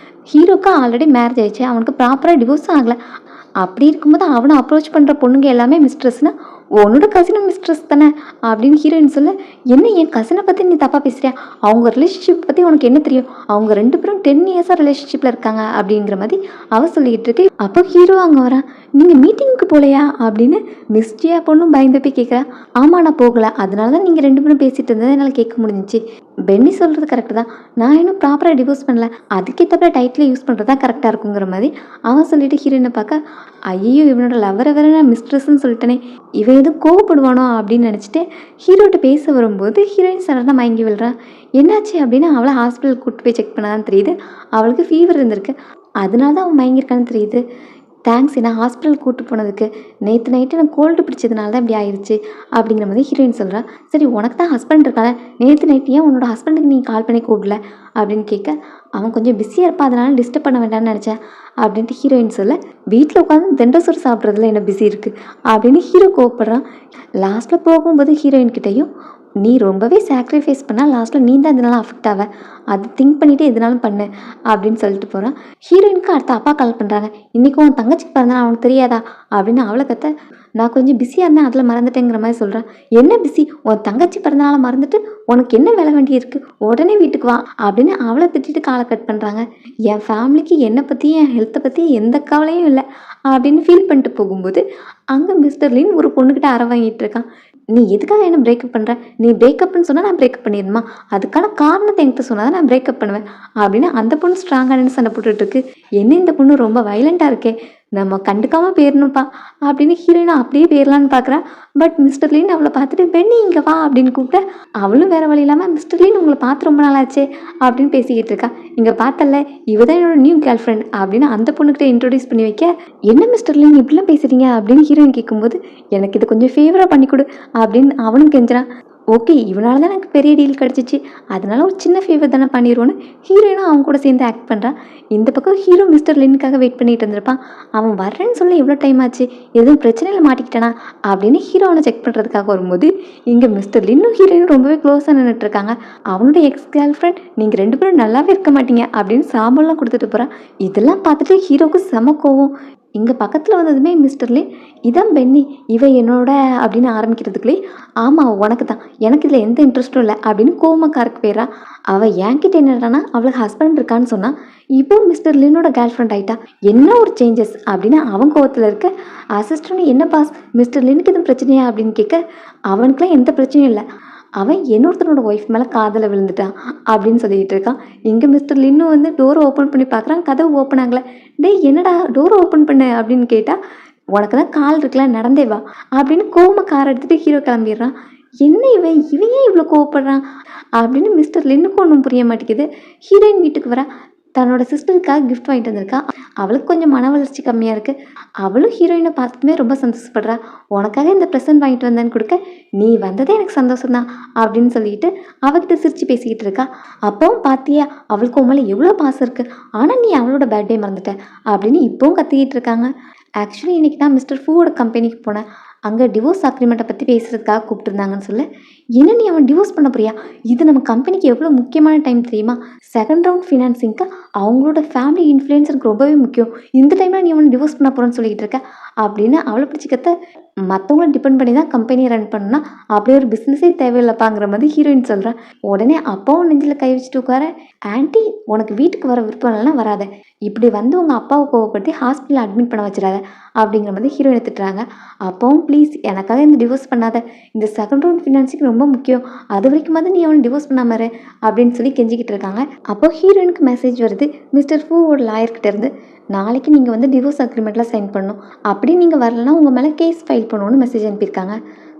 ஹீரோக்கு ஆல்ரெடி மேரேஜ் ஆயிடுச்சு, அவனுக்கு ப்ராப்பராக டிவோர்ஸும் ஆகலை. அப்படி இருக்கும்போது அவனை அப்ரோச் பண்ணுற பொண்ணுங்க எல்லாமே மிஸ்ட்ரஸ்னா உன்னோட கசினும் மிஸ்ட்ரஸ் தானே அப்படின்னு ஹீரோயின் சொல்ல, என்ன என் கசினை பற்றி நீ தப்பாக பேசுறியா, அவங்க ரிலேஷன்ஷிப் பற்றி உனக்கு என்ன தெரியும், அவங்க 2 பேரும் 10 இயர்ஸாக ரிலேஷன்ஷிப்பில் இருக்காங்க அப்படிங்கிற மாதிரி அவள் சொல்லிக்கிட்டு இருக்கு. அப்போ ஹீரோ அங்கே வரான். நீங்கள் மீட்டிங்க்கு போகலையா அப்படின்னு மிஸ்டியா பொண்ணும் பயந்து போய் கேட்குறா. ஆமாம் நான் போகலை, அதனால தான் நீங்கள் 2 பேரும் பேசிகிட்டு இருந்ததை என்னால் கேட்க முடிஞ்சிச்சு. பென்னி சொல்கிறது கரெக்டு தான், நான் இன்னும் ப்ராப்பராக டிவோர்ஸ் பண்ணல, அதுக்கேற்றப்ப டைட்டில் யூஸ் பண்ணுறது தான் கரெக்டாக இருக்குங்கிற மாதிரி அவன் சொல்லிட்டு ஹீரோயினை பார்க்க, ஐயோ இவனோட லவ்வரை வேற நான் மிஸ்ட்ரஸ்ன்னு சொல்லிட்டேனே, இவன் எதுவும் கோவப்படுவானோ அப்படின்னு நினச்சிட்டு ஹீரோட்ட பேச வரும்போது ஹீரோயின் சடனாக மயங்கி விழுறான். என்னாச்சு அப்படின்னு அவளை ஹாஸ்பிட்டல் கூப்பிட்டு போய் செக் பண்ணாதான் தெரியுது அவளுக்கு ஃபீவர் இருந்திருக்கு, அதனால தான் அவன் மயங்கியிருக்கான்னு தெரியுது. தேங்க்ஸ் என்ன ஹாஸ்பிட்டல் கூப்பிட்டு போனதுக்கு, நேற்று நைட்டு எனக்கு கோல்டு பிடிச்சதுனால தான் இப்படி ஆயிடுச்சு அப்படிங்கிற மாதிரி ஹீரோயின் சொல்கிறான். சரி உனக்கு தான் ஹஸ்பண்ட் இருக்கால, நேற்று நைட்டு ஏன் உன்னோட ஹஸ்பண்டுக்கு நீங்கள் கால் பண்ணி கூப்பிடல அப்படின்னு கேட்க, அவன் கொஞ்சம் பிஸியாக இருப்பான் அதனால டிஸ்டர்ப் பண்ண வேண்டாம்னு நினச்சேன் அப்படின்ட்டு ஹீரோயின் சொல்ல, வீட்டில் உட்காந்து தெண்டசோறு சாப்பிட்றதுல என்ன பிஸி இருக்குது அப்படின்னு ஹீரோ கோவப்படுறான். லாஸ்ட்டில் போகும்போது ஹீரோயின் கிட்டேயும், நீ ரொம்பவே சாக்ரிஃபைஸ் பண்ணால் லாஸ்ட்டில் நீ தான் இதனால அஃபெக்ட் ஆவ, அது திங்க் பண்ணிவிட்டு எதுனாலும் பண்ணு அப்படின்னு சொல்லிட்டு போகிறான். ஹீரோயினுக்கு அடுத்த அப்பா கால் பண்ணுறாங்க. இன்றைக்கும் உன் தங்கச்சிக்கு பிறந்தா அவனுக்கு தெரியாதா அப்படின்னு அவளை கத்த, நான் கொஞ்சம் பிஸியாக இருந்தேன் அதில் மறந்துட்டேங்கிற மாதிரி சொல்கிறேன். என்ன பிஸி, உன் தங்கச்சி பிறந்தனால மறந்துட்டு உனக்கு என்ன வேலை வேண்டி இருக்குது, உடனே வீட்டுக்கு வா அப்படின்னு அவளை திட்டிட்டு காலை கட் பண்ணுறாங்க. என் ஃபேமிலிக்கு என்னை பற்றி என் ஹெல்த்தை பற்றி எந்த கவலையும் இல்லை அப்படின்னு ஃபீல் பண்ணிட்டு போகும்போது அங்கே மிஸ்டர் லின் ஒரு பொண்ணுக்கிட்ட அறை வாங்கிட்டு இருக்கான். நீ எதுக்காக என்ன பிரேக்கப் பண்ணுற, நீ பிரேக்கப்னு சொன்னால் நான் பிரேக்கப் பண்ணிடணுமா, அதுக்கான காரணத்தை என்கிட்ட சொன்னால் தான் நான் பிரேக்கப் பண்ணுவேன் அப்படின்னு அந்த பொண்ணு ஸ்ட்ராங்கானு சண்டை போட்டுட்ருக்கு. என்ன இந்த பொண்ணு ரொம்ப வைலண்ட்டாக இருக்கே, நம்ம கண்டுக்காமல் போயிடணும்ப்பா அப்படின்னு ஹீரோயினை அப்படியே போயிடலான்னு பார்க்குறா. பட் மிஸ்டர் லீன் அவளை பார்த்துட்டு பென்னி இங்கே வா அப்படின்னு கூப்பிட்ட, அவளும் வேறு வழி இல்லாமல் மிஸ்டர் லீன் உங்களை பார்த்து ரொம்ப நாளாச்சே அப்படின்னு பேசிக்கிட்டு இருக்கா. இங்கே பார்த்தல இவ தான் என்னோட நியூ கேர்ள் ஃப்ரெண்ட் அப்படின்னு அந்த பொண்ணுக்கிட்ட இன்ட்ரோடியூஸ் பண்ணி வைக்க, என்ன மிஸ்டர் லீன் இப்படிலாம் பேசுகிறீங்க அப்படின்னு ஹீரோயின் கேட்கும்போது, எனக்கு இது கொஞ்சம் ஃபேவராக பண்ணி கொடு அப்படின்னு அவனும் கெஞ்சுறான். ஓகே இவனால தான் எனக்கு பெரிய டீல் கிடச்சிச்சு, அதனால ஒரு சின்ன ஃபேவர் தானே பண்ணிடுவோன்னு ஹீரோயினும் அவங்க கூட சேர்ந்து ஆக்ட் பண்ணுறான். இந்த பக்கம் ஹீரோ மிஸ்டர் லின்னுக்காக வெயிட் பண்ணிட்டு இருந்திருப்பான். அவன் வர்றேன்னு சொல்ல எவ்வளோ டைம் ஆச்சு, எதுவும் பிரச்சனையில் மாட்டிக்கிட்டானா அப்படின்னு ஹீரோ அவனை செக் பண்ணுறதுக்காக வரும்போது இங்கே மிஸ்டர் லின்னும் ஹீரோயினும் ரொம்பவே க்ளோஸாக நின்றுட்டு இருக்காங்க. அவனோட எக்ஸ் கேர்ள் ஃப்ரெண்ட் நீங்கள் 2 பேரும் நல்லாவே இருக்க மாட்டீங்க அப்படின்னு சாம்பல்லாம் கொடுத்துட்டு போகிறான். இதெல்லாம் பார்த்துட்டு ஹீரோவுக்கு செம கோவம். இங்கே பக்கத்தில் வந்ததுமே மிஸ்டர் லின், இதான் பென்னி இவ என்னோட அப்படின்னு ஆரம்பிக்கிறதுக்குள்ளே, ஆமாம் உனக்கு தான், எனக்கு இதில் எந்த இன்ட்ரெஸ்ட்டும் இல்லை அப்படின்னு கோமக்காருக்கு போயிடறா. அவள் என்கிட்ட என்னடானா அவளுக்கு ஹஸ்பண்ட் இருக்கான்னு சொன்னான், இப்போ மிஸ்டர் லின்னோட கேர்ள் ஃப்ரெண்ட் ஆகிட்டா, என்ன ஒரு சேஞ்சஸ் அப்படின்னு அவன் கோவத்தில் இருக்க. அசிஸ்டன்ட் என்ன பாஸ் மிஸ்டர் லின்னுக்கு எதுவும் பிரச்சனையா அப்படின்னு கேட்க, அவனுக்குலாம் எந்த பிரச்சனையும் இல்லை, அவன் இன்னொருத்தனோட ஒய்ஃப் மேலே காதலை விழுந்துட்டான் அப்படின்னு சொல்லிட்டு இருக்கான். இங்கே மிஸ்டர் லின்னு வந்து டோரை ஓப்பன் பண்ணி பார்க்குறான், கதவு ஓப்பன் ஆகலை. டேய் என்னடா டோரை ஓப்பன் பண்ணு அப்படின்னு கேட்டால், உனக்கு தான் கால் இருக்குல்ல நடந்தே வா அப்படின்னு கோவமாக கார் எடுத்துகிட்டு ஹீரோ கிளம்பிடுறான். என்ன இவன் ஏன் இவ்வளோ கோவப்படுறான் அப்படின்னு மிஸ்டர் லின்னுக்கு ஒன்றும் புரிய மாட்டேங்குது. ஹீரோயின் வீட்டுக்கு வரா, தன்னோட சிஸ்டருக்காக கிஃப்ட் வாங்கிட்டு வந்திருக்கா. அவளுக்கு கொஞ்சம் மன வளர்ச்சி கம்மியாக இருக்குது. அவளும் ஹீரோயினை பார்த்துட்டுமே ரொம்ப சந்தோஷப்படுறா. உனக்காக இந்த ப்ரெசன்ட் வாங்கிட்டு வந்தேன்னு கொடுக்க, நீ வந்ததே எனக்கு சந்தோஷம்தான் அப்படின்னு சொல்லிட்டு அவகிட்ட சிரித்து பேசிக்கிட்டு இருக்கா. அப்பவும் பார்த்தியா அவளுக்கு உன் மேலே எவ்வளோ பாசம் இருக்குது, ஆனால் நீ அவளோட பர்த்டே மறந்துட்ட அப்படின்னு இப்போவும் கத்திக்கிட்டு இருக்காங்க. ஆக்சுவலி இன்றைக்கி நான் மிஸ்டர் ஃபூவோட கம்பெனிக்கு போனேன். அங்கே டிவோர்ஸ் அக்ரிமெண்ட்டை பற்றி பேசுகிறதுக்காக கூப்பிட்டுருந்தாங்கன்னு சொல்ல, என்ன நீ அவன் டிவோர்ஸ் பண்ண போறியா, இது நம்ம கம்பெனிக்கு எவ்வளோ முக்கியமான டைம் தெரியுமா, செகண்ட் ரவுண்ட் ஃபினான்சிங்க்கு அவங்களோட ஃபேமிலி இன்ஃப்ளூயன்ஸ் எனக்கு ரொம்பவே முக்கியம், இந்த டைமில் நீ அவனை டிவோர்ஸ் பண்ண போகிறேன்னு சொல்லிக்கிட்டு இருக்க அப்படின்னு அவளை பிடிச்சிக்கத்த. மற்றவங்கள டிபெண்ட் பண்ணி தான் கம்பெனியை ரன் பண்ணணும்னா அப்படி ஒரு பிஸ்னஸே தேவையில்லைப்பாங்கிற மாதிரி ஹீரோயின் சொல்கிறான். உடனே அப்பாவும் நெஞ்சில் கை வச்சுட்டு உட்கார, ஆன்ட்டி உனக்கு வீட்டுக்கு வர விருப்பம் இல்லைன்னா வராத, இப்படி வந்து உங்கள் அப்பாவை கோவப்படுத்தி ஹாஸ்பிட்டலில் அட்மிட் பண்ண வச்சிடாத அப்படிங்கிற மாதிரி ஹீரோயின் திட்டுறாங்க. அப்பவும் ப்ளீஸ் எனக்காக இந்த டிவோர்ஸ் பண்ணாத, இந்த செகண்ட் ரவுண்ட் ஃபினான்ஸுக்கு ரொம்ப முக்கியம், அது வரைக்கும் வந்து நீ அவனை டிவோர்ஸ் பண்ணாமரு அப்படின்னு சொல்லி கெஞ்சிக்கிட்டு இருக்காங்க. அப்போ ஹீரோயினுக்கு மெசேஜ் வருது மிஸ்டர் ஃபூவோட லாயர்கிட்ட இருந்து, நாளைக்கு நீங்கள் வந்து டிவோர்ஸ் அக்ரிமெண்ட்டில் சைன் பண்ணணும், அப்படி நீங்கள் வரலன்னா உங்கள் மேலே கேஸ் ஃபைல் பண்ணணும்னு மெசேஜ் அனுப்பியிருக்காங்க.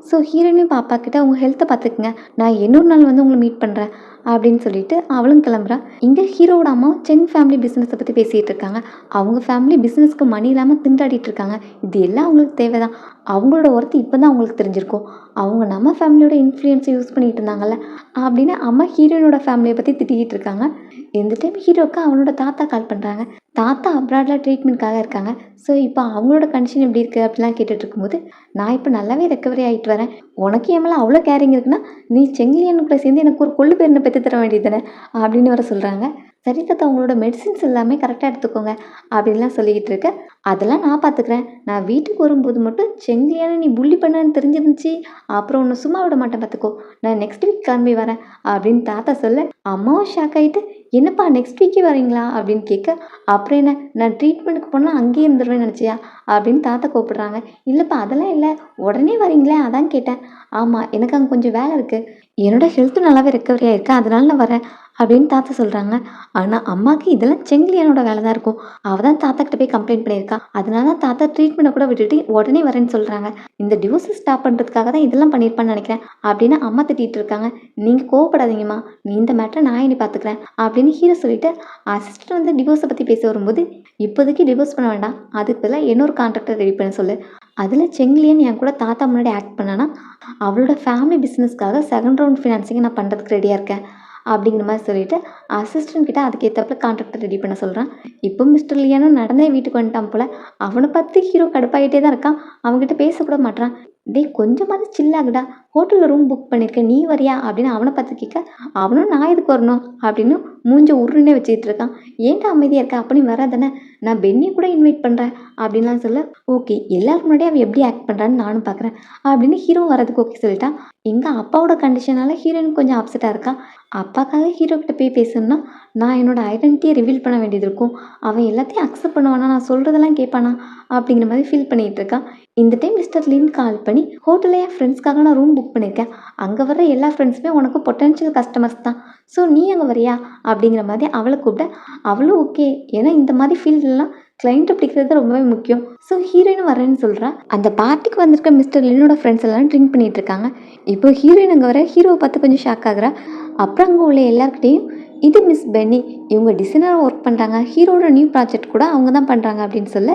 ஸோ ஹீரோயினையும் பாப்பா கிட்ட உங்கள் ஹெல்த்தை பார்த்துக்குங்க, நான் இன்னொரு நாள் வந்து உங்களை மீட் பண்ணுறேன் அப்படின்னு சொல்லிட்டு அவளும் கிளம்புறா. இங்கே ஹீரோட அம்மா செங் ஃபேமிலி பிஸ்னஸை பற்றி பேசிகிட்டு இருக்காங்க. அவங்க ஃபேமிலி பிஸ்னஸ்க்கு மணி இல்லாமல் திண்டாடிட்டு இருக்காங்க. இது எல்லாம் அவங்களுக்கு தேவைதான், அவங்களோட ஒர்த்து இப்போ தான் அவங்களுக்கு தெரிஞ்சிருக்கும், அவங்க நம்ம ஃபேமிலியோட இன்ஃப்ளூயன்ஸை யூஸ் பண்ணிகிட்டு இருந்தாங்கல்ல அப்படின்னு அம்மா ஹீரோயினோட ஃபேமிலியை பற்றி திட்டிகிட்டு இருக்காங்க. இந்த டைம் ஹீரோவுக்கு அவனோட தாத்தா கால் பண்ணுறாங்க. தாத்தா அப்ராடில் ட்ரீட்மெண்ட்காக இருக்காங்க. ஸோ இப்போ அவங்களோட கண்டிஷன் எப்படி இருக்குது அப்படிலாம் கேட்டுட்டு இருக்கும்போது, நான் இப்போ நல்லாவே ரெக்கவரி ஆகிட்டு வரேன், உனக்கு என் மேலே அவ்வளோ கேரிங் இருக்குன்னா நீ செங்கிலியனுக்குள்ளே சேர்ந்து எனக்கு ஒரு கொள்ளு பேருனை பெற்று தர வேண்டியது தானே அப்படின்னு வர சொல்கிறாங்க. சரி தாத்தா, உங்களோட மெடிசின்ஸ் எல்லாமே கரெக்டாக எடுத்துக்கோங்க அப்படின்லாம் சொல்லிக்கிட்டு இருக்க. அதெல்லாம் நான் பார்த்துக்கிறேன். நான் வீட்டுக்கு வரும்போது மட்டும் செங்கிலியான நீ புள்ளி பண்ணன்னு தெரிஞ்சிருந்துச்சு, அப்புறம் உன்னை சும்மா விட மாட்டேன் பார்த்துக்கோ. நான் நெக்ஸ்ட் வீக் கிளம்பி வரேன் அப்படின்னு தாத்தா சொல்ல, அம்மாவும் ஷாக் ஆகிட்டு, என்னப்பா நெக்ஸ்ட் வீக்கே வரீங்களா அப்படின்னு கேட்க, அப்புறம் என்ன நான் ட்ரீட்மெண்ட்டுக்கு போனால் அங்கேயே இருந்துருவேன்னு நினச்சியா அப்படின்னு தாத்தா கூப்பிடுறாங்க. இல்லைப்பா அதெல்லாம் இல்லை, உடனே வரீங்களே அதான் கேட்டேன். ஆமாம், எனக்கு அங்கே கொஞ்சம் வேலை இருக்குது, என்னோட ஹெல்த்து நல்லாவே ரெக்கவரி ஆகிருக்கு, அதனால நான் வரேன் அப்படின்னு தாத்தா சொல்கிறாங்க. ஆனால் அம்மாவுக்கு இதெல்லாம் செங்கிலியானோட வேலை தான் இருக்கும். அவள் தான் தாத்தா கிட்ட போய் கம்ப்ளைண்ட் பண்ணியிருக்கா. அதனால தான் தாத்தா ட்ரீட்மெண்ட்டை கூட விட்டுட்டு உடனே வரேன்னு சொல்கிறாங்க. இந்த டிவோர்ஸை ஸ்டாப் பண்ணுறதுக்காக தான் இதெல்லாம் பண்ணியிருப்பான்னு நினைக்கிறேன் அப்படின்னு அம்மா திட்டிகிட்டு இருக்காங்க. நீங்கள் கோவப்படாதீங்கம்மா, நீ இந்த மேட்டரை நான் இனி பார்த்துக்கிறேன் அப்படின்னு ஹீரோ சொல்லிட்டு அசிஸ்டன்ட் வந்து டிவோர்ஸை பற்றி பேச வரும்போது, இப்போதைக்கு டிவோர்ஸ் பண்ண வேண்டாம், அதுக்கு பதிலாக இன்னொரு கான்ட்ராக்டை ரெடி பண்ண சொல்லு. அதில் செங்கிலியன் என் கூட தாத்தா முன்னாடி ஆக்ட் பண்ணானா அவளோட ஃபேமிலி பிஸ்னஸ்க்காக செகண்ட் ரவுண்ட் ஃபினான்சிங்கை நான் பண்ணுறதுக்கு ரெடியாக இருக்கேன் அப்படிங்கிற மாதிரி சொல்லிட்டு அசிஸ்டன்ட் கிட்ட அதுக்கேற்றப்பல கான்ட்ராக்டை ரெடி பண்ண சொல்கிறான். இப்போ மிஸ்டர் லியானும் நடந்தே வீட்டுக்கு வந்துட்டான் போல். அவனை பார்த்து ஹீரோ கடுப்பாகிட்டே தான் இருக்கான். அவன்கிட்ட பேசக்கூட மாட்டான். டேய் கொஞ்சமாவது சில்லாகுடா, ஹோட்டலில் ரூம் புக் பண்ணியிருக்கேன் நீ வரியா அப்படின்னு அவனை பார்த்து கேட்க, அவனும் நான் எதுக்கு வரணும் அப்படின்னு மூஞ்ச உருன்னே வச்சுக்கிட்டு இருக்கான். ஏன்டா அமைதியாக இருக்கா, அப்போ நீ வராதானே, நான் பென்னியை கூட இன்வைட் பண்ணுறேன் அப்படின்லாம் சொல்ல, ஓகே எல்லாருக்கு முன்னாடி அவன் எப்படி ஆக்ட் பண்ணுறான்னு நானும் பார்க்குறேன் அப்படின்னு ஹீரோ வரதுக்கு ஓகே சொல்லிட்டான். எங்கள் அப்பாவோட கண்டிஷனால ஹீரோயின் கொஞ்சம் அப்செட்டாக இருக்கான். அப்பாக்காக ஹீரோ கிட்ட போய் பேசணும்னா நான் என்னோட ஐடென்டிட்டியை ரிவீல் பண்ண வேண்டியது இருக்கும். அவன் எல்லாத்தையும் அக்செப்ட் பண்ணுவானா, நான் சொல்கிறதெல்லாம் கேட்பானா அப்படிங்கிற மாதிரி ஃபீல் பண்ணிகிட்டு இருக்கான். இந்த டைம் மிஸ்டர் லின் கால் பண்ணி, ஹோட்டலில் என் ஃப்ரெண்ட்ஸ்க்காக நான் ரூம் புக் பண்ணியிருக்கேன், அங்கே வர்ற எல்லா ஃப்ரெண்ட்ஸுமே உனக்கு பொட்டன்ஷியல் கஸ்டமர்ஸ் தான், ஸோ நீ அங்கே வரியா அப்படிங்கிற மாதிரி அவளை கூப்பிட, அவளும் ஓகே, ஏன்னா இந்த மாதிரி ஃபீல்டெலாம் கிளைண்ட்டை பிடிக்கிறது ரொம்பவே முக்கியம். ஸோ ஹீரோயினும் வரேன்னு சொல்கிறா. அந்த பார்ட்டிக்கு வந்திருக்க மிஸ்டர் லினோட ஃப்ரெண்ட்ஸ் எல்லாம் ட்ரிங்க் பண்ணிகிட்டு இருக்காங்க. இப்போ ஹீரோயின் அங்கே வர ஹீரோவை பார்த்து கொஞ்சம் ஷாக் ஆகுறா. அப்புறம் அங்கே உள்ள எல்லாருக்கிட்டையும், இது மிஸ் பென்னி, இவங்க டிசைனராக ஒர்க் பண்ணுறாங்க, ஹீரோட நியூ ப்ராஜெக்ட் கூட அவங்க தான் பண்ணுறாங்க அப்படின்னு சொல்ல,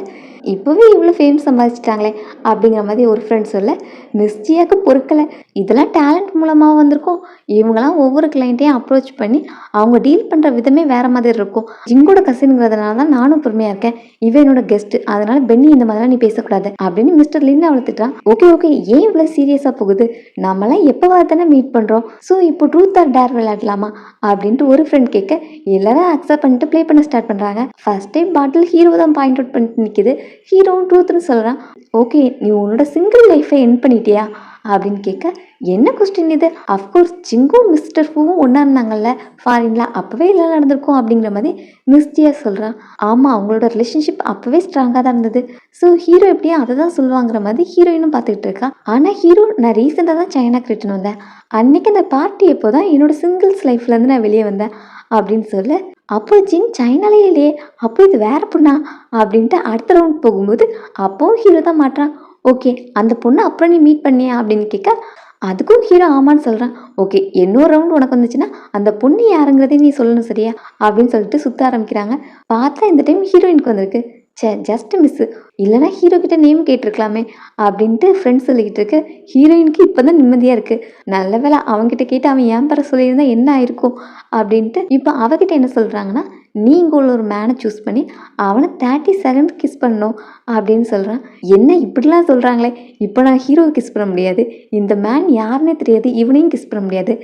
இப்போவே இவ்வளோ ஃபேம் சம்பாதிச்சிட்டாங்களே அப்படிங்கிற மாதிரி ஒரு ஃப்ரெண்ட் சொல்ல, மிஸ் ஜியாவுக்கு பொறுக்கலை, இதெல்லாம் டேலண்ட் மூலமாக வந்திருக்கும், இவங்களாம் ஒவ்வொரு கிளைண்ட்டையும் அப்ரோச் பண்ணி அவங்க டீல் பண்ணுற விதமே வேறு மாதிரி இருக்கும், ஜிங்கோட கசின்ங்கிறதுனால தான் நானும் பொறுமையாக இருக்கேன், இவன் என்னோட கெஸ்ட்டு, அதனால பென்னி இந்த மாதிரிலாம் நீ பேசக்கூடாது அப்படின்னு மிஸ்டர் லின் அவளை திட்டுறான். ஓகே ஓகே, ஏன் இவ்வளோ சீரியஸாக போகுது, நம்மளாம் எப்போவாது தானே மீட் பண்ணுறோம், ஸோ இப்போ ட்ரூத் ஆர் டேர் விளையாடலாமா அப்படின்ட்டு ஒரு ஃப்ரெண்ட் கேட்க, எல்லாரும் அக்செப்ட் பண்ணிட்டு ப்ளே பண்ண ஸ்டார்ட் பண்ணுறாங்க. ஃபர்ஸ்ட் டைம் பாட்டில் ஹீரோ தான் பாயிண்ட் அவுட் பண்ணிட்டு நிற்கிது. ஹீரோவும் ட்ரூத்னு சொல்கிறான். ஓகே நீ உன்னோட சிங்கிள் லைஃப்பை என் பண்ணிட்டியா அப்படின்னு கேட்க, என்ன கொஸ்டின் இது, அஃப்கோர்ஸ் ஜிங்கும் மிஸ்டர் ஃபூவும் ஒன்றா இருந்தாங்கல்ல ஃபாரின்ல, அப்போவே எல்லாம் நடந்திருக்கும் அப்படிங்கிற மாதிரி மிஸ் ஜியா சொல்கிறான். ஆமாம், அவங்களோட ரிலேஷன்ஷிப் அப்போவே ஸ்ட்ராங்காக தான் இருந்தது, ஸோ ஹீரோ எப்படியும் அதை தான் சொல்லுவாங்கிற மாதிரி ஹீரோயினும் பார்த்துக்கிட்டு இருக்கா. ஆனால் ஹீரோ, நான் ரீசெண்டாக தான் சைனாக்கு ரிட்டர்ன் வந்தேன், அன்றைக்கி அந்த பார்ட்டி எப்போ தான் என்னோட சிங்கிள்ஸ் லைஃப்லேருந்து நான் வெளியே வந்தேன் அப்படின்னு சொல்ல, அப்போ ஜிங் சைனாலே இல்லையே, அப்போ இது வேற பொண்ணா அப்படின்ட்டு அடுத்த ரவுண்ட் போகும்போது அப்போவும் ஹீரோ தான் மாட்டுறான். ஓகே அந்த பொண்ணை அப்புறம் நீ மீட் பண்ணியா அப்படின்னு கேட்க, அதுக்கும் ஹீரோ ஆமான்னு சொல்கிறான். ஓகே இன்னொரு ரவுண்ட் உனக்கு வந்துச்சுன்னா அந்த பொண்ணு யாருங்கிறதே நீ சொல்லணும் சரியா அப்படின்னு சொல்லிட்டு சுற்ற ஆரம்பிக்கிறாங்க. பார்த்தா இந்த டைம் ஹீரோயினுக்கு வந்திருக்கு. ஜஸ்ட் மிஸ்ஸு, இல்லைனா ஹீரோ கிட்ட நேம் கேட்டிருக்கலாமே அப்படின்ட்டு ஃப்ரெண்ட்ஸ் சொல்லிக்கிட்டு இருக்கு. ஹீரோயினுக்கு இப்போ தான் நிம்மதியாக இருக்குது. நல்ல வேலை அவங்ககிட்ட கேட்டு அவன் ஏன் பெற சொல்லியிருந்தா என்ன ஆயிருக்கும் அப்படின்ட்டு இப்போ அவகிட்ட என்ன சொல்கிறாங்கன்னா, நீ இங்கே உள்ள ஒரு மேனை சூஸ் பண்ணி அவனை 30 செகண்ட் கிஸ் பண்ணணும் அப்படின்னு சொல்கிறான். என்ன இப்படிலாம் சொல்கிறாங்களே, இப்போ நான் ஹீரோவை கிஸ் பண்ண முடியாது, இந்த மேன் யாருன்னே தெரியாது, இவனையும் கிஸ் பண்ண முடியாது,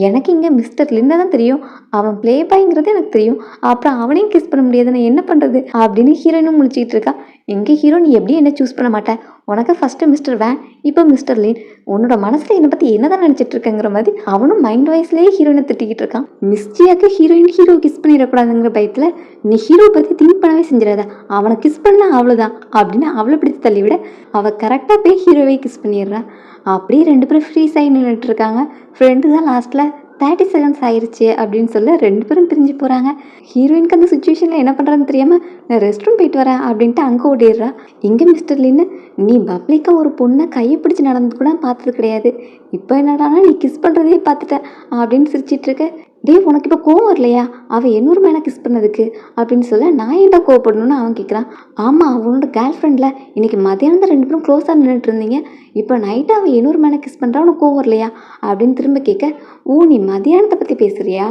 எனக்கு இங்கே மிஸ்டர் லின்னை தான் தெரியும், அவன் ப்ளே பாய்ங்கிறது எனக்கு தெரியும், அப்புறம் அவனையும் கிஸ் பண்ண முடியாது, நான் என்ன பண்ணுறது அப்படின்னு ஹீரோயினும் முழிச்சிக்கிட்டு இருக்கா. எங்கே ஹீரோ, நீ எப்படி என்ன சூஸ் பண்ண மாட்டேன், உனக்கு ஃபஸ்ட்டு மிஸ்டர் வேன், இப்போ மிஸ்டர் லின், உன்னோட மனசில் என்னை பற்றி என்ன தான் நினச்சிட்டு இருக்கேங்கிற மாதிரி அவனும் மைண்ட் வாய்ஸ்லேயே ஹீரோயினை திட்டிக்கிட்டு இருக்கான். மிஸ்ஜியாக்கு ஹீரோயின் ஹீரோ கிஸ் பண்ணிடக்கூடாதுங்கிற பயத்தில், நீ ஹீரோ பற்றி திங்க் பண்ணவே செஞ்சிடாத, அவனை கிஸ் பண்ணா அவ்வளோதான் அப்படின்னு அவளை பிடிச்சி தள்ளிவிட, அவள் கரெக்டாக போய் ஹீரோவை கிஸ் பண்ணிடுறான். அப்படியே ரெண்டு பேரும் ஃப்ரீஸ் ஆகி நின்றுட்டு இருக்காங்க. ஃப்ரெண்டு தான் லாஸ்ட்டில் 30 செகண்ட்ஸ் ஆயிடுச்சு அப்படின்னு சொல்ல ரெண்டு பேரும் பிரிஞ்சு போகிறாங்க. ஹீரோயினுக்கு அந்த சுச்சுவேஷனில் என்ன பண்ணுறதுன்னு தெரியாமல், நான் ரெஸ்ட் ரூம் போயிட்டு வரேன் அப்படின்ட்டு அங்கே ஓடிடுறா. இங்கே மிஸ்டர் லின்னு, நீ பப்ளிக்காக ஒரு பொண்ணை கையை பிடிச்சி நடந்து கூட பார்த்தது கிடையாது, இப்போ என்னடானா நீ கிஸ் பண்ணுறதே பார்த்துட்டேன் அப்படின்னு சிரிச்சிட்டு இருக்க. டே உனக்கு இப்போ கோவம் வரலையா, அவள் இன்னொரு மேலே கிஸ் பண்ணதுக்கு அப்படின்னு சொல்ல, நான் ஏன்டா கோவப்படணும்னு அவன் கேட்குறான். ஆமாம், அவனோட கேர்ள் ஃப்ரெண்டில் இன்னைக்கு மதியானம் ரெண்டு பேரும் க்ளோஸாக நின்றுட்டு இருந்தீங்க, இப்போ நைட்டு அவள் இன்னொரு மேலே கிஸ் பண்ணுறா, உனக்கு கோவம் வரலையா அப்படின்னு திரும்ப கேட்க, ஓ நீ மதியானத்தை பற்றி பேசுகிறியா,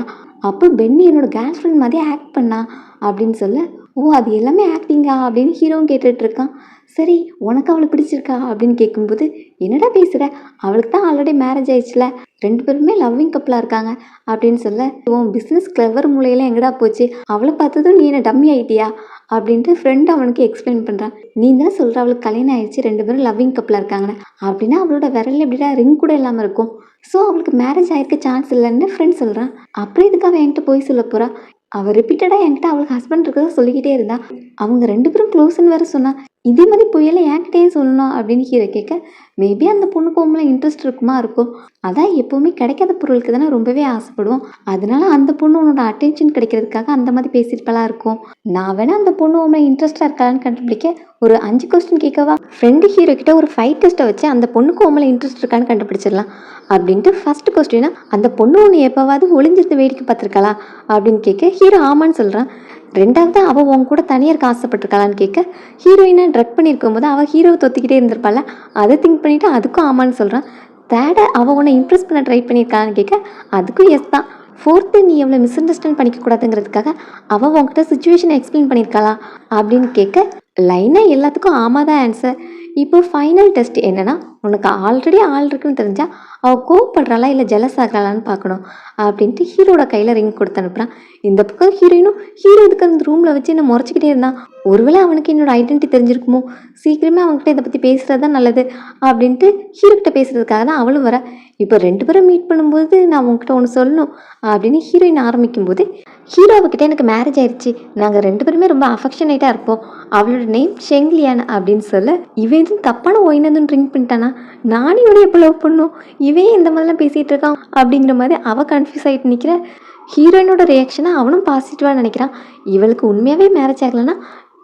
அப்போ பென்னி என்னோட கேர்ள் ஃப்ரெண்ட் மாதிரி ஆக்ட் பண்ணா அப்படின்னு சொல்ல, ஓ அது எல்லாமே ஆக்டிங்கா அப்படின்னு ஹீரோவும் கேட்டுட்டு இருக்கான். சரி உனக்கு அவளை பிடிச்சிருக்கா அப்படின்னு கேட்கும்போது, என்னடா பேசுகிற, அவளுக்கு தான் ஆல்ரெடி மேரேஜ் ஆயிடுச்சுல 2 பேருமே லவ்விங் கப்பலாக இருக்காங்க அப்படின்னு சொல்ல, உன் பிஸ்னஸ் கிளவர் மூலையெல்லாம் எங்கடா போச்சு, அவளை பார்த்ததும் நீ என்ன டம்மி ஆயிட்டியா அப்படின்ட்டு ஃப்ரெண்ட் அவனுக்கு எக்ஸ்பிளைன் பண்ணுறான். நீ தானே சொல்கிற அவளுக்கு கல்யாணம் ஆயிடுச்சு, 2 பேரும் லவ்விங் கப்பலாக இருக்காங்கன்னு. அப்படின்னா அவளோட விரல் எப்படிடா ரிங் கூட இல்லாமல் இருக்கும், ஸோ அவளுக்கு மேரேஜ் ஆயிருக்க சான்ஸ் இல்லைன்னு ஃப்ரெண்ட் சொல்கிறான். அப்புறம் இதுக்கு அவன் என்கிட்ட போய் சொல்ல போகிறா. அவள் ரிப்பீட்டடாக என்கிட்ட அவளுக்கு ஹஸ்பண்ட் இருக்கிறத சொல்லிக்கிட்டே இருந்தா. அவங்க 2 பேரும் க்ளோஸ்ன்னு வேற சொன்னா. இதே மாதிரி பொய்யெல்லாம் என்கிட்டயே சொல்லணும் அப்படின்னு ஹீரோ கேட்க, மேபி அந்த பொண்ணுக்கு உங்களை இன்ட்ரெஸ்ட் இருக்கும். அதான் எப்போவுமே கிடைக்காத பொருளுக்கு தானே ரொம்பவே ஆசைப்படுவோம். அதனால அந்த பொண்ணு உன்னோட அட்டென்ஷன் கிடைக்கிறதுக்காக அந்த மாதிரி பேசியிருப்பலாம் இருக்கும். நான் வேணா அந்த பொண்ணு உங்களை இன்ட்ரெஸ்டாக இருக்கான்னு கண்டுபிடிக்க ஒரு 5 கொஸ்டின் கேட்கவா? ஃப்ரெண்டு ஹீரோ கிட்ட ஒரு 5 டெஸ்ட்டை வச்சு அந்த பொண்ணுக்கு உங்களை இன்ட்ரெஸ்ட் இருக்கான்னு கண்டுபிடிச்சிடலாம் அப்படின்ட்டு ஃபர்ஸ்ட் கொஸ்டினா, அந்த பொண்ணு ஒன்று எப்போவாவது ஒளிஞ்சிருந்து வேடிக்கை பார்த்துருக்கலாம் அப்படின்னு கேட்க ஹீரோ ஆமான்னு சொல்கிறான். 2வது அவள் உன் கூட தனியாக இருக்க ஆசைப்பட்டிருக்கலான்னு கேட்க, ஹீரோயினை ட்ரக் பண்ணியிருக்கும் போது அவள் ஹீரோவை தொத்திக்கிட்டே இருந்திருப்பாள், அதை திங்க் பண்ணிவிட்டு அதுக்கும் ஆமான்னு சொல்கிறான். 3 அவள் உன்னை இம்ப்ரெஸ் பண்ண ட்ரை பண்ணியிருக்கான்னு கேட்க, அதுக்கும் எஸ் தான். 4 நீ எவ்வளோ மிஸ் அண்டர்ஸ்டாண்ட் பண்ணிக்கக்கூடாதுங்கிறதுக்காக அவள் உன்கிட்ட சுச்சுவேஷனை எக்ஸ்பிளைன் பண்ணியிருக்காளா அப்படின்னு கேட்க, லைனாக எல்லாத்துக்கும் ஆமாம் தான் ஆன்சர். இப்போ ஃபைனல் டெஸ்ட் என்னென்னா, உனக்கு ஆல்ரெடி ஆள் இருக்குன்னு தெரிஞ்சால் அவள் கோவப்படுறாளா இல்லை ஜெலஸ் ஆகிறாளான்னு பார்க்கணும் அப்படின்ட்டு ஹீரோட கையில் ரிங் கொடுத்து அனுப்புகிறான். இந்த பக்கம் ஹீரோயினும் ஹீரோ இதுக்கு அந்த ரூமில் வச்சு என்ன முறைச்சிக்கிட்டே இருந்தான். ஒருவேளை அவனுக்கு என்னோட ஐடென்டிட்டி தெரிஞ்சிருக்குமோ, சீக்கிரமே அவன்கிட்ட இதை பற்றி பேசுகிறது தான் நல்லது அப்படின்ட்டு ஹீரோக்கிட்ட பேசுகிறதுக்காக தான் அவளும் வர. இப்போ 2 பேரும் மீட் பண்ணும்போது நான் உங்ககிட்ட ஒன்று சொல்லணும் அப்படின்னு ஹீரோயின் ஆரம்பிக்கும்போது, ஹீரோ அவகிட்ட எனக்கு மேரேஜ் ஆயிடுச்சு, நாங்கள் 2 பேருமே ரொம்ப அஃபெக்ஷனேட்டாக இருப்போம், அவளோட நேம் ஷெங்லியான் அப்படின்னு சொல்ல, இவன் எதுவும் தப்பான ஒயினதுன்னு ட்ரிங்க் பண்ணிட்டானா, நானும் இவனை எப்போ லவ் பண்ணும், இவன் இந்த மாதிரிலாம் பேசிகிட்டு இருக்கான் அப்படிங்கிற மாதிரி அவள் கன்ஃபியூஸ் ஆகிட்டு நிற்கிற. ஹீரோயினோட ரியாக்ஷனை அவனும் பாசிட்டிவாக நினைக்கிறான். இவளுக்கு உண்மையாகவே மேரேஜ் ஆகலைன்னா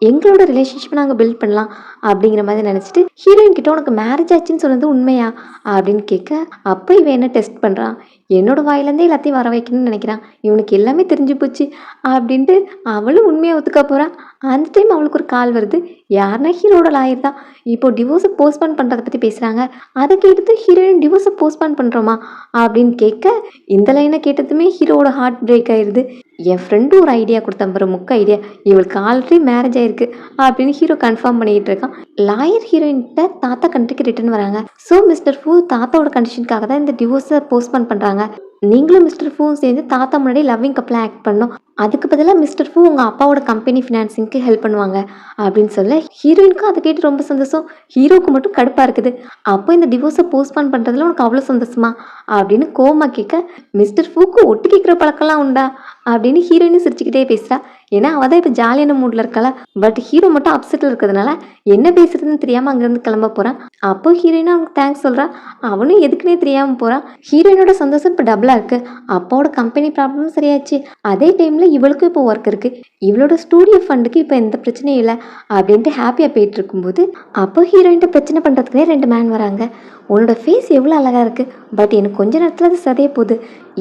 எங்களோட ரிலேஷன்ஷிப்பை நாங்கள் பில்ட் பண்ணலாம் அப்படிங்கிற மாதிரி நினச்சிட்டு, ஹீரோயின் கிட்ட உனக்கு மேரேஜ் ஆச்சுன்னு சொன்னது உண்மையா அப்படின்னு கேட்க, அப்போ இவன் என்ன டெஸ்ட் பண்ணுறான், என்னோட வாயிலேருந்தே எல்லாத்தையும் வர வைக்கணும்னு நினைக்கிறான், இவனுக்கு எல்லாமே தெரிஞ்சு போச்சு அப்படின்ட்டு அவளும் உண்மையை ஒத்துக்க போகிறான். அந்த டைம் அவளுக்கு ஒரு கால் வருது. யாருன்னா ஹீரோட லாயர் தான். இப்போ டிவோர்ஸை போஸ்ட்பான் பண்ணுறதை பற்றி பேசுகிறாங்க. அதை கேட்டது ஹீரோயின் டிவோர்ஸை போஸ்ட்பான் பண்ணுறோமா அப்படின்னு கேட்க, இந்த லைனை கேட்டதுமே ஹீரோவோட ஹார்ட் பிரேக் ஆயிடுது. என் ஃப்ரெண்டு ஒரு ஐடியா கொடுத்தேன் பாரு, முக்க ஐடியா, இவளுக்கு ஆல்ரெடி மேரேஜ் ஆயிருக்கு அப்படின்னு ஹீரோ கன்ஃபார்ம் பண்ணிக்கிட்டு இருக்கான். லாயர் ஹீரோயின்கிட்ட தாத்தா கண்ட்ரிக்கு ரிட்டர்ன் வராங்க. ஸோ மிஸ்டர் ஃபூ தாத்தாவோட கண்டிஷனுக்காக தான் இந்த டிவோர்ஸை போஸ்ட்பான் பண்ணுறாங்க. நீங்களும் மிஸ்டர் ஃபூவும் சேர்ந்து தாத்தா முன்னாடி லவ்விங் கப்பலாக ஆக்ட் பண்ணணும், அதுக்கு பதிலாக மிஸ்டர் ஃபூ உங்கள் அப்பாவோட கம்பெனி ஃபினான்சிங்க்கு ஹெல்ப் பண்ணுவாங்க அப்படின்னு சொல்ல, ஹீரோயினுக்கும் அதை கேட்டு ரொம்ப சந்தோஷம். ஹீரோவுக்கு மட்டும் கடுப்பாக இருக்குது. அப்போ இந்த டிவோர்ஸை போஸ்ட்பான் பண்ணுறதுல உனக்கு அவ்வளோ சந்தோஷமா அப்படின்னு கோமா கேட்க, மிஸ்டர் ஃபூக்கு ஒட்டு கேட்குற பழக்கம்லாம் உண்டா அப்படின்னு ஹீரோயினும் சிரிச்சுக்கிட்டே பேசுகிறா. ஏன்னா அவள் தான் இப்போ ஜாலியான மூடில் இருக்காளா. பட் ஹீரோ மட்டும் அப்செட்டில் இருக்கிறதுனால என்ன பேசுறதுன்னு தெரியாமல் அங்கேருந்து கிளம்ப போகிறான். அப்போ ஹீரோயினும் அவனுக்கு தேங்க்ஸ் சொல்கிறா. அவனும் எதுக்குன்னே தெரியாமல் போகிறான். ஹீரோயினோட சந்தோஷம் இப்போ டபுளாக இருக்குது. அப்பாவோட கம்பெனி ப்ராப்ளமும் சரியாச்சு, அதே டைமில் இவளுக்கும் இப்போ ஒர்க் இருக்குது, இவளோட ஸ்டூடியோ ஃபண்டுக்கு இப்போ எந்த பிரச்சனையும் இல்லை அப்படின்ட்டு ஹாப்பியாக போயிட்டு இருக்கும்போது, அப்போ ஹீரோயின்ட்ட பிரச்சனை பண்ணுறதுக்கே 2 மேன் வராங்க. உன்னோட ஃபேஸ் எவ்வளோ அழகாக இருக்குது, பட் எனக்கு கொஞ்ச நேரத்தில் அது சதைய போகுது,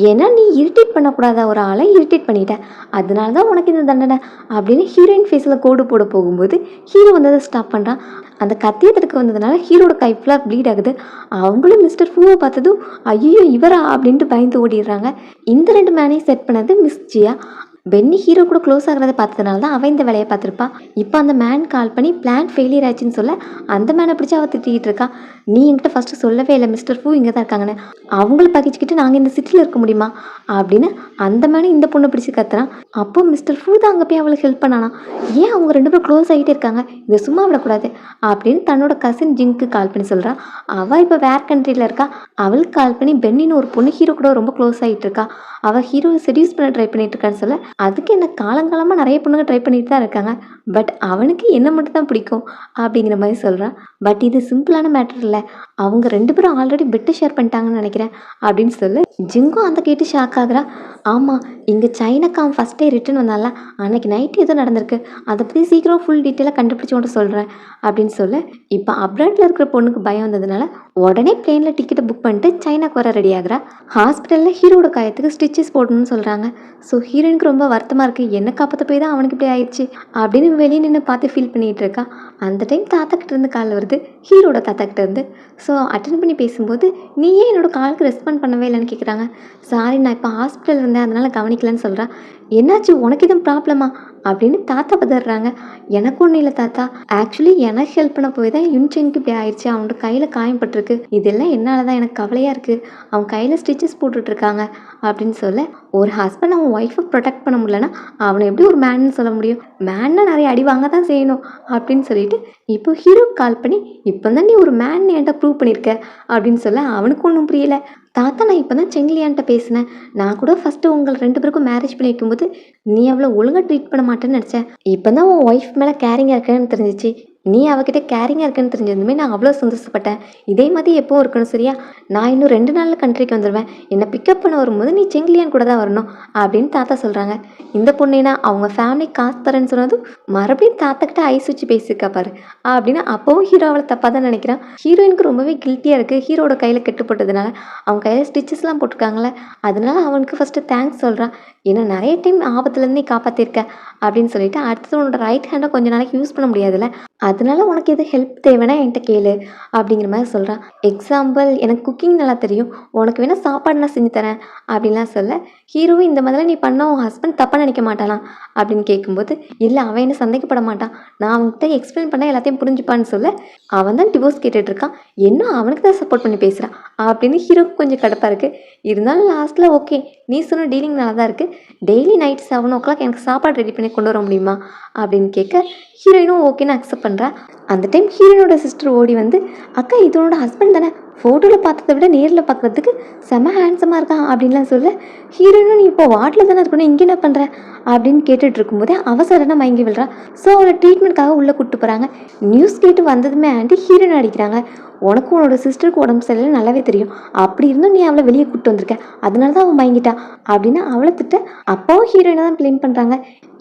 ஏன்னா நீ இரிட்டேட் பண்ணக்கூடாத ஒரு ஆளை இரிட்டேட் பண்ணிட்ட, அதனால தான் உனக்கு இந்த தண்டனை அப்படின்னு ஹீரோயின் ஃபேஸில் கோடு போட போகும்போது ஹீரோ வந்து அதை ஸ்டாப் பண்ணுறான். அந்த கத்தியை தடுக்க வந்ததுனால ஹீரோட கை ஃபுல்லாக ப்ளீட் ஆகுது. அவங்களும் மிஸ்டர் ஃபூவை பார்த்ததும் ஐயோ இவரா அப்படின்ட்டு பயந்து ஓடிடுறாங்க. இந்த 2 மேனையும் செட் பண்ணது மிஸ் ஜியா. பென்னி ஹீரோ கூட க்ளோஸ் ஆகிறத பார்த்ததுனால தான் அவன் இந்த வேலையை பார்த்துருப்பா. இப்போ அந்த மேன் கால் பண்ணி பிளான் ஃபெயிலியர் ஆச்சுன்னு சொல்ல, அந்த மேனை பிடிச்சி அவள் திட்டிகிட்டு இருக்கா. நீ என்கிட்ட ஃபஸ்ட்டு சொல்லவே இல்லை மிஸ்டர் ஃபூ இங்கே தான் இருக்காங்கன்னு, அவங்கள பகிச்சுக்கிட்டு நாங்கள் இந்த சிட்டியில் இருக்க முடியுமா அப்படின்னு அந்த மேனை இந்த பொண்ணை பிடிச்சி கத்துறான். அப்போ மிஸ்டர் ஃபூ தான் அங்கே போய் அவளுக்கு ஹெல்ப் பண்ணானா. ஏன் அவங்க 2 பேரும் க்ளோஸ் ஆகிட்டே இருக்காங்க, இதை சும்மா விடக்கூடாது அப்படின்னு தன்னோட கசின் ஜிங்க்கு கால் பண்ணி சொல்கிறான். அவள் இப்போ வேறு கண்ட்ரியில் இருக்கா. அவளுக்கு கால் பண்ணி பென்னின்னு ஒரு பொண்ணு ஹீரோ கூட ரொம்ப க்ளோஸ் ஆகிட்டு இருக்கா, அவள் ஹீரோவை செடியூஸ் பண்ண ட்ரை பண்ணிட்டு இருக்கான்னு சொல்ல, அதுக்கு என்ன காலங்காலமாக நிறைய பொண்ணுங்க ட்ரை பண்ணிட்டு தான் இருக்காங்க, பட் அவனுக்கு என்ன மட்டும் தான் பிடிக்கும் அப்படிங்கிற மாதிரி சொல்கிறான். பட் இது சிம்பிளான மேட்டர் இல்லை, அவங்க 2 பேரும் ஆல்ரெடி பெட்டு ஷேர் பண்ணிட்டாங்கன்னு நினைக்கிறேன் அப்படின்னு சொல்லு. ஜிங்கும் அந்த கேட்டு ஷாக் ஆகுறா. ஆமாம், இங்கே சைனாக்கு அவன் ஃபஸ்ட் டே ரிட்டர்ன் வந்தால அன்னைக்கு நைட்டு ஏதோ நடந்திருக்கு, அதை பற்றி சீக்கிரம் ஃபுல் டீட்டெயிலாக கண்டுபிடிச்சி கொண்டு சொல்கிறேன் அப்படின்னு சொல்ல, இப்போ அப்ராட்டில் இருக்கிற பொண்ணுக்கு பயம் வந்ததுனால உடனே பிளேனில் டிக்கெட்டை புக் பண்ணிட்டு சைனாக்கு வர ரெடி ஆகுறா. ஹாஸ்பிட்டலில் ஹீரோட காயத்துக்கு ஸ்டிச்சஸ் போடணும்னு சொல்கிறாங்க. ஸோ ஹீரோயினுக்கு ரொம்ப வருத்தமாக இருக்குது, என்ன காப்பாற்ற போய் தான் அவனுக்கு இப்படி ஆயிடுச்சு அப்படின்னு வெளியே நின்று பார்த்து ஃபீல் பண்ணிகிட்டு இருக்கா. அந்த டைம் தாத்தா கிட்டேருந்து கால் வருது, ஹீரோட தாத்தா கிட்டேருந்து. ஸோ அட்டன் பண்ணி பேசும்போது, நீ ஏன் என்னோட காலுக்கு ரெஸ்பாண்ட் பண்ணவே இல்லைன்னு கேட்குறாங்க. சாரி, நான் இப்போ ஹாஸ்பிட்டல் இருந்தேன் அதனால் கவனிக்கலன்னு சொல்கிறா. என்னாச்சு, உனக்கு எதுவும் ப்ராப்ளமா அப்படின்னு தாத்தா பதறாங்க. எனக்கு ஒன்றும் இல்லை தாத்தா, ஆக்சுவலி எனக்கு ஹெல்ப் பண்ண போய் தான் யுன்செங்க்கு இப்படி ஆயிடுச்சு, அவனோட கையில் காயம் பட்டிருக்கு, இருக்கு, இதெல்லாம் என்னால தான், எனக்கு கவலையாக இருக்குது, அவன் கையில் ஸ்டிச்சஸ் போட்டுட்ருக்காங்க அப்படின்னு சொல்ல, ஒரு ஹஸ்பண்ட் அவன் ஒய்ஃபை ப்ரொடெக்ட் பண்ண முடியலன்னா அவனை எப்படி ஒரு மேன்னு சொல்ல முடியும்? மேன்னா நிறைய அடி வாங்க தான் செய்யணும் அப்படின்னு சொல்லிட்டு இப்போ ஹீரோ கால் பண்ணி, இப்போ தான் நீ ஒரு மேன் என்கிட்ட ப்ரூவ் பண்ணியிருக்க அப்படின்னு சொல்ல அவனுக்கு ஒன்றும் புரியல. தாத்தா, நான் இப்போ தான் செங்கிலியான்ட்ட பேசினேன். நான் கூட ஃபஸ்ட்டு உங்கள் 2 பேருக்கும் மேரேஜ் பண்ணி வைக்கும்போது நீ அவளை ஒழுங்காக ட்ரீட் பண்ண மாட்டேன்னு நினச்சேன். இப்போ தான் உன் ஒய்ஃப் மேலே கேரிங்காக இருக்கேன்னு தெரிஞ்சிச்சு. நீ அவகிட்ட கேரிங்காக இருக்குன்னு தெரிஞ்சதுமே நான் அவ்வளோ சந்தோஷப்பட்டேன். இதே மாதிரி எப்போவும் இருக்கணும், சரியா? நான் இன்னும் 2 நாளில் கண்ட்ரிக்கு வந்துடுவேன். என்னை பிக்கப் பண்ண வரும்போது நீ செங்கிலியான் கூட தான் வரணும் அப்படின்னு தாத்தா சொல்கிறாங்க. இந்த பொண்ணுனா அவங்க ஃபேமிலி காசு தரேன்னு சொன்னதும் மறுபடியும் தாத்தாக்கிட்ட ஐஸ் வச்சு பேசியிருக்கா பாரு அப்படின்னு அப்போவும் ஹீரோ அவளை தப்பாக தான் நினைக்கிறான். ஹீரோயினுக்கு ரொம்பவே கில்ட்டியாக இருக்குது. ஹீரோட கையில் கெட்டுப்பட்டதுனால அவங்க கையில் ஸ்டிச்சஸ்லாம் போட்டிருக்காங்களே, அதனால அவனுக்கு ஃபஸ்ட்டு தேங்க்ஸ் சொல்கிறான். ஏன்னா நிறைய டைம் ஆபத்துலேருந்து நீ காப்பாற்றிருக்க அப்படின்னு சொல்லிட்டு, அடுத்தது உன்னோட ரைட் ஹேண்டை கொஞ்ச நாளைக்கு யூஸ் பண்ண முடியாதுல்ல, அதனால உனக்கு எது ஹெல்ப் தேவைன்னா என்கிட்ட கேளு அப்படிங்கிற மாதிரி சொல்கிறான். எக்ஸாம்பிள், எனக்கு குக்கிங் நல்லா தெரியும், உனக்கு வேணால் சாப்பாடு நான் செஞ்சு தரேன் அப்படின்லாம் சொல்ல, ஹீரோவும் இந்த மாதிரிலாம் நீ பண்ணால் உன் ஹஸ்பண்ட் தப்பாக நினைக்க மாட்டானா அப்படின்னு கேட்கும்போது, இல்லை அவன் என்ன சந்தேகப்பட மாட்டான், நான் அவன்கிட்ட எக்ஸ்பிளைன் பண்ணால் எல்லாத்தையும் புரிஞ்சுப்பான்னு சொல்ல, அவன் தான் டிவோர்ஸ் கேட்டுட்ருக்கான், இன்னும் அவனுக்கு தான் சப்போர்ட் பண்ணி பேசுகிறான் அப்படின்னு ஹீரோவுக்கு கொஞ்சம் கடுப்பாக இருக்குது. இருந்தாலும் லாஸ்ட்டில் ஓகே, நீ சொன்ன டீலிங் நல்லா தான் இருக்குது, டெய்லி நைட் 7 o'clock எனக்கு சாப்பாடு ரெடி பண்ணி கொண்டு வர முடியுமா அப்படின்னு கேட்க, ஹீரோயினும் ஓகேன்னு அக்செப்ட் பண்ணுறா. அந்த டைம் ஹீரோயினோட சிஸ்டர் ஓடி வந்து, அக்கா இது உன்னோட ஹஸ்பண்ட் தானே, ஃபோட்டோவில் பார்த்ததை விட நேரில் பார்க்குறதுக்கு செம்ம ஹேண்ட்ஸமாக இருக்கான் அப்படின்லாம் சொல்ல, ஹீரோயினும் நீ இப்போ வார்டில் தானே இருக்கணும், இங்கே என்ன பண்ணுற அப்படின்னு கேட்டுட்டு இருக்கும்போதே அவசரமாக மயங்கி விழுறா. ஸோ அவளை ட்ரீட்மெண்ட்காக உள்ளே கூப்பிட்டு போகிறாங்க. நியூஸ் கேட்டு வந்ததுமே ஆண்டி ஹீரோயின் அடிக்கிறாங்க. உனக்கும் உன்னோட சிஸ்டருக்கு உடம்பு சரியில்லை நல்லாவே தெரியும், அப்படி இருந்தும் நீ அவளை வெளியே கூப்பிட்டு வந்திருக்க, அதனால தான் அவன் மயங்கிட்டா அப்படின்னு அவளை திட்ட, அப்பாவும் ஹீரோயினை தான் ப்ளேம் பண்ணுறாங்க.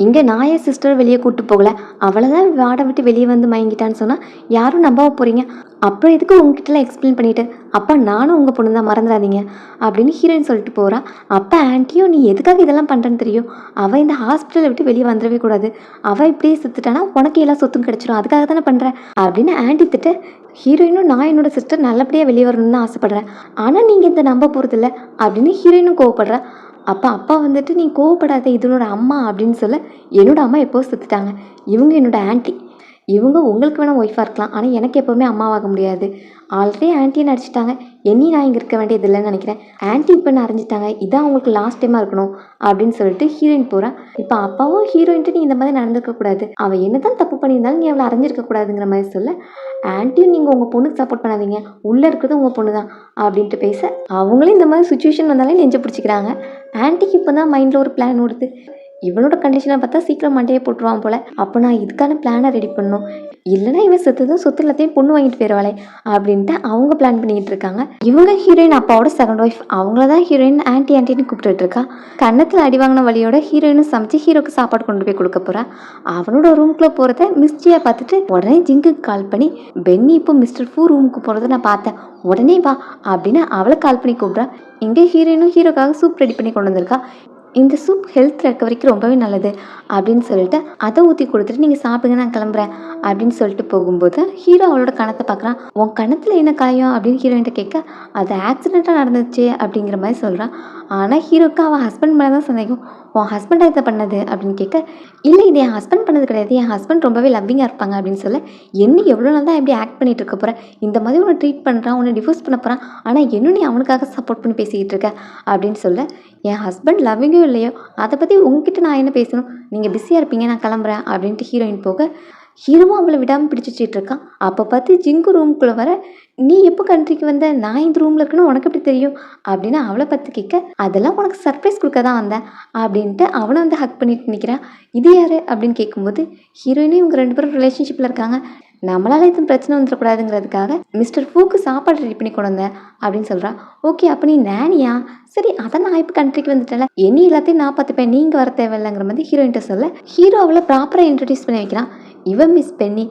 இங்கே நான் என் சிஸ்டர் வெளியே கூப்பிட்டு போகல, அவளை தான் வாடை விட்டு வெளியே வந்து மயங்கிட்டான்னு சொன்னால் யாரும் நம்ப போகிறீங்க, அப்புறம் எதுக்கு உங்ககிட்டலாம் எக்ஸ்பிளைன் பண்ணிவிட்டு, அப்பா நானும் உங்கள் பொண்ணு தான் மறந்துடாதீங்க அப்படின்னு ஹீரோயின் சொல்லிட்டு போகிறா. அப்போ ஆன்ட்டியும் நீ எதுக்காக இதெல்லாம் பண்ணுறேன்னு தெரியும், அவள் இந்த ஹாஸ்பிட்டலை விட்டு வெளியே வந்துடவே கூடாது, அவள் இப்படியே செத்துட்டானா உனக்கு எல்லா சொத்தும் கிடச்சிரும், அதுக்காக தானே பண்ணுறேன் அப்படின்னு ஆன்ட்டி திட்ட, ஹீரோயினும் நான் என்னோட சிஸ்டர் நல்லபடியாக வெளியே வரணும்னு ஆசைப்பட்றேன், ஆனால் நீங்கள் இந்த நம்ப போகிறதில்ல அப்படின்னு ஹீரோயினும் கோவப்படுறா. அப்பா வந்துட்டு நீ கோவப்படாத, இது என்னோட அம்மா அப்படின்னு சொல்ல, என்னோட அம்மா எப்போ செத்துட்டாங்க, இவங்க என்னோட ஆன்ட்டி, இவங்க உங்களுக்கு வேணால் ஒய்ஃபாக இருக்கலாம், ஆனால் எனக்கு எப்போவுமே அம்மாவாக முடியாது, ஆல்ரெடி ஆன்ட்டியை நடிச்சிட்டாங்க, என்னி நான் இங்கே இருக்க வேண்டியது இல்லைன்னு நினைக்கிறேன், ஆன்ட்டி இப்போ நடிஞ்சிட்டாங்க, இதான் அவங்களுக்கு லாஸ்ட் டைமாக இருக்கணும் அப்படின்னு சொல்லிட்டு ஹீரோயின் போகிறான். இப்போ அப்பாவும் ஹீரோயின்ட்டு நீ இந்த மாதிரி நடந்துருக்கக்கூடாது, அவள் என்ன தான் தப்பு பண்ணியிருந்தாலும் நீ அவளை அறிஞ்சிருக்கக்கூடாதுங்கிற மாதிரி சொல்ல, ஆன்ட்டியும் நீங்கள் உங்கள் பொண்ணுக்கு சப்போர்ட் பண்ணாதீங்க, உள்ளே இருக்கிறது உங்கள் பொண்ணு தான் அப்படின்ட்டு பேச, அவங்களும் இந்த மாதிரி சுச்சுவேஷன் வந்தாலே நெஞ்சு பிடிச்சிக்கிறாங்க. ஆன்ட்டிக்கு இப்போ தான் மைண்டில் ஒரு பிளான் ஓடுது, இவனோட கண்டிஷனை பார்த்தா சீக்கிரம் மண்டையே போட்டுருவான் போல், அப்போ நான் இதுக்கான பிளானை ரெடி பண்ணணும், இல்லைனா இவன் செத்ததும் சொத்து எல்லாத்தையும் பொண்ணு வாங்கிட்டு போயிடுவாளே அப்படின்ட்டு அவங்க பிளான் பண்ணிக்கிட்டு இருக்காங்க. இவங்க ஹீரோயின் அப்பாவோட செகண்ட் ஒய்ஃப், அவங்கள தான் ஹீரோயின் ஆன்ட்டின்னு கூப்பிட்டுட்டு இருக்கா. கன்னத்தில் அடி வாங்கின வழியோட ஹீரோயினும் சமைச்சு ஹீரோக்கு சாப்பாடு கொண்டு போய் கொடுக்க போகிறா. அவனோட ரூம்குள்ளே போகிறத மிஸ்டியாக பார்த்துட்டு உடனே ஜிங்குக்கு கால் பண்ணி, பென்னி இப்போ மிஸ்டர் ஃபூ ரூமுக்கு போகிறத நான் பார்த்தேன், உடனே வா அப்படின்னு அவளை கால் பண்ணி கூப்பிட்றா. இங்கே ஹீரோயினும் ஹீரோக்காக சூப் ரெடி பண்ணி கொண்டு வந்திருக்கா. இந்த சூப் ஹெல்த் ரெக்கவரிக்கு ரொம்பவே நல்லது அப்படின்னு சொல்லிட்டு அதை ஊற்றி கொடுத்துட்டு நீங்கள் சாப்பிடுங்க நான் கிளம்புறேன் அப்படின்னு சொல்லிட்டு போகும்போது ஹீரோ அவளோட கணத்தை பார்க்குறான். உன் கணத்தில் என்ன காயம் அப்படின்னு ஹீரோயின்ட்ட கேட்க, அது ஆக்சிடெண்ட்டாக நடந்துச்சு அப்படிங்கிற மாதிரி சொல்கிறான். ஆனால் ஹீரோக்கு அவன் ஹஸ்பண்ட் மேலே தான் சந்தேகம். உன் ஹஸ்பண்டாக இதை பண்ணது அப்படின்னு கேட்க, இல்லை இது என் ஹஸ்பண்ட் பண்ணது கிடையாது, என் ஹஸ்பண்ட் ரொம்பவே லவ்விங்காக இருப்பாங்க அப்படின்னு சொல்ல, என்ன எவ்வளோ நாள் தான் எப்படி ஆக்ட் பண்ணிகிட்டு இருக்க போகிறேன், இந்த மாதிரி உன்னை ட்ரீட் பண்ணுறான், உன்னை டிவோர்ஸ் பண்ண போகிறான், ஆனால் இன்னும் நீ அவனுக்காக சப்போர்ட் பண்ணி பேசிக்கிட்டு இருக்க அப்படின்னு சொல்ல, என் ஹஸ்பண்ட் லவ்விங்கோ இல்லையோ அதை பற்றி உங்ககிட்ட நான் என்ன பேசணும், நீங்கள் பிஸியாக இருப்பீங்க நான் கிளம்புறேன் அப்படின்ட்டு ஹீரோயின் போக, ஹீரோவும் அவளை விடாமல் பிடிச்சிட்டு இருக்கான். அப்போ பார்த்து ஜிங்கு ரூமுக்குள்ளே வர, நீ எப்போ கண்ட்ரிக்கு வந்த, நான் இந்த ரூமில் இருக்குன்னு உனக்கு எப்படி தெரியும் அப்படின்னு அவளை பார்த்து கேட்க, அதெல்லாம் உனக்கு சர்ப்ரைஸ் கொடுக்க தான் வந்தேன் அப்படின்ட்டு அவனை வந்து ஹக் பண்ணிட்டு நிற்கிறான். இது யார் அப்படின்னு கேட்கும்போது, ஹீரோயினும் இவங்க 2 பேரும் ரிலேஷன்ஷிப்பில் இருக்காங்க, நம்மளால எதுவும் பிரச்சனை வந்துடக்கூடாதுங்கிறதுக்காக மிஸ்டர் ஃபூக்கு சாப்பாடு ரெடி பண்ணி கொண்டு வந்தேன் அப்படின்னு சொல்கிறான். ஓகே அப்போ நீ நேனியா, சரி அதான் நான் இப்போ கண்ட்ரிக்கு வந்துட்டேன்ல, என்னி எல்லாத்தையும் நான் பார்த்துப்பேன், நீங்கள் வர தேவையில்லைங்கிற மாதிரி ஹீரோயின்ட்ட சொல்ல, ஹீரோ அவளை ப்ராப்பராக இன்ட்ரடியூஸ் பண்ணி வைக்கிறான். இவன் மிஸ் பென்னி,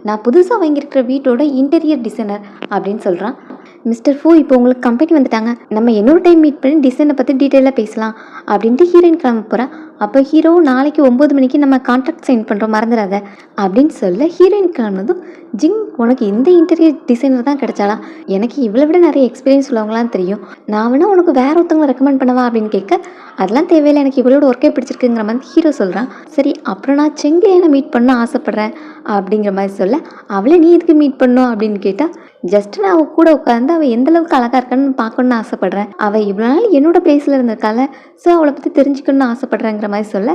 நான் புதுசாக வாங்கியிருக்கிற வீட்டோட இன்டீரியர் டிசைனர் அப்படின்னு சொல்கிறான். மிஸ்டர் ஃபூ இப்போ உங்களுக்கு கம்பெனி வந்துட்டாங்க, நம்ம இன்னொரு டைம் மீட் பண்ணி டிசைனை பற்றி டீட்டெயிலாக பேசலாம் அப்படின்ட்டு ஹீரோயின் கிளம்ப போகிறேன். அப்போ ஹீரோ நாளைக்கு 9 மணிக்கு நம்ம கான்ட்ராக்ட் சைன் பண்ணுறோம் மறந்துடாத அப்படின்னு சொல்ல ஹீரோயின் கிளம்புனதும் ஜிங் உனக்கு இந்த இன்டீரியர் டிசைனர் தான் கிடைச்சாலா? எனக்கு இவ்வளோ விட நிறைய எக்ஸ்பீரியன்ஸ் உள்ளவங்களாம் தெரியும். நான் வேணா உனக்கு வேற ஒருத்தவங்களை ரெக்கமெண்ட் பண்ணவா அப்படின்னு கேட்க அதெல்லாம் தேவையில்லை எனக்கு இவ்வளோட ஒர்க்கே பிடிச்சிருக்குங்கிற மாதிரி ஹீரோ சொல்கிறான். சரி அப்புறம் நான் செங்கிலியனை மீட் பண்ண ஆசைப்பட்றேன் அப்படிங்கிற மாதிரி சொல்ல அவளை நீ எதுக்கு மீட் பண்ணும் அப்படின்னு கேட்டால் ஜஸ்ட் நான் அவள் கூட உட்காந்து அவள் எந்த அளவுக்கு அழகாக இருக்கான்னு பார்க்கணுன்னு ஆசைப்பட்றேன். அவள் இவ்வளோ நாள் என்னோட பிளேஸில் இருந்திருக்கால, ஸோ அவளை பற்றி தெரிஞ்சுக்கணும்னு ஆசைப்பட்றேங்கிற மாதிரி சொல்ல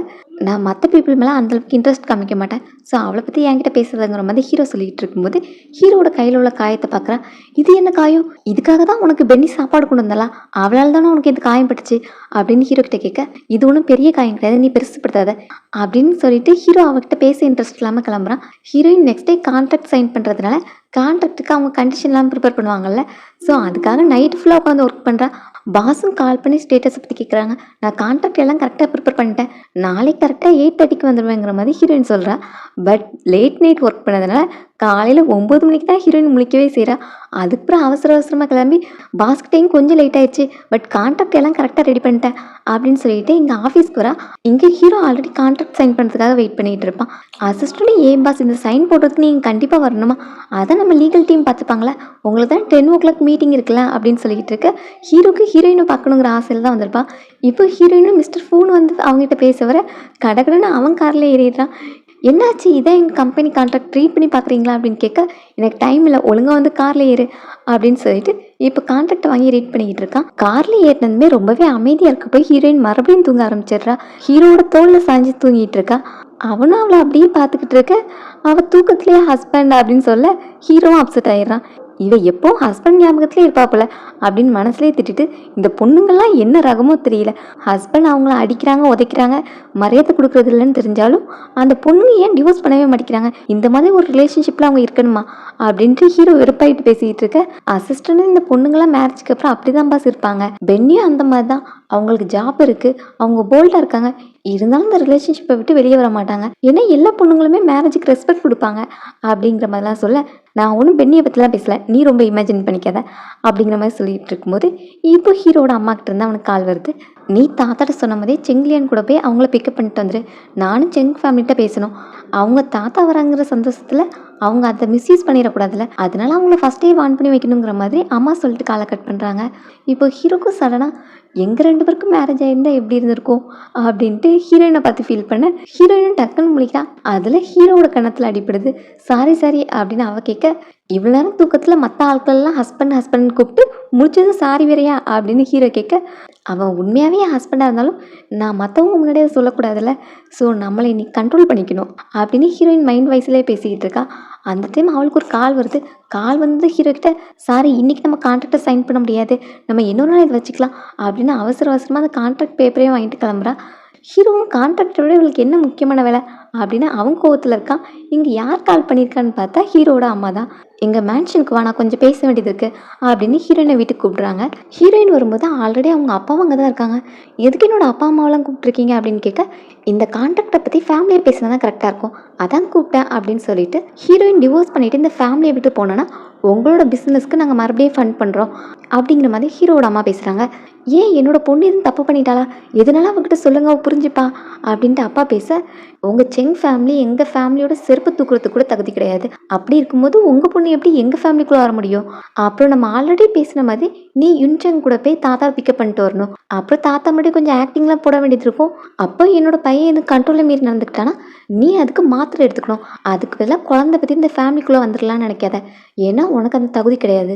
நான் மற்ற பீப்புள் மேலே அந்தளவுக்கு இன்ட்ரெஸ்ட் காமிக்க மாட்டேன், ஸோ அவளை பற்றி என்கிட்ட பேசுறதுங்கிற மாதிரி ஹீரோ சொல்லிகிட்டு இருக்கும்போது ஹீரோட கையில் உள்ள காயத்தை பார்க்குறான். இது என்ன காயம்? இதுக்காக தான் உனக்கு பென்னி சாப்பாடு கொண்டு வந்தாலாம், அவளால் தானே உனக்கு இது காயம் பட்டுச்சு அப்படின்னு ஹீரோ கிட்ட கேட்க இது ஒன்றும் பெரிய காயம் கிடையாது, நீ பெருசுப்படுத்தாத அப்படின்னு சொல்லிட்டு ஹீரோ அவகிட்ட பேச இன்ட்ரெஸ்ட் இல்லாமல் கிளம்புறான். Heroine next day contract sign பண்ணுறதுனால கான்ட்ராக்டுக்கு அவங்க கண்டிஷன்லாம் ப்ரிப்பேர் பண்ணுவாங்கல்ல, ஸோ அதுக்காக நைட் ஃபுல்லாக உட்காந்து ஒர்க் பண்ணுறான். பாஸும் கால் பண்ணி ஸ்டேட்டஸை பற்றி கேட்குறாங்க. நான் கான்ட்ராக்ட் எல்லாம் கரெக்டாக ப்ரிப்பேர் பண்ணிட்டேன், நாளைக்கு கரெக்டாக 8:30க்கு வந்துடுவேங்கிற மாதிரி ஹீரோயின் சொல்கிறா. பட் லேட் நைட் ஒர்க் பண்ணதுனால காலையில் 9 மணிக்கு தான் ஹீரோயின் முழிக்கவே செய்கிறா. அதுக்கப்புறம் அவசர அவசரமாக கிளம்பி பாஸ்கிட்டையும் கொஞ்சம் லேட் ஆயிடுச்சு, பட் கான்ட்ராக்ட் எல்லாம் கரெக்டாக ரெடி பண்ணிட்டேன் அப்படின்னு சொல்லிட்டு இங்கே ஆஃபீஸ்க்கு வரா. இங்கே ஹீரோ ஆல்ரெடி கான்ட்ராக்ட் சைன் பண்ணுறதுக்காக வெயிட் பண்ணிகிட்டு இருப்பான். அசிஸ்டன்ட் ஏன் பாஸ் இந்த சைன் போடுறதுக்கு நீங்கள் கண்டிப்பாக வரணுமா, அதை நம்ம லீகல் டீம் பார்த்துப்பாங்களே, உங்களுக்கு தான் 10 o'clock மீட்டிங் இருக்குல்ல அப்படின்னு சொல்லிக்கிட்டு இருக்க ஹீரோக்கு ஹீரோயினை பார்க்கணுங்கிற ஆசையில் தான் வந்திருப்பான். இப்போ ஹீரோயினும் மிஸ்டர் ஃபோன் வந்து அவங்ககிட்ட பேச வர கடகடன்னு அவன் காரில் ஏறிடுறான். என்னாச்சு, இதான் எங்கள் கம்பெனி கான்ட்ராக்ட் ரீட் பண்ணி பார்க்குறீங்களா அப்படின்னு கேட்க எனக்கு டைம் இல்லை, ஒழுங்காக வந்து காரில் ஏறு அப்படின்னு சொல்லிட்டு இப்போ கான்ட்ராக்ட் வாங்கி ரீட் பண்ணிக்கிட்டு இருக்கான். காரில் ஏறினதுமே ரொம்பவே அமைதியாக இருக்க போய் ஹீரோயின் மறுபடியும் தூங்க ஆரம்பிச்சிடுறா. ஹீரோட தோளில் சாஞ்சு தூங்கிட்டு இருக்கா. அவனும் அவளை அப்படியே பார்த்துக்கிட்டு இருக்க அவள் தூக்கத்துலேயே ஹஸ்பண்ட் அப்படின்னு சொல்ல ஹீரோவும் அப்செட் ஆயிடுறான். இவ எப்போ ஹஸ்பண்ட் ஞாபகத்திலே இருப்பாப்புல அப்படின்னு மனசுலேயே திட்டிட்டு இந்த பொண்ணுங்கள்லாம் என்ன ரகமோ தெரியல, ஹஸ்பண்ட் அவங்கள அடிக்கிறாங்க உதைக்கிறாங்க மரியாதை கொடுக்குறது இல்லைன்னு தெரிஞ்சாலும் அந்த பொண்ணுங்க ஏன் டிவோர்ஸ் பண்ணவே மாட்டேங்கிறாங்க, இந்த மாதிரி ஒரு ரிலேஷன்ஷிப்பில் அவங்க இருக்கணுமா அப்படின்ட்டு ஹீரோ வெறுப்பாயிட்டு பேசிக்கிட்டு இருக்க. அசிஸ்டன்ட் இந்த பொண்ணுங்களாம் மேரேஜ்க்கு அப்புறம் அப்படிதான் பாஸ் இருப்பாங்க, பென்னியும் அந்த மாதிரி தான், அவங்களுக்கு ஜாப் இருக்குது, அவங்க போல்டாக இருக்காங்க, இருந்தாலும் இந்த ரிலேஷன்ஷிப்பை விட்டு வெளியே வர மாட்டாங்க, ஏன்னா எல்லா பொண்ணுங்களுமே மேரேஜுக்கு ரெஸ்பெக்ட் கொடுப்பாங்க அப்படிங்கிற மாதிரிலாம் சொல்ல நான் ஒன்றும் பெண்ணியை பற்றிலாம் பேசல, நீ ரொம்ப இமேஜின் பண்ணிக்காத அப்படிங்கிற மாதிரி சொல்லிட்டு இருக்கும்போது இப்போ ஹீரோட அம்மா கிட்ட இருந்து அவனுக்கு கால் வருது. நீ தாத்தாட்ட சொன்ன மாதிரியே செங்கிலியன் கூட போய் அவங்கள பிக்கப் பண்ணிட்டு வந்துரு, நானும் செங் ஃபேமிலிட்ட பேசணும், அவங்க தாத்தா வராங்கிற சந்தோஷத்தில் அவங்க அதை மிஸ்யூஸ் பண்ணிடக்கூடாதுல்ல, அதனால அவங்கள ஃபஸ்ட்டே வார்ன் பண்ணி வைக்கணுங்கிற மாதிரி அம்மா சொல்லிட்டு காலை கட் பண்ணுறாங்க. இப்போ ஹீரோக்கும் சடனாக எங்கள் 2 பேருக்கும் மேரேஜ் ஆகியிருந்தால் எப்படி இருந்திருக்கும் அப்படின்ட்டு ஹீரோயினை பார்த்து ஃபீல் பண்ண ஹீரோயினும் டக்குன்னு முழிக்கா. அதில் ஹீரோவோட கன்னத்தில் அடிப்படுது. சாரி சாரி அப்படின்னு அவ கேட்க இவ்வளோ நேரம் தூக்கத்தில் மற்ற ஆட்கள்லாம் ஹஸ்பண்ட் ஹஸ்பண்ட் கூப்பிட்டு முடிச்சது சாரி வேறையா அப்படின்னு ஹீரோ கேட்க அவன் உண்மையாகவே என் ஹஸ்பண்டாக இருந்தாலும் நான் மற்றவங்க முன்னாடியே அதை சொல்லக்கூடாதுல்ல, ஸோ நம்மளை இன்னைக்கு கண்ட்ரோல் பண்ணிக்கணும் அப்படின்னு ஹீரோயின் மைண்ட் வைஸ்லேயே பேசிக்கிட்டு இருக்கா. அந்த டைம் அவளுக்கு ஒரு கால் வருது. கால் வந்து ஹீரோ கிட்ட சாரி இன்னைக்கு நம்ம கான்ட்ராக்டை சைன் பண்ண முடியாது, நம்ம இன்னொரு நாள் இதை வச்சுக்கலாம் அப்படின்னு அவசர அவசரமாக அந்த கான்ட்ராக்ட் பேப்பரையும் வாங்கிட்டு கிளம்புறா. ஹீரோவும் கான்ட்ராக்டை விட இவளுக்கு என்ன முக்கியமான வேலை அப்படின்னு அவன் கோவத்தில் இருக்கான். இங்கே யார் கால் பண்ணியிருக்கான்னு பார்த்தா ஹீரோட அம்மா தான். எங்கள் மேன்ஷனுக்கு வா, நான் கொஞ்சம் பேச வேண்டியது இருக்குது அப்படின்னு ஹீரோயினை வீட்டுக்கு கூப்பிட்றாங்க. ஹீரோயின் வரும்போது ஆல்ரெடி அவங்க அப்பாவும் அங்கே தான் இருக்காங்க. எதுக்கு என்னோட அப்பா அம்மாவெல்லாம் கூப்பிட்ருக்கீங்க அப்படின்னு கேட்க இந்த கான்ட்ராக்டை பற்றி ஃபேமிலியை பேசினா தான் கரெக்டாக இருக்கும், அதான் கூப்பிட்டேன் அப்படின்னு சொல்லிட்டு ஹீரோயின் டிவோர்ஸ் பண்ணிவிட்டு இந்த ஃபேமிலியை விட்டு போனோன்னா உங்களோட பிஸ்னஸ்க்கு நாங்கள் மறுபடியும் ஃபண்ட் பண்ணுறோம் அப்படிங்கிற மாதிரி ஹீரோட அம்மா பேசுகிறாங்க. ஏன் என்னோட பொண்ணு எதுவும் தப்பு பண்ணிட்டாளா, எதனால அவங்ககிட்ட சொல்லுங்க அவள் புரிஞ்சுப்பா அப்படின்ட்டு அப்பா பேச உங்கள் செங் ஃபேமிலி எங்கள் ஃபேமிலியோட செருப்பு தூக்குறதுக்கு கூட தகுதி கிடையாது, அப்படி இருக்கும்போது உங்கள் பொண்ணு எப்படி எங்கள் ஃபேமிலிக்குள்ளே வர முடியும், அப்புறம் நம்ம ஆல்ரெடி பேசின மாதிரி நீ யுன்சங் கூட போய் தாத்தா பிக்கப் பண்ணிட்டு வரணும், அப்புறம் தாத்தா மட்டும் கொஞ்சம் ஆக்டிங்லாம் போட வேண்டியது இருக்கும், அப்போ என்னோட பையன் எதுவும் கண்ட்ரோலில் மீறி நடந்துக்கிட்டானா நீ அதுக்கு மாத்திரை எடுத்துக்கணும், அதுக்கு பதிலாக குழந்தை பற்றி இந்த ஃபேமிலிக்குள்ளே வந்துடலான்னு நினைக்காத, ஏன்னா உனக்கு அந்த தகுதி கிடையாது,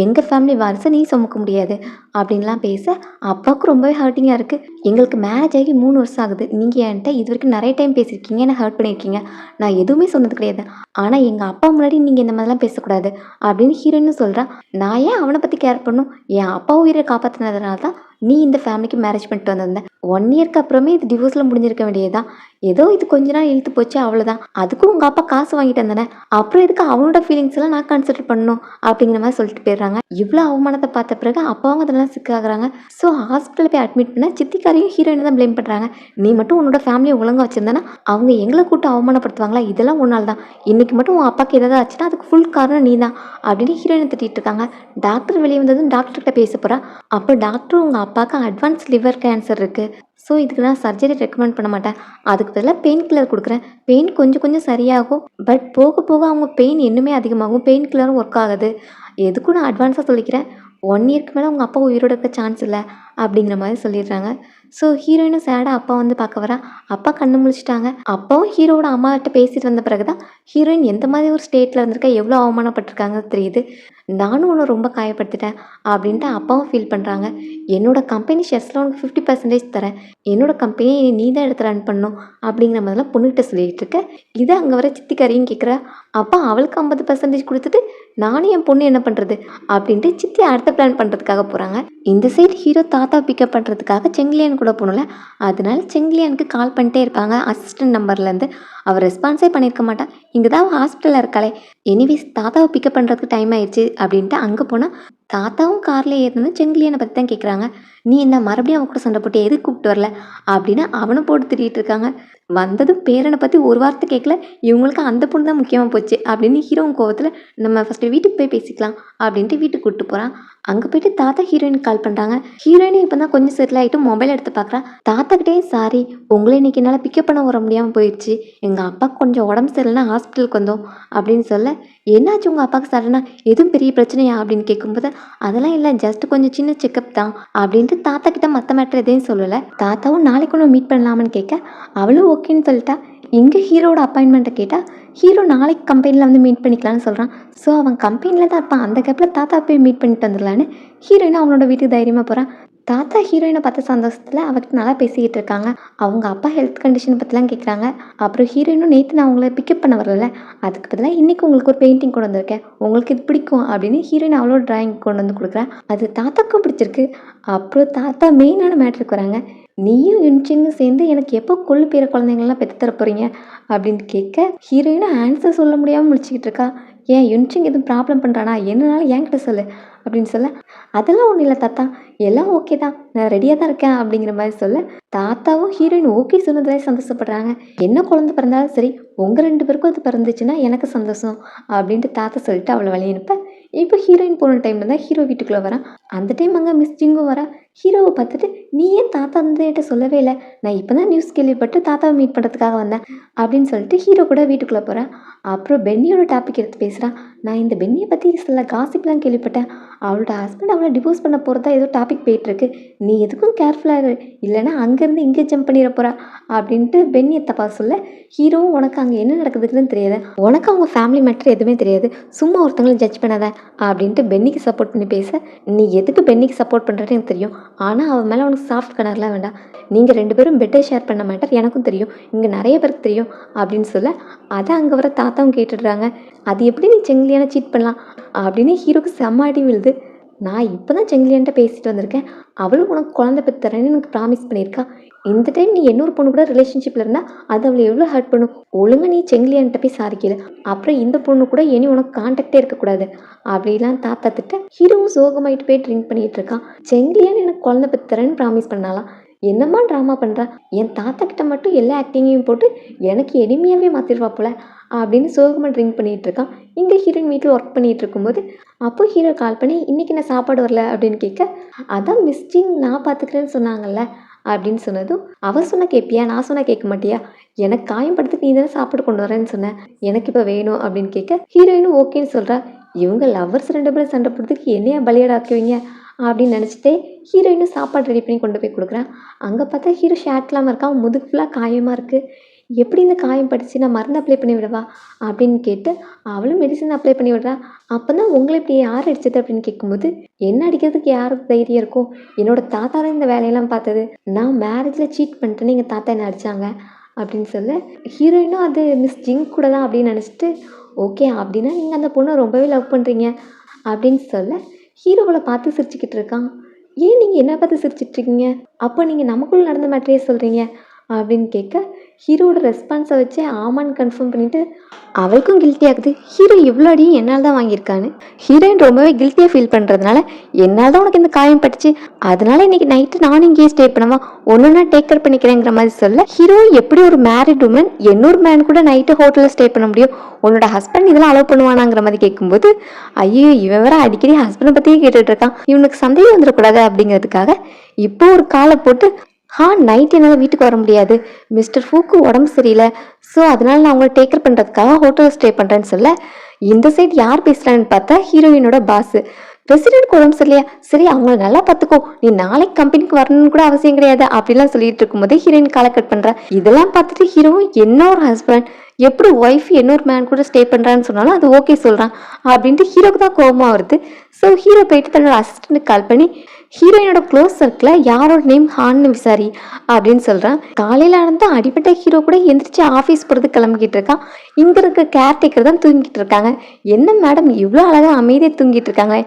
எங்கள் ஃபேமிலி வாரிசை நீ சுமக்க முடியாது அப்படின்லாம் பேச அப்பாவுக்கு ரொம்பவே ஹர்ட்டிங்காக இருக்குது. எங்களுக்கு மேரேஜ் ஆகி 3 வருஷம் ஆகுது, நீங்கள் என்கிட்ட இது வரைக்கும் நிறைய டைம் பேசியிருக்கீங்க, என்ன ஹர்ட் பண்ணியிருக்கீங்க, நான் எதுவுமே சொன்னது கிடையாது, ஆனால் எங்கள் அப்பா முன்னாடி நீங்கள் இந்த மாதிரிலாம் பேசக்கூடாது அப்படின்னு ஹீரோயின்னு சொல்கிறான். நான் ஏன் அவனை பற்றி கேர் பண்ணும், என் அப்பா உயிரை காப்பாற்றினதுனால தான் நீ இந்த ஃபேமிலிக்கு மேரேஜ் பண்ணிட்டு வந்திருந்த, 1 இயர்க்கு அப்புறமே இது டிவோர்ஸில் முடிஞ்சிருக்க வேண்டியதுதான், ஏதோ இது கொஞ்ச நாள் இழுத்து போச்சு அவ்வளோதான், அதுக்கும் உங்கள் அப்பா காசு வாங்கிட்டு வந்தானே, அப்புறம் இதுக்கு அவனோட ஃபீலிங்ஸ் எல்லாம் நான் கன்சிடர் பண்ணணும் அப்படிங்கிற மாதிரி சொல்லிட்டு போயிடுறாங்க. இவ்வளோ அவமானத்தை பார்த்த பிறகு அப்பாவும் அதெல்லாம் சிக்காகிறாங்க. ஸோ ஹாஸ்பிட்டலில் போய் அட்மிட் பண்ண சித்திக்காரையும் ஹீரோயினை தான் ப்ளேம் பண்ணுறாங்க. நீ மட்டும் உன்னோட ஃபேமிலியை ஒழுங்காக வச்சிருந்தானா அவங்க எங்களை கூட்டு அவமானப்படுத்துவாங்களா, இதெல்லாம் ஒன்றால் தான், இன்னைக்கு மட்டும் உன் அப்பாவுக்கு ஏதாவது ஆச்சுன்னா அதுக்கு ஃபுல் காரணம் நீ தான் அப்படின்னு ஹீரோயினை திட்டிகிட்டு இருக்காங்க. டாக்டர் வெளியே வந்ததும் டாக்டர்கிட்ட பேச போகிறா. அப்போ டாக்டர் உங்கள் அப்பாவுக்கு அட்வான்ஸ் லிவர் கேன்சர் இருக்குது. ஸோ இதுக்கு நான் சர்ஜரி ரெக்கமெண்ட் பண்ண மாட்டேன். அதுக்கு பதிலாக பெயின் கில்லர் கொடுக்குறேன். பெயின் கொஞ்சம் கொஞ்சம் சரியாகும். பட் போக போக அவங்க பெயின் இன்னுமே அதிகமாகும். பெயின் கில்லரும் ஒர்க் ஆகாது. எதுக்கும் நான் அட்வான்ஸாக சொல்லிக்கிறேன். 1 இயர்க்கு மேலே உங்கள் அப்பா உயிரோட இருக்க சான்ஸ் இல்லை அப்படிங்கிற மாதிரி சொல்லிடுறாங்க. ஸோ ஹீரோயினும் சேடாக அப்பா வந்து பார்க்க வரா. அப்பா கண்ணு முழிச்சிட்டாங்க. அப்பாவும் ஹீரோவோட அம்மாகிட்ட பேசிட்டு வந்த பிறகு தான் ஹீரோயின் எந்த மாதிரி ஒரு ஸ்டேட்டில் இருந்திருக்கா, எவ்வளோ அவமானப்பட்டிருக்காங்க தெரியுது. நானும் உன்னை ரொம்ப காயப்படுத்திட்டேன் அப்படின்ட்டு அப்பாவும் ஃபீல் பண்ணுறாங்க. என்னோட கம்பெனி ஷேர்ஸில் உனக்கு 50% தரேன். என்னோட கம்பெனியை நீ தான் எடுத்து ரன் பண்ணணும் அப்படிங்கிற மாதிரிலாம் பொண்ணுகிட்ட சொல்லிகிட்டு இருக்க. இதை அங்கே வர சித்திக்காரியும் கேட்குறா. அப்பா அவளுக்கு 50% கொடுத்துட்டு நானும் என் பொண்ணு என்ன பண்ணுறது அப்படின்ட்டு சித்தி அடுத்த பிளான் பண்ணுறதுக்காக போகிறாங்க. இந்த சைடு ஹீரோ தாத்தா பிக்கப் பண்ணுறதுக்காக செங்கிலியன் கூட போகணும்ல, அதனால செங்கிலியனுக்கு கால் பண்ணிட்டே இருக்காங்க அசிஸ்டன்ட் நம்பர்லேருந்து. அவர் ரெஸ்பான்ஸே பண்ணியிருக்க மாட்டா. இங்கே தான் ஹாஸ்பிட்டலில் இருக்காளே. எனிவேஸ் தாத்தாவை பிக்கப் பண்ணுறதுக்கு டைம் ஆயிடுச்சு அப்படின்ட்டு அங்கே போனால் தாத்தாவும் காரில் ஏறினது செங்கிலியனை பற்றி தான் கேட்குறாங்க. நீ என்ன மறுபடியும் அவன் கூட சண்டை போட்டு எதுக்கு கூப்பிட்டு வரல அப்படின்னு அவனை போட்டு திட்டிகிட்டு இருக்காங்க. வந்ததும் பேரனை பற்றி ஒரு வார்த்தை கேட்கல. இவங்களுக்கு அந்த பொண்ணு தான் முக்கியமாக போச்சு அப்படின்னு ஹீரோவும் கோவத்தில் நம்ம ஃபஸ்ட்டு வீட்டுக்கு போய் பேசிக்கலாம் அப்படின்ட்டு வீட்டுக்கு கூப்பிட்டு போகிறான். அங்கே போயிட்டு தாத்தா ஹீரோயினுக்கு கால் பண்ணுறாங்க. ஹீரோயினும் இப்போ தான் கொஞ்சம் செட்டில் ஆகிட்டு மொபைல் எடுத்து பார்க்குறான். தாத்தாக்கிட்டே சாரி, உங்களை இன்னைக்கு என்னால் பிக்கப் பண்ண வர முடியாமல் போயிடுச்சு. எங்கள் அப்பாவுக்கு கொஞ்சம் உடம்பு சரியில்லைன்னா ஹாஸ்பிட்டலுக்கு வந்தோம் அப்படின்னு சொல்ல, என்னாச்சு உங்கள் அப்பாவுக்கு சடனா, எதுவும் பெரிய பிரச்சனையா அப்படின்னு கேட்கும்போது, அதெல்லாம் இல்லை, ஜஸ்ட் கொஞ்சம் சின்ன செக்கப் தான் அப்படின்ட்டு தாத்தா கிட்ட மற்ற மேட்ரு எதையும் சொல்லலை. தாத்தாவும் நாளைக்கு ஒன்று மீட் பண்ணலாமான்னு கேட்க அவளும் ஓகேன்னு சொல்லிட்டா. இங்கே ஹீரோட அப்பாயின்மெண்ட்டை கேட்டால் ஹீரோ நாளைக்கு கம்பெனியில் வந்து மீட் பண்ணிக்கலான்னு சொல்கிறான். ஸோ அவன் கம்பெனியில் தான் இருப்பான். அந்த கேப்பில் தாத்தா போய் மீட் பண்ணிட்டு வந்துடலான்னு ஹீரோயினும் அவனோட வீட்டுக்கு தைரியமாக போகிறான். தாத்தா ஹீரோயினை பார்த்த சந்தோஷத்தில் அவகிட்ட நல்லா பேசிக்கிட்டு இருக்காங்க. அவங்க அப்பா ஹெல்த் கண்டிஷன் பற்றிலாம் கேட்குறாங்க. அப்புறம் ஹீரோயினும் நேற்று நான் அவங்கள பிக்கப் பண்ண வரல, அதுக்கு பதிலாக இன்றைக்கி உங்களுக்கு ஒரு பெயிண்டிங் கொண்டு வந்திருக்கேன், உங்களுக்கு இது பிடிக்கும் அப்படின்னு ஹீரோயின் அவளோட டிராயிங் கொண்டு வந்து கொடுக்குறேன். அது தாத்தாக்கும் பிடிச்சிருக்கு. அப்புறம் தாத்தா மெயினான மேட்ருக்கு வராங்க. நீயும் யுன்சிங்கும் சேர்ந்து எனக்கு எப்போ கொள்ளு பேர குழந்தைங்கள்லாம் பெற்று தர போகிறீங்க அப்படின்னு கேட்க ஹீரோயினும் ஆன்சர் சொல்ல முடியாமல் முடிச்சுக்கிட்டு இருக்கா. ஏன் யுன்சிங் எதுவும் ப்ராப்ளம் பண்ணுறானா, என்னன்னாலும் என்கிட்ட சொல்லு அப்படின்னு சொல்ல, அதெல்லாம் ஒன்றும் இல்லை தாத்தா, எல்லாம் ஓகே தான், நான் ரெடியாக தான் இருக்கேன் அப்படிங்கிற மாதிரி சொல்ல, தாத்தாவும் ஹீரோயின் ஓகே சொன்னதுலேயே சந்தோஷப்படுறாங்க. என்ன குழந்தை பிறந்தாலும் சரி, உங்கள் 2 பேருக்கும் அது பிறந்துச்சுன்னா எனக்கு சந்தோஷம் அப்படின்ட்டு தாத்தா சொல்லிட்டு அவளை வழி அனுப்ப, இப்போ ஹீரோயின் போன டைமில் தான் ஹீரோ வீட்டுக்குள்ளே வரான். அந்த டைம் அங்கே மிஸ் ஜிங்கும் வரா. ஹீரோவை பார்த்துட்டு, நீ ஏன் தாத்தா வந்து என்கிட்ட சொல்லவே இல்லை, நான் இப்போ தான் நியூஸ் கேள்விப்பட்டு தாத்தாவை மீட் பண்ணுறதுக்காக வந்தேன் அப்படின்னு சொல்லிட்டு ஹீரோ கூட வீட்டுக்குள்ளே போகிறேன். அப்புறம் பென்னியோட டாபிக் எடுத்து பேசுகிறான். நான் இந்த பென்னியை பற்றி சில காசிப்லாம் கேள்விப்பட்டேன். அவளோட ஹஸ்பண்ட் அவளை டிவோர்ஸ் பண்ண போகிறதா ஏதோ டாபிக் போயிட்டுருக்கு. நீ எதுக்கும் கேர்ஃபுல்லாக இரு, இல்லைன்னா அங்கேருந்து இங்கே ஜம்ப் பண்ணிட போகிறா அப்படின்ட்டு பென்னியை தப்பா சொல்ல, ஹீரோவும் உனக்கு அங்கே என்ன நடக்குதுன்னு தெரியாது, உனக்கு அவங்க ஃபேமிலி மேட்ரு எதுவுமே தெரியாது, சும்மா ஒருத்தங்களை ஜட்ஜ் பண்ணாத அப்படின்ட்டு பென்னிக்கு சப்போர்ட் பண்ணி பேச, நீ எதுக்கு பென்னிக்கு சப்போர்ட் பண்ணுறேன்னு எனக்கு தெரியும், ஆனால் அவன் மேலே உனக்கு சாஃப்ட் கனர்லாம் வேண்டாம், நீங்கள் 2 பேரும் பெட்டை ஷேர் பண்ண மேட்டர் எனக்கும் தெரியும், இங்கே நிறைய பேருக்கு தெரியும் அப்படின்னு சொல்ல, அதை அங்கே வர தாத்தாவும் கேட்டுடுறாங்க. அது எப்படி நீ செங்கிலியான சீட் பண்ணலாம் அப்படின்னு ஹீரோக்கு செம்ம அடி விழுது. நான் இப்போ தான் செங்கிலியான்ட்ட பேசிட்டு வந்திருக்கேன், அவளும் உனக்கு குழந்தை பெற்று தரேன்னு எனக்கு ப்ராமிஸ் பண்ணியிருக்கா. இந்த டைம் நீ இன்னொரு பொண்ணு கூட ரிலேஷன்ஷிப்பில் இருந்தால் அது அவளை எவ்வளோ ஹர்ட் பண்ணும். ஒழுங்காக நீ செங்கிலியான்ட்ட போய் சாரிக்கல, அப்புறம் இந்த பொண்ணு கூட இனி உனக்கு கான்டாக்டே இருக்கக்கூடாது அப்படிலாம் தாத்தா திட்ட, ஹீரோவும் சோகமாயிட்டு போய் ட்ரிங்க் பண்ணிகிட்டு இருக்கான். செங்கிலியான் எனக்கு குழந்தை பெற்று தரேன்னு ப்ராமிஸ் பண்ணாலாம். என்னம்மா ட்ராமா பண்ணுறா, என் தாத்தா கிட்ட மட்டும் எல்லா ஆக்டிங்கையும் போட்டு எனக்கு எளிமையாகவே மாற்றிடுவா போல அப்படின்னு சோகமாக ட்ரிங்க் பண்ணிகிட்டு இருக்கான். இங்கே ஹீரோயின் வீட்டில் ஒர்க் பண்ணிகிட்டு இருக்கும்போது அப்போ ஹீரோ கால் பண்ணி இன்றைக்கி நான் சாப்பாடு வரல அப்படின்னு கேட்க, அதான் மிஸ்டிங் நான் பார்த்துக்கிறேன்னு சொன்னாங்கல்ல அப்படின்னு சொன்னதும், அவள் சொன்னால் கேட்பியா, நான் சொன்னால் கேட்க மாட்டியா, எனக்கு காயம் படுத்துக்கு நீ தானே சாப்பாடு கொண்டு வரேன்னு சொன்னேன், எனக்கு இப்போ வேணும் அப்படின்னு கேட்க ஹீரோயினும் ஓகேன்னு சொல்கிறா. இவங்க லவ்வர்ஸ் 2 பேரும் சண்டை போடுறதுக்கு என்னையா பலியாடாக்குவீங்க அப்படின்னு நினச்சிட்டே ஹீரோயினும் சாப்பாடு ரெடி பண்ணி கொண்டு போய் கொடுக்குறான். அங்கே பார்த்தா ஹீரோ ஷேட் இல்லாமல் இருக்கான், முதுகு ஃபுல்லாக காயமாக இருக்குது. எப்படி இந்த காயம் படித்து நான் மருந்து அப்ளை பண்ணி விடவா அப்படின்னு கேட்டு அவளும் மெடிசன் அப்ளை பண்ணி விடுறா. அப்போ தான் உங்களை இப்படி யார் அடிச்சது அப்படின்னு கேட்கும்போது, என்ன அடிக்கிறதுக்கு யாருக்கு தைரியம் இருக்கும், என்னோட தாத்தா தான் இந்த வேலையெல்லாம் பார்த்தது, நான் மேரேஜில் சீட் பண்ணிட்டேன்னு எங்கள் தாத்தா என்ன அடித்தாங்க அப்படின்னு சொல்ல, ஹீரோயினும் அது மிஸ் ஜிங் கூட தான் அப்படின்னு நினச்சிட்டு, ஓகே அப்படின்னா நீங்கள் அந்த பொண்ணை ரொம்பவே லவ் பண்ணுறீங்க அப்படின்னு சொல்ல, ஹீரோவை பார்த்து சிரிச்சுக்கிட்டு இருக்கான். ஏன் நீங்கள் என்ன பார்த்து சிரிச்சிட்ருக்கீங்க, அப்போ நீங்கள் நமக்குள்ளே நடந்த மேட்டரையே சொல்கிறீங்க அப்படின்னு கேட்க ஹீரோட ரெஸ்பான்ஸை வச்சு ஆமான்னு கன்ஃபார்ம் பண்ணிட்டு அவளுக்கும் கில்ட்டி ஆகுது. ஹீரோ இவ்வளோ அடி என்னால் தான் வாங்கியிருக்கான்னு. ஹீரோயின் ரொம்பவே கில்ட்டியாக ஃபீல் பண்ணுறதுனால என்னால் தான் உனக்கு இந்த காயம் பட்டுச்சு, அதனால இன்னைக்கு நைட்டு நானும் இங்கேயே ஸ்டே பண்ணவா, ஒன்றுனா டேக் கேர் பண்ணிக்கிறேங்கிற மாதிரி சொல்ல ஹீரோ எப்படி ஒரு மேரிட் உமன் இன்னொரு மேன் கூட நைட்டு ஹோட்டலில் ஸ்டே பண்ண முடியும், உன்னோட ஹஸ்பண்ட் இதெல்லாம் அலோவ் பண்ணுவானாங்கிற மாதிரி கேட்கும்போது ஐயோ இவன் வேற அடிக்கடி ஹஸ்பண்டை பற்றியே கேட்டுட்டு இருக்கான், இவனுக்கு சந்தேகம் வந்துடக்கூடாது அப்படிங்கிறதுக்காக இப்போ ஒரு காலை போட்டு நைட் என்னால் வீட்டுக்கு வர முடியாது, மிஸ்டர் ஃபூக்கு உடம்பு சரியில்லை, ஸோ அதனால நான் அவங்கள டேக்கர் பண்ணுறதுக்காக ஹோட்டலில் ஸ்டே பண்ணுறேன்னு சொல்ல இந்த சைட் யார் பேசுகிறான்னு பார்த்தா ஹீரோயினோட பாஸு. பிரசிடென்ட் உடம்பு சரியில்லையா, சரி அவங்கள நல்லா பார்த்துக்கோ, நீ நாளைக்கு கம்பெனிக்கு வரணும்னு கூட அவசியம் கிடையாது அப்படிலாம் சொல்லிட்டு இருக்கும்போது ஹீரோயின் காலை கட் பண்ணுறா. இதெல்லாம் பார்த்துட்டு ஹீரோவும் என்ன ஒரு ஹஸ்பண்ட், எப்படி ஒய்ஃப் இன்னொரு மேன் கூட ஸ்டே பண்ணுறான்னு சொன்னாலும் அது ஓகே சொல்கிறான் அப்படின்ட்டு ஹீரோக்கு தான் கோபமாக வருது. ஸோ ஹீரோ போயிட்டு தன்னோட அசிஸ்டண்ட்டுக்கு கால் பண்ணி ஹீரோயினோட க்ளோஸ் சர்க்கிளில் யாரோட நேம் ஹான்னு விசாரி அப்படின்னு சொல்கிறான். காலையில் நடந்து அடிப்பட்ட ஹீரோ கூட எந்திரிச்சு ஆஃபீஸ் போகிறதுக்கு கிளம்பிக்கிட்டு இருக்கான். இங்கே இருக்க கேர்டேக்கர் தான் தூங்கிட்டு இருக்காங்க. என்ன மேடம் இவ்வளோ அழகாக அமைதியாக தூங்கிட்டு இருக்காங்க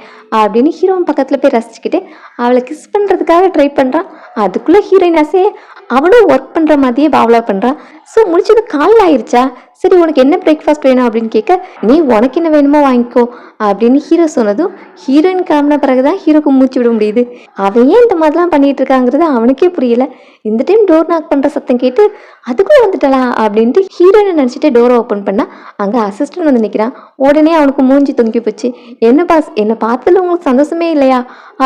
அப்படின்னு ஹீரோயின் பக்கத்தில் போய் ரசிச்சுக்கிட்டு அவளை கிஸ் பண்ணுறதுக்காக ட்ரை பண்ணுறான். அதுக்குள்ளே ஹீரோயின் அசைய அவனும் ஒர்க் பண்ணுற மாதிரியே பாவலா பண்ணுறான். ஸோ முடிச்சது காலையில் ஆயிடுச்சா, சரி உனக்கு என்ன பிரேக்ஃபாஸ்ட் வேணும் அப்படின்னு கேட்க நீ உனக்கு என்ன வேணுமோ வாங்கிக்கோ அப்படின்னு ஹீரோ சொன்னதும் ஹீரோயின் கிளம்பின பிறகுதான் ஹீரோக்கு மூச்சு விட முடியுது. அவன் ஏன் இந்த மாதிரிலாம் பண்ணிட்டு இருக்காங்கிறது அவனுக்கே புரியல. இந்த டைம் டோர் நாக் பண்ற சத்தம் கேட்டு அதுக்குள்ள வந்துட்டலாம் அப்படின்ட்டு ஹீரோயினை நினைச்சிட்டு டோரை ஓப்பன் பண்ணா அங்க அசிஸ்டன்ட் வந்து நிக்கிறான். உடனே அவனுக்கு மூஞ்சி தொங்கி போச்சு. என்ன பாஸ் என்னை பார்த்ததுல உங்களுக்கு சந்தோஷமே இல்லையா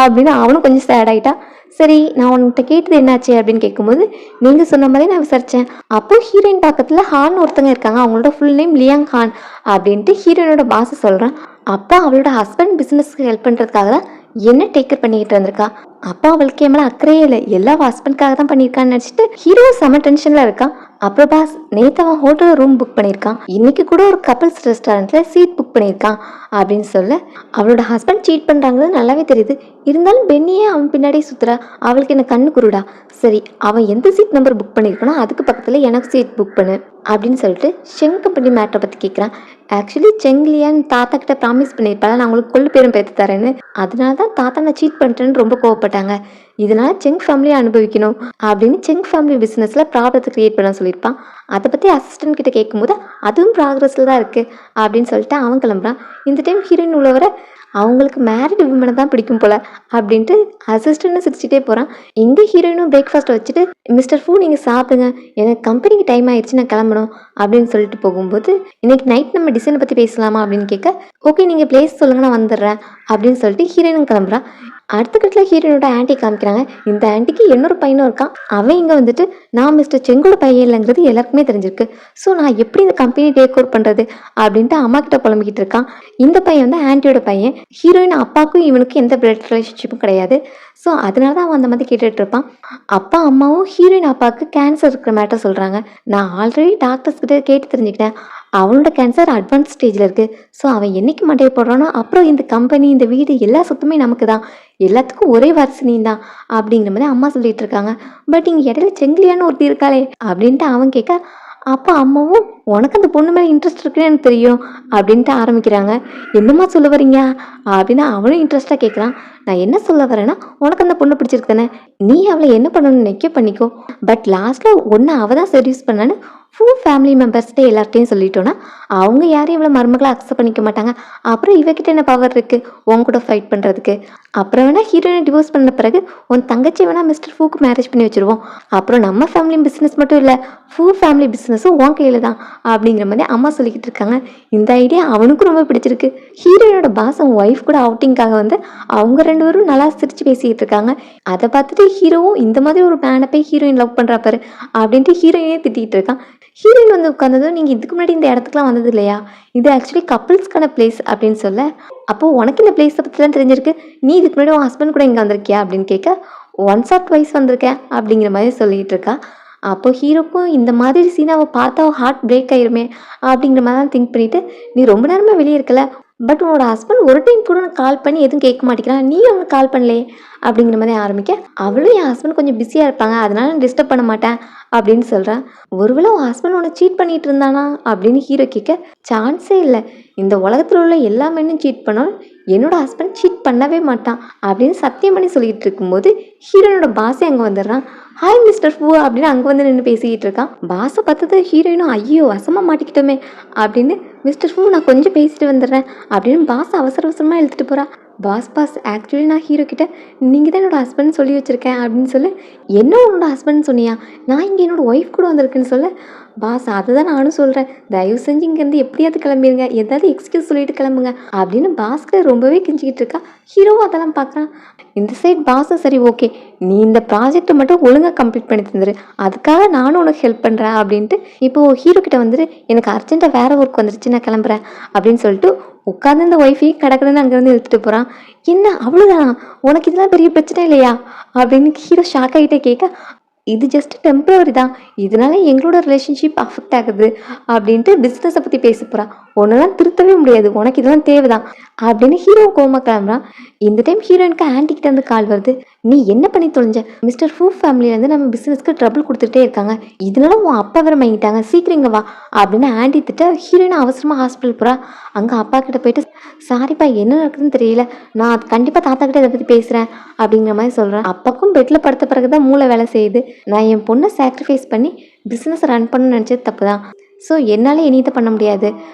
அப்படின்னு அவனும் கொஞ்சம் சேட் ஆயிட்டான். சரி நான் உன்கிட்ட கேட்டது என்னாச்சு அப்படின்னு கேட்கும்போது நீங்கள் சொன்ன மாதிரி நான் விசாரித்தேன். அப்போ ஹீரோயின் பக்கத்தில் ஹான் ஒருத்தங்க இருக்காங்க, அவங்களோட ஃபுல் நேம் லியாங் ஹான் அப்படின்ட்டு ஹீரோயினோட பாஸை சொல்கிறான். அப்போ அவளோட ஹஸ்பண்ட் பிஸ்னஸ்க்கு ஹெல்ப் பண்ணுறதுக்காக தான் என்ன டேக்கர் பண்ணிக்கிட்டு வந்திருக்கா. அப்போ அவளுக்கு என் மேலே அக்கறையே இல்லை, எல்லா ஹஸ்பண்ட்காக தான் பண்ணியிருக்கான்னு நினச்சிட்டு ஹீரோ செம டென்ஷனில் இருக்கான். அப்புறம் பாஸ் நேற்று அவன் ஹோட்டலில் ரூம் புக் பண்ணியிருக்கான், இன்னைக்கு கூட ஒரு கப்பல்ஸ் ரெஸ்டாரண்ட்டில் சீட் புக் பண்ணியிருக்கான் அப்படின்னு சொல்ல அவளோட ஹஸ்பண்ட் சீட் பண்ணுறாங்கிறது நல்லாவே தெரியுது. இருந்தாலும் பெண்ணியே அவன் பின்னாடியே சுற்றுறா, அவளுக்கு என்ன கண்ணு குருடா. சரி அவன் எந்த சீட் நம்பர் புக் பண்ணியிருக்கானோ அதுக்கு பக்கத்தில் எனக்கு சீட் புக் பண்ணு அப்படின்னு சொல்லிட்டு ஷெங் கம்பெனி மேட்டரை பற்றி கேட்குறான். ஆக்சுவலி செங்லியான் தாத்தா கிட்ட ப்ராமிஸ் பண்ணியிருப்பாள் நான் உங்களுக்கு கொள்ளு பேரும் பேத்து தரேன்னு, அதனால தான் தாத்தா நான் சீட் பண்ணிட்டேன்னு ரொம்ப கோவப்பட்டாங்க. இதனால செங் ஃபேமிலியை அனுபவிக்கணும் அப்படின்னு செங் ஃபேமிலி பிஸ்னஸில் ப்ராப்ளத்தை கிரியேட் பண்ண சொல்லியிருப்பான். அதை பற்றி அசிஸ்டன்ட் கிட்ட கேட்கும்போது அதுவும் ப்ராக்ரஸில் தான் இருக்குது அப்படின்னு சொல்லிட்டு அவன் கிளம்புறான். இந்த டைம் ஹீரோயின் உள்ளவரை அவங்களுக்கு மேரிட் விமனை தான் பிடிக்கும் போல அப்படின்ட்டு அசிஸ்டன்ட் சிரிச்சுட்டே போகிறான். எங்கே ஹீரோயினும் பிரேக்ஃபாஸ்ட் வச்சுட்டு மிஸ்டர் ஃபூ நீங்கள் சாப்பிடுங்க, எனக்கு கம்பெனிக்கு டைம் ஆயிடுச்சு நான் கிளம்பணும் அப்படின்னு சொல்லிட்டு போகும்போது இன்னைக்கு நைட் நம்ம டிசைனை பற்றி பேசலாமா அப்படின்னு கேட்க ஓகே நீங்கள் பிளேஸ் சொல்லுங்க நான் வந்துடுறேன் அப்படின்னு சொல்லிட்டு ஹீரோயினும் கிளம்புறான். அடுத்த கட்டத்தில் ஹீரோயினோட ஆன்ட்டி காமிக்கிறாங்க. இந்த ஆன்ட்டிக்கு இன்னொரு பையனும் இருக்கான். அவன் இங்கே வந்துட்டு நான் மிஸ்டர் செங்கோட பையன் இல்லைங்கிறது எல்லாருக்குமே தெரிஞ்சிருக்கு. ஸோ நான் எப்படி இந்த கம்பெனி டேக் ஓவர் பண்ணுறது அப்படின்ட்டு அம்மா கிட்ட புலம்பிக்கிட்டு இருக்கான். இந்த பையன் வந்து ஆன்ட்டியோட பையன். ஹீரோயின் அப்பாவுக்கும் இவனுக்கும் எந்த பிளட் ரிலேஷன்ஷிப்பும் கிடையாது. ஸோ அதனால தான் அவன் அந்த மாதிரி கேட்டுட்டு இருப்பான். அப்பா அம்மாவும் ஹீரோயின் அப்பாவுக்கு கேன்சர் இருக்கிற மேட்டர் சொல்கிறாங்க. நான் ஆல்ரெடி டாக்டர்ஸ் கிட்ட கேட்டு தெரிஞ்சுக்கிட்டேன், அவனோட கேன்சர் அட்வான்ஸ் ஸ்டேஜில் இருக்குது. ஸோ அவன் என்னைக்கு மண்டையை போடுறானோ அப்புறம் இந்த கம்பெனி இந்த வீடு எல்லா சொத்துமே நமக்கு தான், எல்லாத்துக்கும் ஒரே வாரிசுனியும் தான் அப்படிங்கிற மாதிரி அம்மா சொல்லிட்டு இருக்காங்க. பட் இங்கே இடையில செங்கிலியான்னு ஒருத்தி இருக்காளே அப்படின்ட்டு அவன் கேட்க அப்போ அம்மாவும் உனக்கு அந்த பொண்ணு மேலே இன்ட்ரெஸ்ட் இருக்குன்னு எனக்கு தெரியும் அப்படின்ட்டு ஆரம்பிக்கிறாங்க. என்னம்மா சொல்ல வரீங்க அப்படின்னு அவனும் இன்ட்ரெஸ்டாக கேட்குறான். நான் என்ன சொல்ல வரேன்னா உனக்கு அந்த பொண்ணு பிடிச்சிருக்கு தானே, நீ அவளை என்ன பண்ணணும்னு நினைக்க பண்ணிக்கோ. பட் லாஸ்ட்டில் ஒன்று அவள் தான் செடியூஸ் பண்ணான்னு ஃபுல் ஃபேமிலி மெம்பர்ஸ்கிட்ட எல்லார்ட்டையும் சொல்லிட்டோன்னா அவங்க யாரையும் இவ்வளோ மருமகளை அக்செப்ட் பண்ணிக்க மாட்டாங்க. அப்புறம் இவகிட்ட என்ன பவர் இருக்குது உன் கூட ஃபைட் பண்ணுறதுக்கு. அப்புறம் வேணால் ஹீரோயினை டிவோர்ஸ் பண்ண பிறகு உன் தங்கச்சி வேணால் மிஸ்டர் ஃபூக்கு மேரேஜ் பண்ணி வச்சுருவோம். அப்புறம் நம்ம ஃபேமிலி பிஸ்னஸ் மட்டும் இல்லை ஃபுல் ஃபேமிலி பிஸ்னஸும் உன் கையில் தான் அப்படிங்கிற மாதிரி அம்மா சொல்லிக்கிட்டு இருக்காங்க. இந்த ஐடியா அவனுக்கும் ரொம்ப பிடிச்சிருக்கு. ஹீரோயினோட பாஸ் அவன் ஒய்ஃப் கூட அவுட்டிங்காக வந்து அவங்க ரெண்டு பேரும் நல்லா சிரிச்சு பேசிக்கிட்டு இருக்காங்க. அதை பார்த்துட்டு ஹீரோவும் இந்த மாதிரி ஒரு மேனை போய் ஹீரோயின் லவ் பண்ணுறா பாரு அப்படின்ட்டு ஹீரோயினே திட்டிகிட்டு இருக்கான். ஹீரோயின் வந்து உட்காந்ததும் நீங்கள் இதுக்கு முன்னாடி இந்த இடத்துக்குலாம் வந்தது இல்லையா, இது ஆக்சுவலி கப்புள்ஸ்க்கான பிளேஸ் அப்படின்னு சொல்ல அப்போது உனக்கு இந்த பிளேஸை பற்றிலாம் தெரிஞ்சிருக்கு, நீ இதுக்கு முன்னாடி உன் ஹஸ்பண்ட் கூட இங்கே வந்திருக்கியா அப்படின்னு கேட்க ஒன்ஸ் ஆர் ட்வைஸ் வந்திருக்கேன் அப்படிங்கிற மாதிரி சொல்லிகிட்டு இருக்கா. அப்போ ஹீரோக்கும் இந்த மாதிரி சீனாவை பார்த்தா ஹார்ட் பிரேக் ஆயிருமே அப்படிங்கிற மாதிரி தான் திங்க் பண்ணிவிட்டு நீ ரொம்ப நேரமாக வெளியே இருக்கல, பட் உன்னோட ஹஸ்பண்ட் ஒரு டைம் கூட கால் பண்ணி எதுவும் கேட்க மாட்டேங்கிறான், நீ அவனுக்கு கால் பண்ணலையே அப்படிங்கிற மாதிரி ஆரம்பிக்க அவளும் என் ஹஸ்பண்ட் கொஞ்சம் பிஸியாக இருப்பாங்க அதனால நான் டிஸ்டர்ப் பண்ண மாட்டேன் அப்படின்னு சொல்கிறேன். ஒருவேளை உன் ஹஸ்பண்ட் உன்னை சீட் பண்ணிட்டு இருந்தானா அப்படின்னு ஹீரோ கேட்க சான்ஸே இல்லை, இந்த உலகத்தில் உள்ள எல்லா மென்னும் சீட் பண்ணாலும் என்னோட ஹஸ்பண்ட் சீட் பண்ணவே மாட்டான் அப்படின்னு சத்தியம் பண்ணி சொல்லிட்டு இருக்கும்போது ஹீரோயினோட பாஸே அங்கே வந்துடுறான். ஹாய் மிஸ்டர் ஃபூ அப்படின்னு அங்கே வந்து நின்று பேசிக்கிட்டு இருக்கான். பாஸை பார்த்தது ஹீரோயினும் ஐயோ வசமாக மாட்டிக்கிட்டோமே அப்படின்னு மிஸ்டர் ஃபூ நான் கொஞ்சம் பேசிட்டு வந்துடுறேன் அப்படின்னு பாஸ் அவசர அவசரமாக இழுத்துட்டு போகிறா. பாஸ் ஆக்சுவலி நான் ஹீரோ கிட்ட நீங்கள் தான் என்னோடய ஹஸ்பண்ட் சொல்லி வச்சுருக்கேன் அப்படின்னு சொல்லி என்ன உன்னோட ஹஸ்பண்ட் சொன்னியா, நான் இங்கே என்னோடய ஒய்ஃப் கூட வந்திருக்குன்னு சொல்ல பாஸ் அதை தான் நானும் சொல்கிறேன், தயவு செஞ்சு இங்கேருந்து எப்படியாவது கிளம்பிடுங்க, ஏதாவது எக்ஸ்கியூஸ் சொல்லிட்டு கிளம்புங்க அப்படின்னு பாஸ்க்கு ரொம்பவே கெஞ்சிக்கிட்டு இருக்கா. ஹீரோவும் அதெல்லாம் பார்க்குறான். இந்த சைட் பாஸும் சரி ஓகே நீ இந்த ப்ராஜெக்டை மட்டும் ஒழுங்காக கம்ப்ளீட் பண்ணி தந்துரு, அதுக்காக நானும் உனக்கு ஹெல்ப் பண்ணுறேன் அப்படின்ட்டு இப்போது ஹீரோ கிட்ட வந்துட்டு எனக்கு அர்ஜென்ட்டாக வேறு ஒர்க் வந்துருச்சு நான் கிளம்புறேன் அப்படின்னு சொல்லிட்டு உட்காந்து இந்த ஒய்ஃபை கடற்கடன்னு அங்கேருந்து இழுத்துட்டு போகிறான். என்ன அவ்வளோதானா, உனக்கு இதெல்லாம் பெரிய பிரச்சனை இல்லையா அப்படின்னு ஹீரோ ஷாக் ஆகிட்டே கேட்க இது ஜஸ்ட் டெம்பரவரி தான், இதனால எங்களோட ரிலேஷன்ஷிப் அஃபெக்ட் ஆகுது அப்படின்ட்டு பிஸ்னஸை பற்றி பேச போகிறான். ஒன்னெல்லாம் திருத்தவே முடியாது, உனக்கு இதெல்லாம் தேவைதான் அப்படின்னு ஹீரோ கோமா கிளம்புறான். இந்த டைம் ஹீரோயினுக்கு ஆன்டிக்கிட்ட இருந்து கால் வருது. நீ என்ன பண்ணி தொலைஞ்ச, மிஸ்டர் ஃபூ ஃபேமிலியிலேருந்து நம்ம பிஸ்னஸ்க்கு ட்ரபிள் கொடுத்துட்டே இருக்காங்க, இதனால உன் அப்பா வேற வாங்கிட்டாங்க, சீக்கிரம் இங்கே வா அப்படின்னு ஆன்டி திட்ட ஹீரோயின் அவசரமாக ஹாஸ்பிட்டல் போகிறா. அங்கே அப்பா கிட்ட போயிட்டு சாரிப்பா என்ன நடக்குதுன்னு தெரியல, நான் கண்டிப்பாக தாத்தா கிட்ட இதை பற்றி பேசுகிறேன் அப்படிங்கிற மாதிரி சொல்கிறேன். அப்பாக்கும் பெட்டில் படுத்த பிறகு தான் மூளை வேலை செய்யுது, நான் என் பொண்ணை சாக்ரிஃபைஸ் பண்ணி பிஸ்னஸ் ரன் பண்ணணும்னு நினச்சது தப்பு தான், ஸோ என்னால் இனிதை பண்ண முடியாது,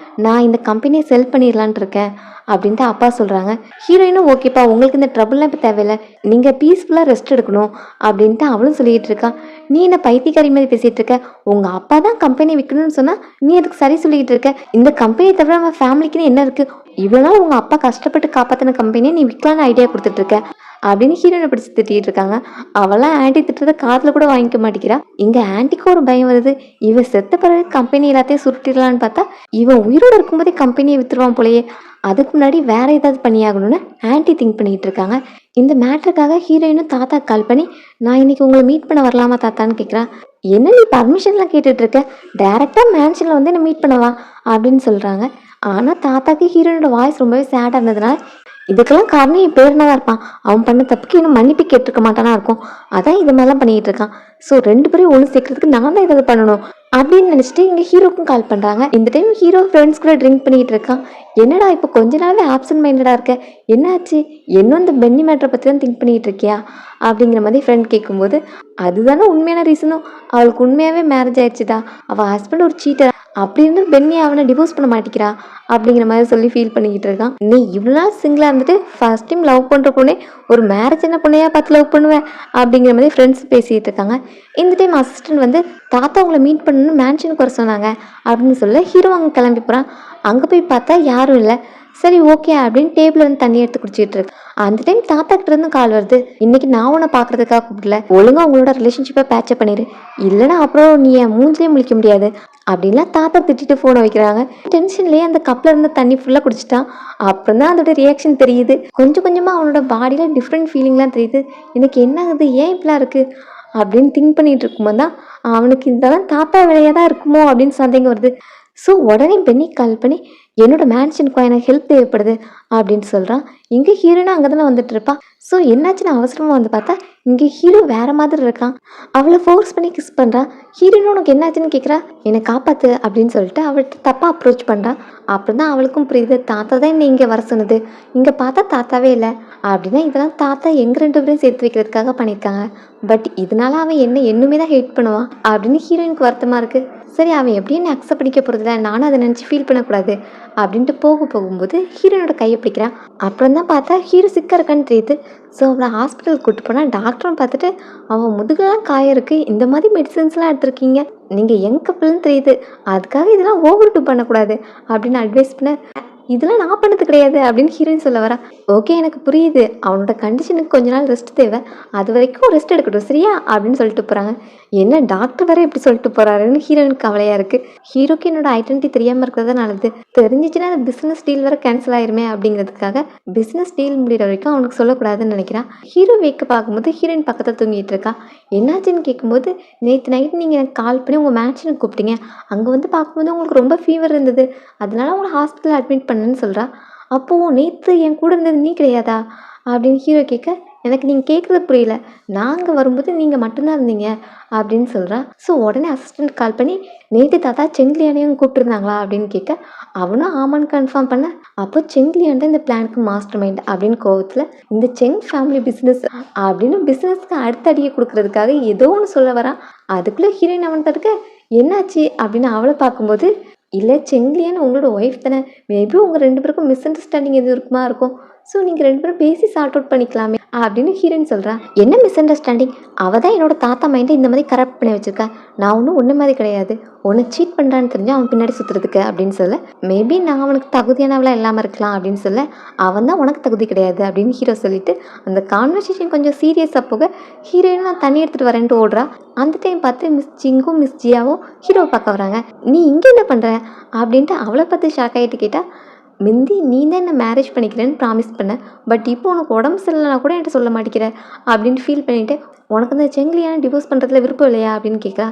நான் இந்த கம்பெனியை செல் பண்ணிடலான் இருக்கேன் அப்படின்ட்டு அப்பா சொல்கிறாங்க. ஹீரோயினும் ஓகேப்பா உங்களுக்கு இந்த ட்ரபிள்லாம் இப்போ தேவையில்லை, நீங்கள் பீஸ்ஃபுல்லாக ரெஸ்ட் எடுக்கணும் அப்படின்ட்டு அவளும் சொல்லிகிட்டு இருக்கா. நீ என்ன பைத்தியக்காரி மாதிரி பேசிகிட்டு இருக்க, உங்கள் அப்பா தான் கம்பெனி விற்கணும்னு சொன்னால் நீ அதுக்கு சரி சொல்லிக்கிட்டு இருக்க, இந்த கம்பெனியை தவிர நம்ம ஃபேமிலிக்குன்னு என்ன இருக்குது, இவ்வளோ நாள் உங்கள் அப்பா கஷ்டப்பட்டு காப்பாற்றின கம்பெனியை நீ விற்கலான்னு ஐடியா கொடுத்துட்ருக்க அப்படின்னு ஹீரோனை பிடிச்சி திட்டிகிட்டு இருக்காங்க. அவளாம் ஆன்டி திட்டுறதை காதில் கூட வாங்கிக்க மாட்டேங்கிறா. இங்கே ஆன்டிக்கு ஒரு பயம் வருது, இவன் செத்த பிறகு கம்பெனி எல்லாத்தையும் சுருட்டிடலான்னு பார்த்தா இவன் உயிரோடு இருக்கும்போதே கம்பெனியை விற்றுருவான் போலயே, அதுக்கு முன்னாடி வேற ஏதாவது பண்ணியாகணும்னு ஆன்டி திங்க் பண்ணிகிட்டு இருக்காங்க. இந்த மேட்ருக்காக ஹீரோயினும் தாத்தா கால் பண்ணி நான் இன்னைக்கு உங்களை மீட் பண்ண வரலாமா தாத்தான்னு கேட்குறா. என்ன நீ பர்மிஷன்லாம் கேட்டுட்டு இருக்க, டேரெக்டாக மேன்ஷனில் வந்து என்ன மீட் பண்ணவா அப்படின்னு சொல்கிறாங்க. ஆனால் தாத்தாக்கு ஹீரோயினோட வாய்ஸ் ரொம்பவே சேடாக இருந்ததுனால இதுக்கெல்லாம் காரணம் என் பேர்னா தான் இருப்பான், அவன் பண்ண தப்புக்கு இன்னும் மன்னிப்பு கேட்டிருக்க மாட்டானா இருக்கும், அதான் இது மாதிரிலாம் பண்ணிகிட்டு இருக்கான், ஸோ ரெண்டு பேரும் ஒன்று சேர்க்கறதுக்கு நான் தான் ஏதாவது பண்ணணும் அப்படின்னு நினச்சிட்டு இங்கே ஹீரோக்கும் கால் பண்ணுறாங்க. இந்த டைம் ஹீரோ ஃப்ரெண்ட்ஸ் கூட ட்ரிங்க் பண்ணிகிட்டு இருக்கான். என்னடா இப்போ கொஞ்ச நாளாவே ஆப்சன்ட் மைண்டடாக இருக்க, என்னாச்சு, இன்னும் இந்த பென்னி மேட்டரை பற்றி தான் திங்க் பண்ணிகிட்டு இருக்கியா அப்படிங்கிற மாதிரி ஃப்ரெண்ட் கேட்கும்போது அதுதானே உண்மையான ரீசனும், அவளுக்கு உண்மையாகவே மேரேஜ் ஆயிடுச்சுடா, அவள் ஹஸ்பண்ட் ஒரு சீட்டர், அப்படி இருந்து பென்னி அவனை டிவோர்ஸ் பண்ண மாட்டேங்கிறா அப்படிங்கிற மாதிரி சொல்லி ஃபீல் பண்ணிக்கிட்டு இருக்கான். நீ இவ்வளோ நாள் சிங்கிளாக இருந்துட்டு ஃபர்ஸ்ட் டைம் லவ் பண்ணுற பொண்ணே ஒரு மேரேஜ் என்ன பொண்ணையா பார்த்து லவ் பண்ணுவேன் அப்படிங்கிற மாதிரி ஃப்ரெண்ட்ஸ் பேசிகிட்டு இருக்காங்க. இந்த டைம் அசிஸ்டன்ட் வந்து தாத்தா உங்களை மீட் பண்ணணும்னு மேன்ஷனுக்கு வர சொன்னாங்க அப்படின்னு சொல்ல ஹீரோ அங்கே கிளம்பி போகிறான். அங்கே போய் பார்த்தா யாரும் இல்லை. சரி ஓகே அப்படின்னு டேபிள் வந்து தண்ணி எடுத்து குடிச்சிட்டு இருக்கு. அந்த டைம் தாத்தா கிட்ட இருந்து கால் வருது. இன்னைக்கு நான் உன்னை பார்க்கறதுக்காக கூப்பிடல, ஒழுங்கா உங்களோட ரிலேஷன்ஷிப்பை பேட்சப் பண்ணிடு, இல்லைன்னா அப்புறம் நீ என் மூஞ்சிலே முழிக்க முடியாது அப்படின்லாம் தாத்தா திட்டிட்டு ஃபோனை வைக்கிறாங்க. டென்ஷன்லேயே அந்த கப்பில் இருந்து தண்ணி ஃபுல்லாக குடிச்சிட்டான். அப்புறம் தான் அதோட ரியாக்ஷன் தெரியுது. கொஞ்சம் கொஞ்சமாக அவனோட பாடியில் டிஃப்ரெண்ட் ஃபீலிங்லாம் தெரியுது. எனக்கு என்ன ஆகுது, ஏன் இப்படிலாம் இருக்குது அப்படின்னு திங்க் பண்ணிட்டு இருக்கும்போது தான் அவனுக்கு இதெல்லாம் தாத்தா வேலையாக தான் இருக்குமோ அப்படின்னு சந்தேகம் வருது. ஸோ உடனே பென்னி கால் பண்ணி என்னோட மேன்ஷனுக்கு எனக்கு ஹெல்ப் தேவைப்படுது அப்படின்னு சொல்கிறான். இங்கே ஹீரோனா அங்கே தானே வந்துட்டு இருப்பா. ஸோ என்னாச்சுன்னு அவசரமாக வந்து பார்த்தா இங்கே ஹீரோ வேற மாதிரி இருக்கான். அவளை ஃபோர்ஸ் பண்ணி கிஸ் பண்ணுறான். ஹீரோன்னு உனக்கு என்னாச்சுன்னு கேட்குறா. என்னை காப்பாற்று அப்படின்னு சொல்லிட்டு அவள்கிட்ட தப்பாக அப்ரோச் பண்ணுறான். அப்புறம் தான் அவளுக்கும் புரியுது, தாத்தா தான் என்னை இங்கே வர சொன்னது, இங்கே பார்த்தா தாத்தாவே இல்லை அப்படின்னா இதெல்லாம் தாத்தா எங்கள் ரெண்டு பேரும் சேர்த்து வைக்கிறதுக்காக பண்ணியிருக்காங்க, பட் இதனால அவன் என்ன இன்னுமே தான் ஹேட் பண்ணுவான் அப்படின்னு ஹீரோயினுக்கு வருத்தமாக இருக்குது. சரி அவன் எப்படி என்ன அக்செப்ட் பண்ணிக்க போகிறதில்ல, நானும் அதை நினச்சி ஃபீல் பண்ணக்கூடாது அப்படின்ட்டு போகும்போது ஹீரோனோட கையை பிடிக்கிறான். அப்புறம் தான் பார்த்தா ஹீரோ சிக்க இருக்கான்னு தெரியுது. ஸோ அவளை ஹாஸ்பிட்டலுக்கு கூப்பிட்டு போனால் டாக்டரும் பார்த்துட்டு அவன் முதுகெல்லாம் காயம் இருக்குது, இந்த மாதிரி மெடிசன்ஸ்லாம் எடுத்துருக்கீங்க, நீங்கள் யங் கப்பல்னு தெரியுது, அதுக்காக இதெல்லாம் ஓவர் டூ பண்ணக்கூடாது அப்படின்னு அட்வைஸ் பண்ண இதெல்லாம் நான் பண்ணது கிடையாது அப்படின்னு ஹீரோயின் சொல்ல வரா. ஓகே எனக்கு புரியுது, அவனோட கண்டிஷனுக்கு கொஞ்ச நாள் ரெஸ்ட் தேவை, அது வரைக்கும் ரெஸ்ட் எடுக்கட்டும் சரியா அப்படின்னு சொல்லிட்டு போகிறாங்க. என்ன டாக்டர் வேற எப்படி சொல்லிட்டு போகிறாருன்னு ஹீரோயினுக்கு கவலையாக இருக்குது. ஹீரோக்கு என்னோட ஐடென்டிட்டி தெரியாமல் இருக்கிறதா நல்லது, தெரிஞ்சிச்சுன்னா அந்த பிஸ்னஸ் டீல் வேற கேன்சல் ஆயிருமே அப்படிங்கிறதுக்காக பிஸ்னஸ் டீல் முடிகிற வரைக்கும் அவனுக்கு சொல்லக்கூடாதுன்னு நினைக்கிறான். ஹீரோ வேக்க பார்க்கும்போது ஹீரோயின் பக்கத்தில் தூங்கிட்டு இருக்கா. என்னாச்சுன்னு கேட்கும்போது நேற்று நைட் நீங்கள் எனக்கு கால் பண்ணி உங்கள் மேட்சனுக்கு கூப்பிட்டீங்க, அங்கே வந்து பார்க்கும்போது உங்களுக்கு ரொம்ப ஃபீவர் இருந்தது, அதனால உங்களை ஹாஸ்பிட்டலில் அட்மிட் பண்ணுன்னு சொல்கிறா. அப்போது நேற்று என் கூட இருந்தது நீ கிடையாதா அப்படின்னு ஹீரோ கேட்க எனக்கு நீங்கள் கேட்குறது புரியல, நாங்கள் வரும்போது நீங்கள் மட்டும்தான் இருந்தீங்க அப்படின்னு சொல்கிறா. ஸோ உடனே அசிஸ்டன்ட் கால் பண்ணி நேற்று தாத்தா செங்கிலியானையும் கூப்பிட்டுருந்தாங்களா அப்படின்னு கேட்க அவனும் ஆமான்னு கன்ஃபார்ம் பண்ண. அப்போ செங்லியான் தான் இந்த பிளானுக்கு மாஸ்டர் மைண்ட் அப்படின்னு கோவத்தில் இந்த செங் ஃபேமிலி பிஸ்னஸ் அப்படின்னு பிஸ்னஸ்க்கு அடுத்த அடியை கொடுக்கறதுக்காக ஏதோ ஒன்று சொல்ல வரான். அதுக்குள்ளே ஹீரோயின் அவன் தடுக்க என்னாச்சு அப்படின்னு அவளை பார்க்கும்போது, இல்லை செங்லியான் உங்களோட ஒய்ஃப் தானே, மேபி உங்கள் 2 பேருக்கும் மிஸ் அண்டர்ஸ்டாண்டிங் எதுவும் இருக்குமா இருக்கும், ஸோ நீங்கள் 2 பேரும் பேசி சார்ட் அவுட் பண்ணிக்கலாமே அப்படின்னு ஹீரோயின் சொல்கிறான். என்ன மிஸ் அண்டர்ஸ்டாண்டிங்? அவள் தான் என்னோட தாத்தா மைண்டை இந்த மாதிரி கரெக்ட் பண்ணி வச்சிருக்கா. நான் ஒன்றும் ஒன்று மாதிரி கிடையாது, ஒன்று சீட் பண்ணுறான்னு தெரிஞ்சு அவன் பின்னாடி சுற்றுறதுக்கு அப்படின்னு சொல்ல, மேபி நான் அவனுக்கு தகுதியானவளாக இல்லாமல் இருக்கலாம் அப்படின்னு சொல்ல, அவன் தான் உனக்கு தகுதி கிடையாது அப்படின்னு ஹீரோ சொல்லிட்டு அந்த கான்வர்சேஷன் கொஞ்சம் சீரியஸாக போக ஹீரோயினும் நான் தண்ணி எடுத்துகிட்டு வரேன்ட்டு ஓடுறா. அந்த டைம் பார்த்து மிஸ் சிங்கும் மிஸ் ஜியாவும் ஹீரோ பார்க்க வராங்க. நீ இங்கே என்ன பண்ணுற அப்படின்ட்டு அவளை பார்த்து ஷாக் ஆகிட்டு கேட்டால், மிந்தி நீ தான் என்ன மேரேஜ் பண்ணிக்கிறேன்னு ப்ராமிஸ் பண்ண, பட் இப்போ உனக்கு உடம்பு சரியில்லைனா கூட என்கிட்ட சொல்ல மாட்டேங்கிற அப்படின்னு ஃபீல் பண்ணிவிட்டு, உனக்கு அந்த செங்கிலியான டிவோர்ஸ் பண்ணுறதுல விருப்பம் இல்லையா அப்படின்னு கேட்குறா.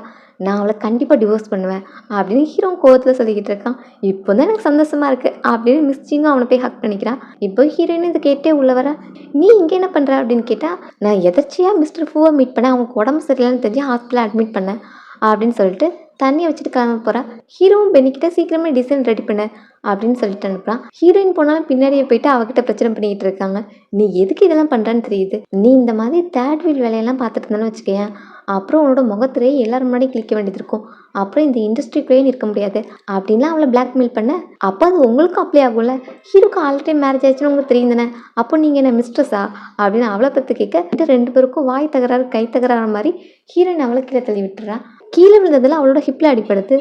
நான் அவளை கண்டிப்பாக டிவோர்ஸ் பண்ணுவேன் அப்படின்னு ஹீரோ கோவத்தில் சொல்லிக்கிட்டு இருக்கான். இப்போ தான் எனக்கு சந்தோஷமாக இருக்குது அப்படின்னு மிஸ் சிங்கும் அவனை போய் ஹக் பண்ணிக்கிறான். இப்போ ஹீரோயின் இதை கேட்டே உள்ள வர, நீ இங்கே என்ன பண்ணுற அப்படின்னு கேட்டால், நான் எதர்ச்சியாக மிஸ்டர் ஃபூவை மீட் பண்ணேன், அவங்க உடம்பு சரியில்லைன்னு தெரிஞ்சு ஹாஸ்பிட்டலில் அட்மிட் பண்ணேன் அப்படின்னு சொல்லிட்டு தண்ணியை வச்சுட்டு கிளம்ப போகிறான். ஹீரோவும் பெண்ணிக்கிட்ட சீக்கிரமே டிசைன் ரெடி பண்ண அப்படின்னு சொல்லிட்டு அனுப்புகிறான். ஹீரோயின் போனாலும் பின்னாடியே போயிட்டு அவகிட்ட பிரச்சனை பண்ணிக்கிட்டு இருக்காங்க. நீ எதுக்கு இதெல்லாம் பண்ணுறான்னு தெரியுது, நீ இந்த மாதிரி தேர்ட் வீல் வேலையெல்லாம் பார்த்துட்டு இருந்தான்னு வச்சுக்கேன், அப்புறம் உன்னோட முகத்திலேயே எல்லாரும் முன்னாடி கிளிக்க வேண்டியது இருக்கும், அப்புறம் இந்த இண்டஸ்ட்ரிக்குள்ளேயே இருக்க முடியாது அப்படின்லாம் அவளை பிளாக்மெயில் பண்ண. அப்போ அது உங்களுக்கும் அப்ளை ஆகும்ல, ஹீரோக்கு ஆல்ரெடி மேரேஜ் ஆயிடுச்சுன்னு உங்களுக்கு தெரியும் தானே, அப்போ நீங்கள் என்ன மிஸ்ட்ரஸா அப்படின்னு அவளை பற்றி கேட்க 2 பேருக்கும் வாய் தகராறு கை தகராறு மாதிரி ஹீரோயின் அவளை கீழே தள்ளி விட்டுறா. கீழே விழுந்ததில் அவளோட ஹிப்பில் அடிப்படுது.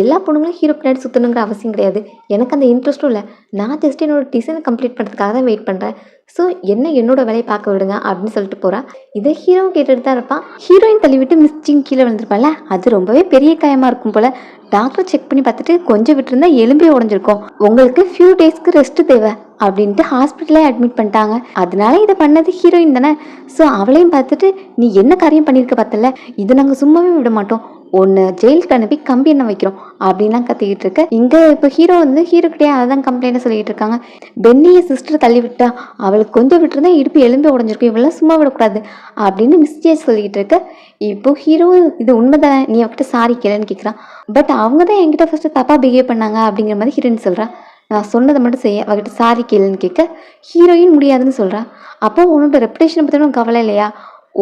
எல்லா பொண்ணுங்களும் ஹீரோ பின்னாடி சுற்றணுங்கிற அவசியம் கிடையாது, எனக்கு அந்த இன்ட்ரெஸ்ட்டும் இல்லை, நான் ஜஸ்ட் என்னோட டிசைனை கம்ப்ளீட் பண்ணுறதுக்காக தான் வெயிட் பண்ணுறேன், ஸோ என்னோட வேலையை பார்க்க விடுங்க அப்படின்னு சொல்லிட்டு போகிறா. இதை ஹீரோ கேட்டுட்டு தான் இருப்பான். ஹீரோயின் தள்ளிவிட்டு மிஸ் சிங் கீழே விழுந்திருப்பாள். அது ரொம்பவே பெரிய காயமாக இருக்கும் போல். டாக்டர் செக் பண்ணி பார்த்துட்டு கொஞ்சம் விட்டுருந்தா எலும்பே உடஞ்சிருக்கும், உங்களுக்கு ஃபியூ டேஸ்க்கு ரெஸ்ட் தேவை அப்படின்ட்டு ஹாஸ்பிட்டலே அட்மிட் பண்ணிட்டாங்க. அதனால இதை பண்ணது ஹீரோயின் தானே, ஸோ அவளையும் பார்த்துட்டு நீ என்ன காரியம் பண்ணியிருக்க பார்த்தல, இதை நாங்கள் சும்மாவே விட மாட்டோம், ஒன்று ஜெயிலுக்கு அனுப்பி கம்பி என்ன வைக்கிறோம் அப்படின்லாம் கத்திக்கிட்டு இருக்க. இங்கே இப்போ ஹீரோ ஹீரோக்கிட்டே அதை தான் கம்ப்ளைண்ட்டாக சொல்லிட்டு இருக்காங்க. பென்னியை சிஸ்டர் தள்ளி விட்டா, அவளுக்கு கொஞ்சம் விட்டுருந்தா இடுப்பு எலும்பே உடஞ்சிருக்கும், இவெல்லாம் சும்மா விடக்கூடாது அப்படின்னு மிஸ்டேஸ் சொல்லிக்கிட்டு இருக்க. இப்போ ஹீரோ இது உண்மைதானே, நீ அவகிட்ட சாரி கேளுன்னு கேட்குறான். பட் அவங்க தான் என்கிட்ட ஃபஸ்ட்டு தப்பாக பிஹேவ் பண்ணாங்க அப்படிங்கிற மாதிரி ஹீரோயின் சொல்கிறான். நான் சொன்னதை மட்டும் செய்ய அவகிட்ட சாரி கேளுன்னு கேட்க ஹீரோயின் முடியாதுன்னு சொல்கிறா. அப்போ உன்னோட ரெப்புடேஷனை பற்றி உனக்கு கவலை இல்லையா,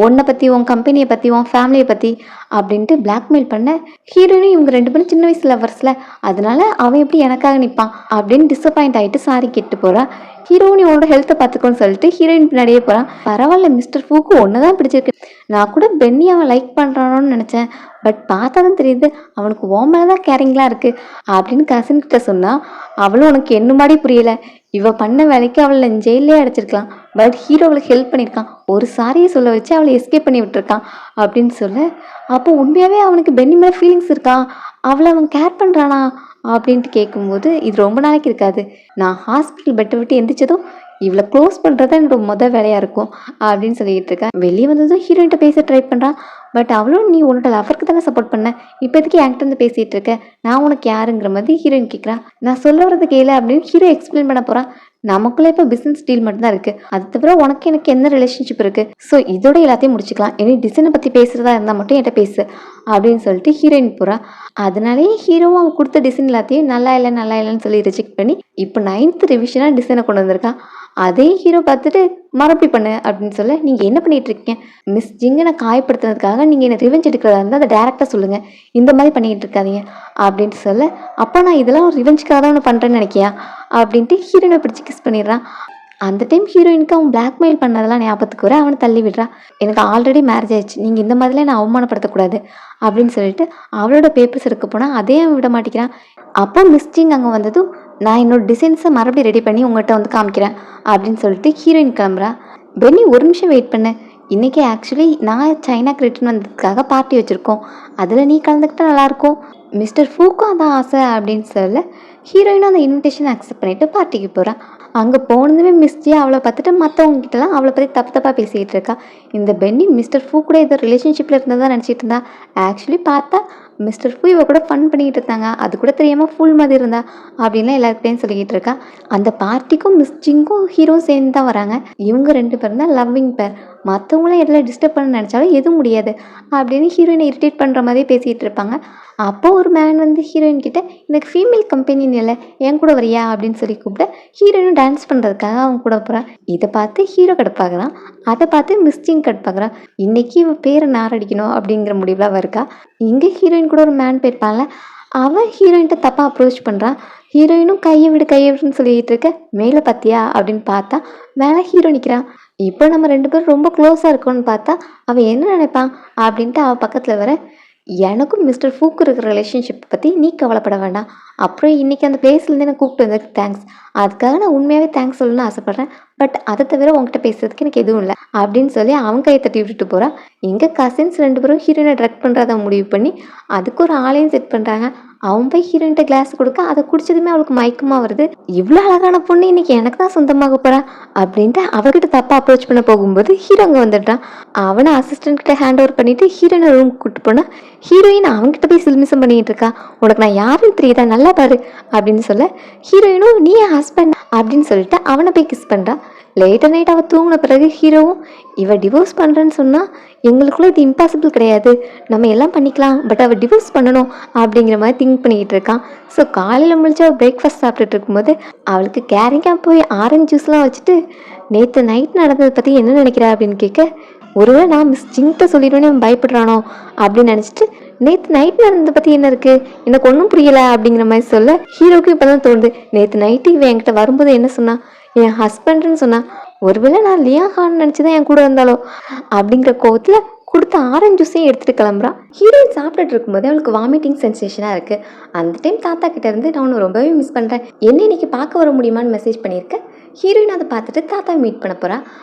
உன்னை பற்றி உன் கம்பெனியை பற்றி உன் ஃபேமிலியை பற்றி அப்படின்ட்டு பிளாக்மெயில் பண்ண. ஹீரோயினும் இவங்க 2 பேரும் சின்ன வயசு லவர்ஸில், அதனால அவன் எப்படி எனக்காக நிற்பான் அப்படின்னு டிசப்பாயிண்ட் ஆகிட்டு சாரி கேட்டு போகிறான். ஹீரோயின் உன்னோட ஹெல்த்தை பார்த்துக்கோன்னு சொல்லிட்டு ஹீரோயின் பின்னாடியே போகிறான். பரவாயில்ல மிஸ்டர் ஃபூக்கு ஒன்று தான் பிடிச்சிருக்கு, நான் கூட பென்னி அவன் லைக் பண்ணுறானோன்னு நினச்சேன், பட் பார்த்தா தான் தெரியுது அவனுக்கு ஓ மேலே தான் கேரிங்லாம் இருக்குது அப்படின்னு கசின்கிட்ட சொன்னால், அவளும் உனக்கு என்ன மாதிரி புரியலை, இவ பண்ண வேலைக்கு அவளை ஜெயிலே அடைச்சிருக்கலாம், பட் ஹீரோ அவளுக்கு ஹெல்ப் பண்ணியிருக்கான், ஒரு சாரியை சொல்ல வச்சு அவளை எஸ்கேப் பண்ணி விட்டுருக்கான் அப்படின்னு சொல்ல. அப்போ உண்மையாகவே அவனுக்கு பென்னி மேலே ஃபீலிங்ஸ் இருக்கா, அவளை அவன் கேர் பண்ணுறானா அப்படின்ட்டு கேட்கும்போது, இது ரொம்ப நாளைக்கு இருக்காது, நான் ஹாஸ்பிட்டல் பெட்டை விட்டு எந்திரிச்சதும் இவளை க்ளோஸ் பண்ணுறது என்னோட மொதல் வேலையாக இருக்கும் அப்படின்னு சொல்லிட்டு இருக்கேன். வெளியே வந்ததும் ஹீரோயின்ட்ட பேச ட்ரை பண்ணுறான். பட் அவளும் நீ உன்னோட லவருக்கு தானே சப்போர்ட் பண்ண, இப்போதைக்கு என்கிட்ட வந்து பேசிகிட்டு இருக்க, நான் உனக்கு யாருங்கிற மாதிரி ஹீரோயின் கேட்குறான். நான் சொல்ல வரது கேளு அப்படின்னு ஹீரோ எக்ஸ்பிளைன் பண்ண போகிறான். நமக்குள்ளே இப்போ பிஸ்னஸ் டீல் மட்டும்தான் இருக்குது, அது தவிர உனக்கு எனக்கு என்ன ரிலேஷன்ஷிப் இருக்குது, ஸோ இதோட எல்லாத்தையும் முடிச்சுக்கலாம், இனி டிசைனை பற்றி பேசுகிறதா இருந்தால் மட்டும் என்கிட்ட பேசு அப்படின்னு சொல்லிட்டு ஹீரோயின் போகிறான். அதனாலேயே ஹீரோவும் அவன் கொடுத்த டிசைன் எல்லாத்தையும் நல்லா இல்லைன்னு சொல்லி ரிஜெக்ட் பண்ணி இப்போ 9th ரிவிஷனாக டிசைனை கொண்டு வந்திருக்கான். அதே ஹீரோ பார்த்துட்டு மறுபடி பண்ணு அப்படின்னு சொல்ல, நீங்கள் என்ன பண்ணிகிட்டு இருக்கீங்க, மிஸ் ஜிங்கனை காயப்படுத்துனதுக்காக நீங்கள் என்ன ரிவெஞ்ச் எடுக்கிறதா இருந்தால் அதை டேரெக்டாக சொல்லுங்கள், இந்த மாதிரி பண்ணிக்கிட்டு இருக்காதீங்க அப்படின்ட்டு சொல்ல. அப்போ நான் இதெல்லாம் ஒரு ரிவெஞ்சுக்காக தான் ஒன்று பண்ணுறேன்னு நினைக்கியா அப்படின்ட்டு ஹீரோயினை பிடிச்சி கிஸ் பண்ணிடுறான். அந்த டைம் ஹீரோயினுக்கு அவன் பிளாக்மெயில் பண்ணதெல்லாம் ஞாபகத்துக்கு வர அவனை தள்ளி விடுறான். எனக்கு ஆல்ரெடி மேரேஜ் ஆயிடுச்சு, நீங்கள் இந்த மாதிரிலாம் நான் அவமானப்படுத்தக்கூடாது அப்படின்னு சொல்லிட்டு அவளோட பேப்பர்ஸ் எடுக்க போனால் அதே அவன் விட மாட்டேங்கிறான். அப்போ மிஸ்டிங் அங்கே வந்ததும், நான் என்னோட டிசைன்ஸை மறுபடியும் ரெடி பண்ணி உங்கள்கிட்ட வந்து காமிக்கிறேன் அப்படின்னு சொல்லிட்டு ஹீரோயின் கிளம்புறா. பென்னி ஒரு நிமிஷம் வெயிட் பண்ணு, இன்றைக்கி ஆக்சுவலி நான் சைனாக்கு ரிட்டர்ன் வந்ததுக்காக பார்ட்டி வச்சுருக்கோம், அதில் நீ கலந்துக்கிட்டால் நல்லாயிருக்கும், மிஸ்டர் ஃபூக்கும் அதான் ஆசை அப்படின்னு சொல்ல ஹீரோயினும் அந்த இன்விடேஷனை அக்செப்ட் பண்ணிவிட்டு பார்ட்டிக்கு போகிறான். அங்கே போனதுமே மிஸ்ஜி அவளை பார்த்துட்டு மற்றவங்ககிட்டலாம் அவளை பற்றி தப்பாக பேசிக்கிட்டு இருக்கா. இந்த பென்னி மிஸ்டர் ஃபூ கூட ஏதோ ரிலேஷன்ஷிப்பில் இருந்ததாக நினச்சிட்டு இருந்தா, ஆக்சுவலி பார்த்தா மிஸ்டர் ஃபூ இவ கூட ஃபன் பண்ணிக்கிட்டு இருந்தாங்க, அது கூட தெரியாமல் ஃபுல் மாதிரி இருந்தா அப்படின்லாம் எல்லாருக்கிட்டையும் சொல்லிக்கிட்டு இருக்கா. அந்த பார்ட்டிக்கும் மிஸ்ஜிங்கும் ஹீரோ சேர்ந்து தான் வராங்க. இவங்க 2 பேரும் தான் லவ்விங் பேர், மற்றவங்களாம் எதில் டிஸ்டர்ப் பண்ண நினச்சாலும் எதுவும் முடியாது அப்படின்னு ஹீரோயினை இரிட்டேட் பண்ணுற மாதிரி பேசிகிட்டு இருப்பாங்க. அப்போ ஒரு மேன் வந்து ஹீரோயின் கிட்ட எனக்கு ஃபீமேல் கம்பெனின்னு இல்லை என் கூட வரியா அப்படின்னு சொல்லி கூப்பிட்டு ஹீரோயினும் டான்ஸ் பண்ணுறதுக்காக அவன் கூட போகிறான். இதை பார்த்து ஹீரோ கடுப்பாகிறான். அதை பார்த்து மிஸ்டிங் கடுப்பாகிறான். இன்னைக்கு இவன் பேரை நாரடிக்கணும் அப்படிங்கிற முடிவில் அவ இருக்கா. இங்கே ஹீரோயின் கூட ஒரு மேன் போயிருப்பான்ல, அவன் ஹீரோயின்ட்ட தப்பாக அப்ரோச் பண்ணுறான். ஹீரோயினும் கையை விடுன்னு சொல்லிட்டு இருக்க, மேலே பார்த்தியா அப்படின்னு பார்த்தா மேலே ஹீரோ நிற்கிறான். இப்போ நம்ம 2 பேரும் ரொம்ப க்ளோஸாக இருக்கோன்னு பார்த்தா அவன் என்ன நினைப்பான் அப்படின்ட்டு அவன் பக்கத்தில் வர, எனக்கும் மிஸ்டர் ஃபூக்கு இருக்கிற ரிலேஷன்ஷிப் பற்றி நீ கவலைப்பட வேண்டாம். அப்புறம் இன்றைக்கி அந்த பிளேஸ்லேருந்து எனக்கு கூப்பிட்டு வந்ததுக்கு தேங்க்ஸ். அதுக்காக நான் உண்மையாகவே தேங்க்ஸ் சொல்லணும்னு ஆசைப்பட்றேன். பட் அதை தவிர உங்ககிட்ட பேசுறதுக்கு எனக்கு எதுவும் இல்லை அப்படின்னு சொல்லி அவன் கையை தட்டி விட்டுட்டு போகிறான். எங்கள் கசின்ஸ் 2 பேரும் ஹீரோயினை ட்ரக் பண்ணுறத முடிவு பண்ணி அதுக்கு ஒரு ஆளையும் செட் பண்ணுறாங்க. அவன் போய் ஹீரோயின்ட்ட கிளாஸ் கொடுக்க அதை குடிச்சதுமே அவளுக்கு மயக்கமாக வருது. இவ்வளோ அழகான பொண்ணு இன்னைக்கு எனக்கு தான் சொந்தமாக போகிறா அப்படின்ட்டு அவர்கிட்ட தப்பாக அப்ரோச் பண்ண போகும்போது ஹீரோ அங்கே வந்துட்டான். அவனை அசிஸ்டன்ட் கிட்ட ஹேண்ட் ஓவர் பண்ணிட்டு ஹீரோயினை ரூமுக்கு கூப்பிட்டு போனால் ஹீரோயின் அவங்ககிட்ட போய் சில்மிசம் பண்ணிட்டு இருக்கா. உனக்கு நான் யாருன்னு தெரியுதா, நல்லா பாரு அப்படின்னு சொல்ல ஹீரோயினும் நீ என் ஹஸ்பண்ட் அப்படின்னு சொல்லிட்டு அவனை போய் கிஸ் பண்ணுறான். லேட்டர் நைட் அவள் தூங்கின பிறகு ஹீரோவும் இவள் டிவோர்ஸ் பண்ணுறேன்னு சொன்னால் எங்களுக்குள்ள இது இம்பாசிபிள் கிடையாது, நம்ம எல்லாம் பண்ணிக்கலாம், பட் அவள் டிவோர்ஸ் பண்ணணும் அப்படிங்கிற மாதிரி திங்க் பண்ணிக்கிட்டு இருக்கான். ஸோ காலையில் முடிச்சு அவள் பிரேக்ஃபாஸ்ட் சாப்பிட்டுட்டு இருக்கும்போது அவளுக்கு கேரிங்காக போய் ஆரஞ்சு ஜூஸ்லாம் வச்சுட்டு நேற்று நைட் நடந்ததை பற்றி என்ன நினைக்கிறா அப்படின்னு கேட்க, ஒருவேளை நான் மிஸ் ஜிங்கிட்ட சொல்லிடுவேன்னு அவன் பயப்படுறானோ அப்படின்னு நினச்சிட்டு நேற்று நைட் நடந்ததை பற்றி என்ன இருக்குது எனக்கு ஒன்றும் புரியலை அப்படிங்கிற மாதிரி சொல்ல ஹீரோக்கு இப்போ தான் தோணுது, நேற்று நைட்டு இவன் என்கிட்ட வரும்போது என்ன சொன்னா, என் ஹஸ்பண்டுன்னு சொன்னா, ஒருவேளை நான் லியா ஹான் நினச்சி தான் என் கூட இருந்தாலோ அப்படிங்கிற கோவத்தில் கொடுத்த ஆரஞ்சு ஜூஸையும் எடுத்துகிட்டு கிளம்புறான். ஹீரோயின் சாப்பிட்டுட்டு இருக்கும்போது அவளுக்கு வாமிட்டிங் சென்சேஷனாக இருக்குது. அந்த டைம் தாத்தா கிட்ட இருந்து நான் உன்னை ரொம்பவே மிஸ் பண்ணுறேன், என்ன இன்னைக்கு பார்க்க வர முடியுமான்னு மெசேஜ் பண்ணியிருக்கேன். ஹீரோயின் அதை பார்த்துட்டு தாத்தாவை மீட் பண்ண போகிறா.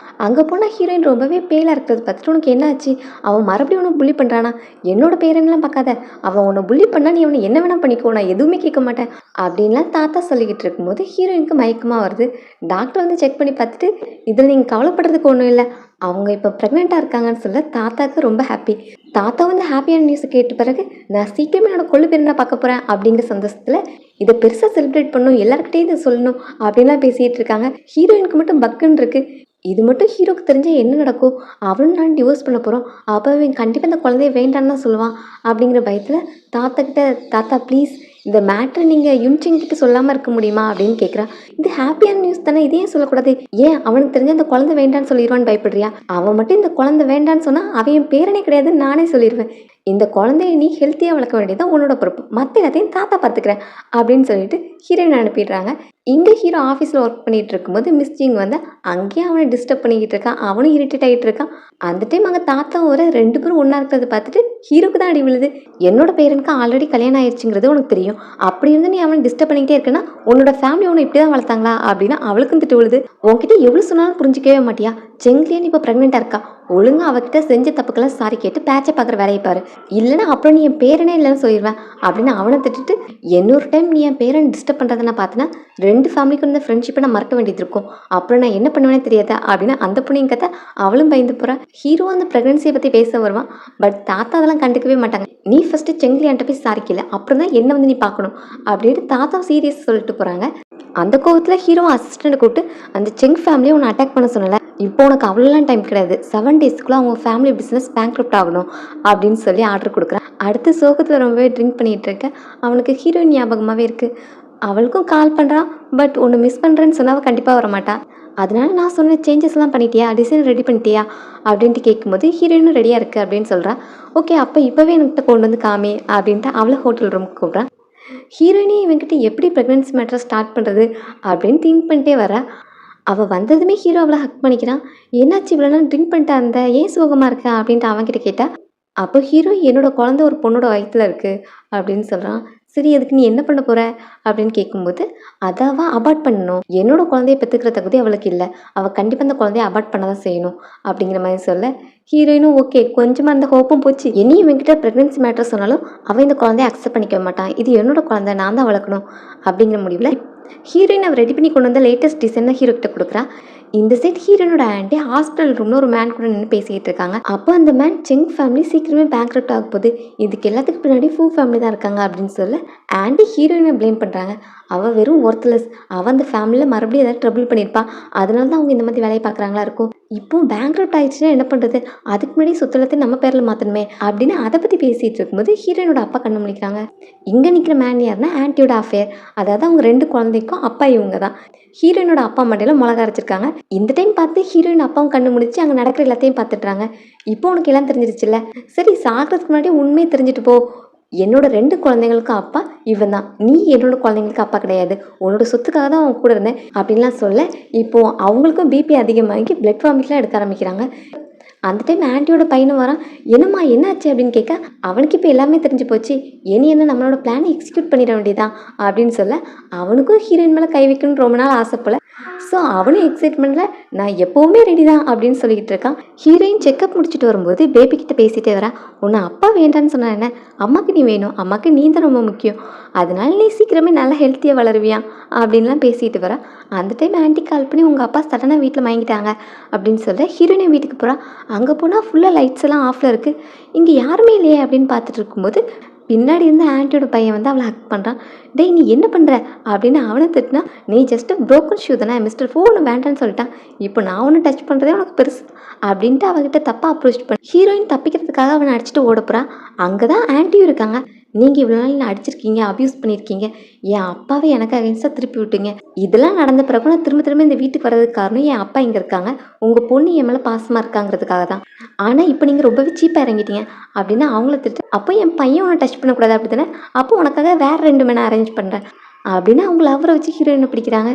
அங்கே போனால் ஹீரோயின் ரொம்பவே பேலாக இருக்கிறது பார்த்துட்டு உனக்கு என்ன ஆச்சு, அவன் மறுபடியும் உன்னை புள்ளி பண்ணுறானா, என்னோட பேரெல்லாம் பார்க்காத, அவன் உன்னை புள்ளி பண்ணால் நீ அவனை என்ன வேணால் பண்ணிக்கோ, நான் எதுவுமே கேட்க மாட்டேன் அப்படின்லாம் தாத்தா சொல்லிக்கிட்டு இருக்கும்போது ஹீரோயினுக்கு மயக்கமாக வருது. டாக்டர் வந்து செக் பண்ணி பார்த்துட்டு இதில் நீங்கள் கவலைப்படுறதுக்கு ஒன்றும் இல்லை, அவங்க இப்போ ப்ரெக்னெண்ட்டாக இருக்காங்கன்னு சொல்ல தாத்தாவுக்கு ரொம்ப ஹாப்பி. தாத்தா வந்து ஹாப்பியான நியூஸை கேட்ட பிறகு நான் சீக்கிரமே என்னோட கொள்ளு பேருனா பார்க்க போகிறேன் அப்படிங்கிற சந்தோஷத்தில் இதை பெருசாக செலிப்ரேட் பண்ணணும், எல்லாருக்கிட்டையும் இதை சொல்லணும் அப்படின்லாம் பேசிகிட்டு இருக்காங்க. ஹீரோயினுக்கு மட்டும் பக்குன்னு இருக்குது. இது மட்டும் ஹீரோக்கு தெரிஞ்சால் என்ன நடக்கும், அவனும் நான் டிவோர்ஸ் பண்ண போகிறோம், அப்போ அவன் கண்டிப்பாக இந்த குழந்தைய வேண்டான்னு தான் சொல்லுவான் அப்படிங்கிற பயத்தில் தாத்தா கிட்ட, தாத்தா ப்ளீஸ் இந்த மேட்ரை நீங்கள் யுன்சிங்கிட்ட சொல்லாமல் இருக்க முடியுமா அப்படின்னு கேட்குறான். இது ஹாப்பியான நியூஸ் தானே, இதையே சொல்லக்கூடாது, ஏன் அவனுக்கு தெரிஞ்ச அந்த குழந்தை வேண்டான்னு சொல்லிடுவான்னு பயப்படுறியா, அவன் மட்டும் இந்த குழந்தை வேண்டான்னு சொன்னால் அவன் என் பேரனே கிடையாதுன்னு நானே சொல்லிடுவேன், இந்த குழந்தைய நீ ஹெல்த்தியாக வளர்க்க வேண்டியதான் உன்னோட பொறுப்பு, மற்ற எல்லாத்தையும் தாத்தா பார்த்துக்கிறேன் அப்படின்னு சொல்லிட்டு ஹீரோயின் அனுப்பிடுறாங்க. இங்கே ஹீரோ ஆஃபீஸில் ஒர்க் பண்ணிகிட்டு இருக்கும்போது மிஸ் ஜிங் வந்து அங்கேயே அவனை டிஸ்டர்ப் பண்ணிக்கிட்டு இருக்கான். அவனும் இரிட்டேட் ஆகிட்டு இருக்கான். அந்த டைம் அங்கே தாத்தா ஒரு 2 பேரும் ஒன்றா இருக்கிறத பார்த்துட்டு ஹீரோக்கு தான் அடி விழுது. என்னோட பேரனுக்கு ஆல்ரெடி கல்யாணம் ஆயிடுச்சுங்கிறது உனக்கு தெரியும், அப்படி இருந்து நீ அவனை டிஸ்டர்ப் பண்ணிக்கிட்டே இருக்கேன்னா உன்னோட ஃபேமிலி உன்னை இப்படி தான் வளர்த்தாங்களா அப்படின்னு அவளுக்கும் திட்டு விழுது. உன்கிட்ட எவ்வளோ சொன்னாலும் புரிஞ்சிக்கவே மாட்டியா, செங்லியன் இப்போ ப்ரெக்னெண்ட்டாக இருக்கா, ஒழுங்காக அவகிட்ட செஞ்ச தப்புக்கெல்லாம் சாரி கேட்டு பேச்சை பார்க்குற வேலையை பாரு, இல்லைன்னா அப்புறம் நீ என் பேரனே இல்லைன்னு சொல்லிடுவேன் அப்படின்னு அவனை திட்டுட்டு, இன்னொரு டைம் நீ என் பேரன் டிஸ்டர்ப் பண்ணுறதை நான் பார்த்தேன்னா 2 ஃபேமிலிக்கு இருந்த ஃப்ரெண்ட்ஷிப்பை நான் மறக்க வேண்டியது இருக்கும், அப்புறம் நான் என்ன பண்ணுவேனே தெரியாதா அப்படின்னு அந்த பொண்ணையும் கத்த அவளும் பயந்து போகிறா. ஹீரோ அந்த ப்ரெக்னன்சியை பற்றி பேச வருவான். பட் தாத்தா அதெல்லாம் கண்டுக்கவே மாட்டாங்க. நீ ஃபஸ்ட்டு செங்கிலியான்ட்ட போய் சாரி கேளு, அப்புறம் தான் என்ன வந்து நீ பார்க்கணும் அப்படின்னு தாத்தா சீரியஸ் சொல்லிட்டு போகிறாங்க. அந்த கோவத்தில் ஹீரோ அசிஸ்டண்ட்டை கூப்பிட்டு அந்த செங் ஃபேமிலியை உன்னை அட்டாக் பண்ண சொன்னல, இப்போ உனக்கு அவ்வளோலாம் டைம் கிடையாது, 7 டேஸ்க்குள்ளே அவங்க ஃபேமிலி பிஸ்னஸ் பேங்க்ரப்ட் ஆகணும் அப்படின்னு சொல்லி ஆர்டர் கொடுக்குறான். அடுத்து சோகத்தில் ரொம்பவே ட்ரிங்க் பண்ணிகிட்டு இருக்க அவனுக்கு ஹீரோயின் ஞாபகமாகவே இருக்குது. அவளுக்கும் கால் பண்ணுறான். பட் ஒன்று மிஸ் பண்ணுறேன்னு சொன்னால் அவள் கண்டிப்பாக வரமாட்டா. அதனால நான் சொன்ன சேஞ்சஸ்லாம் பண்ணிட்டியா, டிசைன் ரெடி பண்ணிட்டியா அப்படின்ட்டு கேட்கும்போது ஹீரோயினும் ரெடியாக இருக்குது அப்படின்னு சொல்கிறான். ஓகே அப்போ இப்போவே என்கிட்ட கொண்டு வந்து காமி அப்படின்ட்டு அவளை ஹோட்டல் ரூமுக்கு கூப்பிட்றான். ஹீரோயினே இவன்கிட்ட எப்படி ப்ரெக்னன்சி மேட்டரை ஸ்டார்ட் பண்ணுறது அப்படின்னு திங்க் பண்ணிட்டே வர, அவள் வந்ததுமே ஹீரோ அவளை ஹக் பண்ணிக்கிறான். என்னாச்சு இவ்வளோ நாள் ட்ரிங்க் பண்ணிட்டு அந்த ஏன் சோகமாக இருக்க அப்படின்ட்டு அவன்கிட்ட கேட்டா, அப்போ ஹீரோ என்னோட குழந்தை ஒரு பொண்ணோட வயிற்றுல இருக்குது அப்படின்னு சொல்கிறான். சரி அதுக்கு நீ என்ன பண்ண போகிற அப்படின்னு கேட்கும்போது, அதாவா அபார்ட் பண்ணணும், என்னோட குழந்தைய பெற்றுக்கிற தகுதி அவளுக்கு இல்லை, அவள் கண்டிப்பாக அந்த குழந்தைய அபார்ட் பண்ண தான் செய்யணும் அப்படிங்கிற மாதிரி சொல்ல ஹீரோயினும் ஓகே கொஞ்சமாக அந்த ஹோப்பும் போச்சு. என்னையும் இவங்கிட்ட ப்ரெக்னன்சி மேட்டர் சொன்னாலும் அவன் இந்த குழந்தைய அக்செப்ட் பண்ணிக்க மாட்டான், இது என்னோட குழந்தை நான் தான் வளர்க்கணும் அப்படிங்கிற முடிவில் ஹீரோயின் அவர் ரெடி பண்ணி கொண்டு வந்த லேட்டஸ்ட் டிசைனை ஹீரோ கிட்ட கொடுக்குறா. இந்த சைட் ஹீரோனோட ஆண்டி ஹாஸ்பிட்டல் ரூம்ல ஒரு மேன் கூட நின்று பேசிக்கிட்டு இருக்காங்க. அப்போ அந்த மேன் செங் ஃபேமிலி சீக்கிரமே பேங்க்ரப்ட் ஆக போகுது, இதுக்கு எல்லாத்துக்கு பின்னாடி ஃபூ ஃபேமிலி தான் இருக்காங்க அப்படின்னு சொல்ல ஆண்டி ஹீரோயினை ப்ளேம் பண்ணுறாங்க. அவள் வெறும் ஒர்த்லெஸ். அவள் அந்த ஃபேமிலியில் மறுபடியும் ஏதாவது ட்ரபிள் பண்ணியிருப்பா. அதனால தான் அவங்க இந்த மாதிரி வேலையை பார்க்குறாங்களா இருக்கும். இப்போ பேங்க்ரப்ட் ஆயிடுச்சுன்னா என்ன பண்ணுறது, அதுக்கு முன்னாடி சொத்துலத்தையும் நம்ம பேரில் மாற்றணுமே அப்படின்னு அதை பற்றி பேசிகிட்டு இருக்கும்போது ஹீரோயினோட அப்பா கண்ணு முழிக்கிறாங்க. இங்கே நிற்கிற மேன் யாருன்னா ஆன்ட்டியோட அஃபேர். அதாவது அவங்க 2 குழந்தைக்கும் அப்பா இவங்க தான். ஹீரோயினோட அப்பா மண்டையில் மிளகா அரைச்சிருக்காங்க. இந்த டைம் பார்த்து ஹீரோயின் அப்பாவும் கண்ணு முடிச்சு அங்கே நடக்கிற எல்லாத்தையும் பார்த்துட்றாங்க. இப்போ உனக்கு எல்லாம் தெரிஞ்சிருச்சுல்ல, சரி சாகிறதுக்கு முன்னாடி உண்மையை தெரிஞ்சுட்டு போ. என்னோட 2 குழந்தைங்களுக்கும் அப்பா இவன் தான். நீ என்னோட குழந்தைங்களுக்கு அப்பா கிடையாது. உன்னோட சொத்துக்காக தான் அவன் கூட இருந்தேன் அப்படின்லாம் சொல்ல, இப்போ அவங்களுக்கும் பிபி அதிகமாகி பிளட் வாமிட்லாம் எடுக்க ஆரம்பிக்கிறாங்க. அந்த டைம் ஆன்ட்டியோட பையனும் வரான். என்னம்மா என்னாச்சு அப்படின்னு கேட்க, அவனுக்கு இப்போ எல்லாமே தெரிஞ்சு போச்சு. இனி என்ன நம்மளோட பிளானை எக்ஸிக்யூட் பண்ணிட வேண்டியதான் அப்படின்னு சொல்ல, அவனுக்கும் ஹீரோயின் மேலே கை வைக்கணும்னு ரொம்ப நாள் ஆசை போல. ஸோ அவனும் எக்ஸைட்மெண்ட்டில் நான் எப்போவுமே ரெடி தான் அப்படின்னு சொல்லிக்கிட்டு இருக்கான். ஹீரோயின் செக்கப் முடிச்சுட்டு வரும்போது பேபி கிட்ட பேசிகிட்டே வரா. உன்னை அப்பா வேண்டான்னு சொன்னா என்ன, அம்மாக்கு நீ வேணும், அம்மாக்கு நீ தான் ரொம்ப முக்கியம், அதனால நீ சீக்கிரமே நல்லா ஹெல்த்தியாக வளருவியா அப்படின்லாம் பேசிகிட்டு வரா. அந்த டைம் ஆன்ட்டி கால் பண்ணி உங்கள் அப்பா சடனாக வீட்டில் வாங்கிட்டாங்க அப்படின்னு சொல்ல ஹீரோயினை வீட்டுக்கு போகிறா. அங்கே போனால் ஃபுல்லாக லைட்ஸ் எல்லாம் ஆஃபில் இருக்குது. இங்கே யாருமே இல்லையே அப்படின்னு பார்த்துட்டு இருக்கும்போது பின்னாடி இருந்து ஆன்ட்டியோட பையன் வந்து அவளை ஹக் பண்ணுறான். டேய் நீ என்ன பண்ணுற அப்படின்னு அவனை திட்டினா, நீ ஜஸ்ட்டு ப்ரோக்கன் ஷூ தானே, மிஸ்டர் ஃபூ ஒன்று வேண்டான்னு சொல்லிட்டான், இப்போ நான் ஒன்று டச் பண்ணுறதே உனக்கு பெருசு அப்படின்ட்டு அவகிட்ட தப்பாக அப்ரோச் பண்ண ஹீரோயின் தப்பிக்கிறதுக்காக அவனை அடிச்சுட்டு ஓட போகிறான். அங்கே தான் ஆன்ட்டியும் இருக்காங்க. நீங்கள் இவ்வளோ நாள் அடிச்சிருக்கீங்க, அப்யூஸ் பண்ணியிருக்கீங்க, என் அப்பாவை எனக்கு அகைன்ஸ்டாக திருப்பி விட்டீங்க. இதெல்லாம் நடந்த பிறகு நான் திரும்ப திரும்ப இந்த வீட்டுக்கு வர்றதுக்கு காரணம் என் அப்பா இங்கே இருக்காங்க, உங்கள் பொண்ணு என் மேலே பாசமாக இருக்காங்கிறதுக்காக தான். ஆனால் இப்போ நீங்கள் ரொம்பவே சீப்பாக இறங்கிட்டீங்க அப்படின்னு அவங்கள திட்டு. அப்போ என் பையன் உன்னை டச் பண்ணக்கூடாது அப்படி தானே, அப்போ உனக்காக வேறு 2 மேனை அரேஞ்ச் பண்ணுறேன் அப்படின்னு அவங்கள அவரை வச்சு ஹீரோயினை பிடிக்கிறாங்க.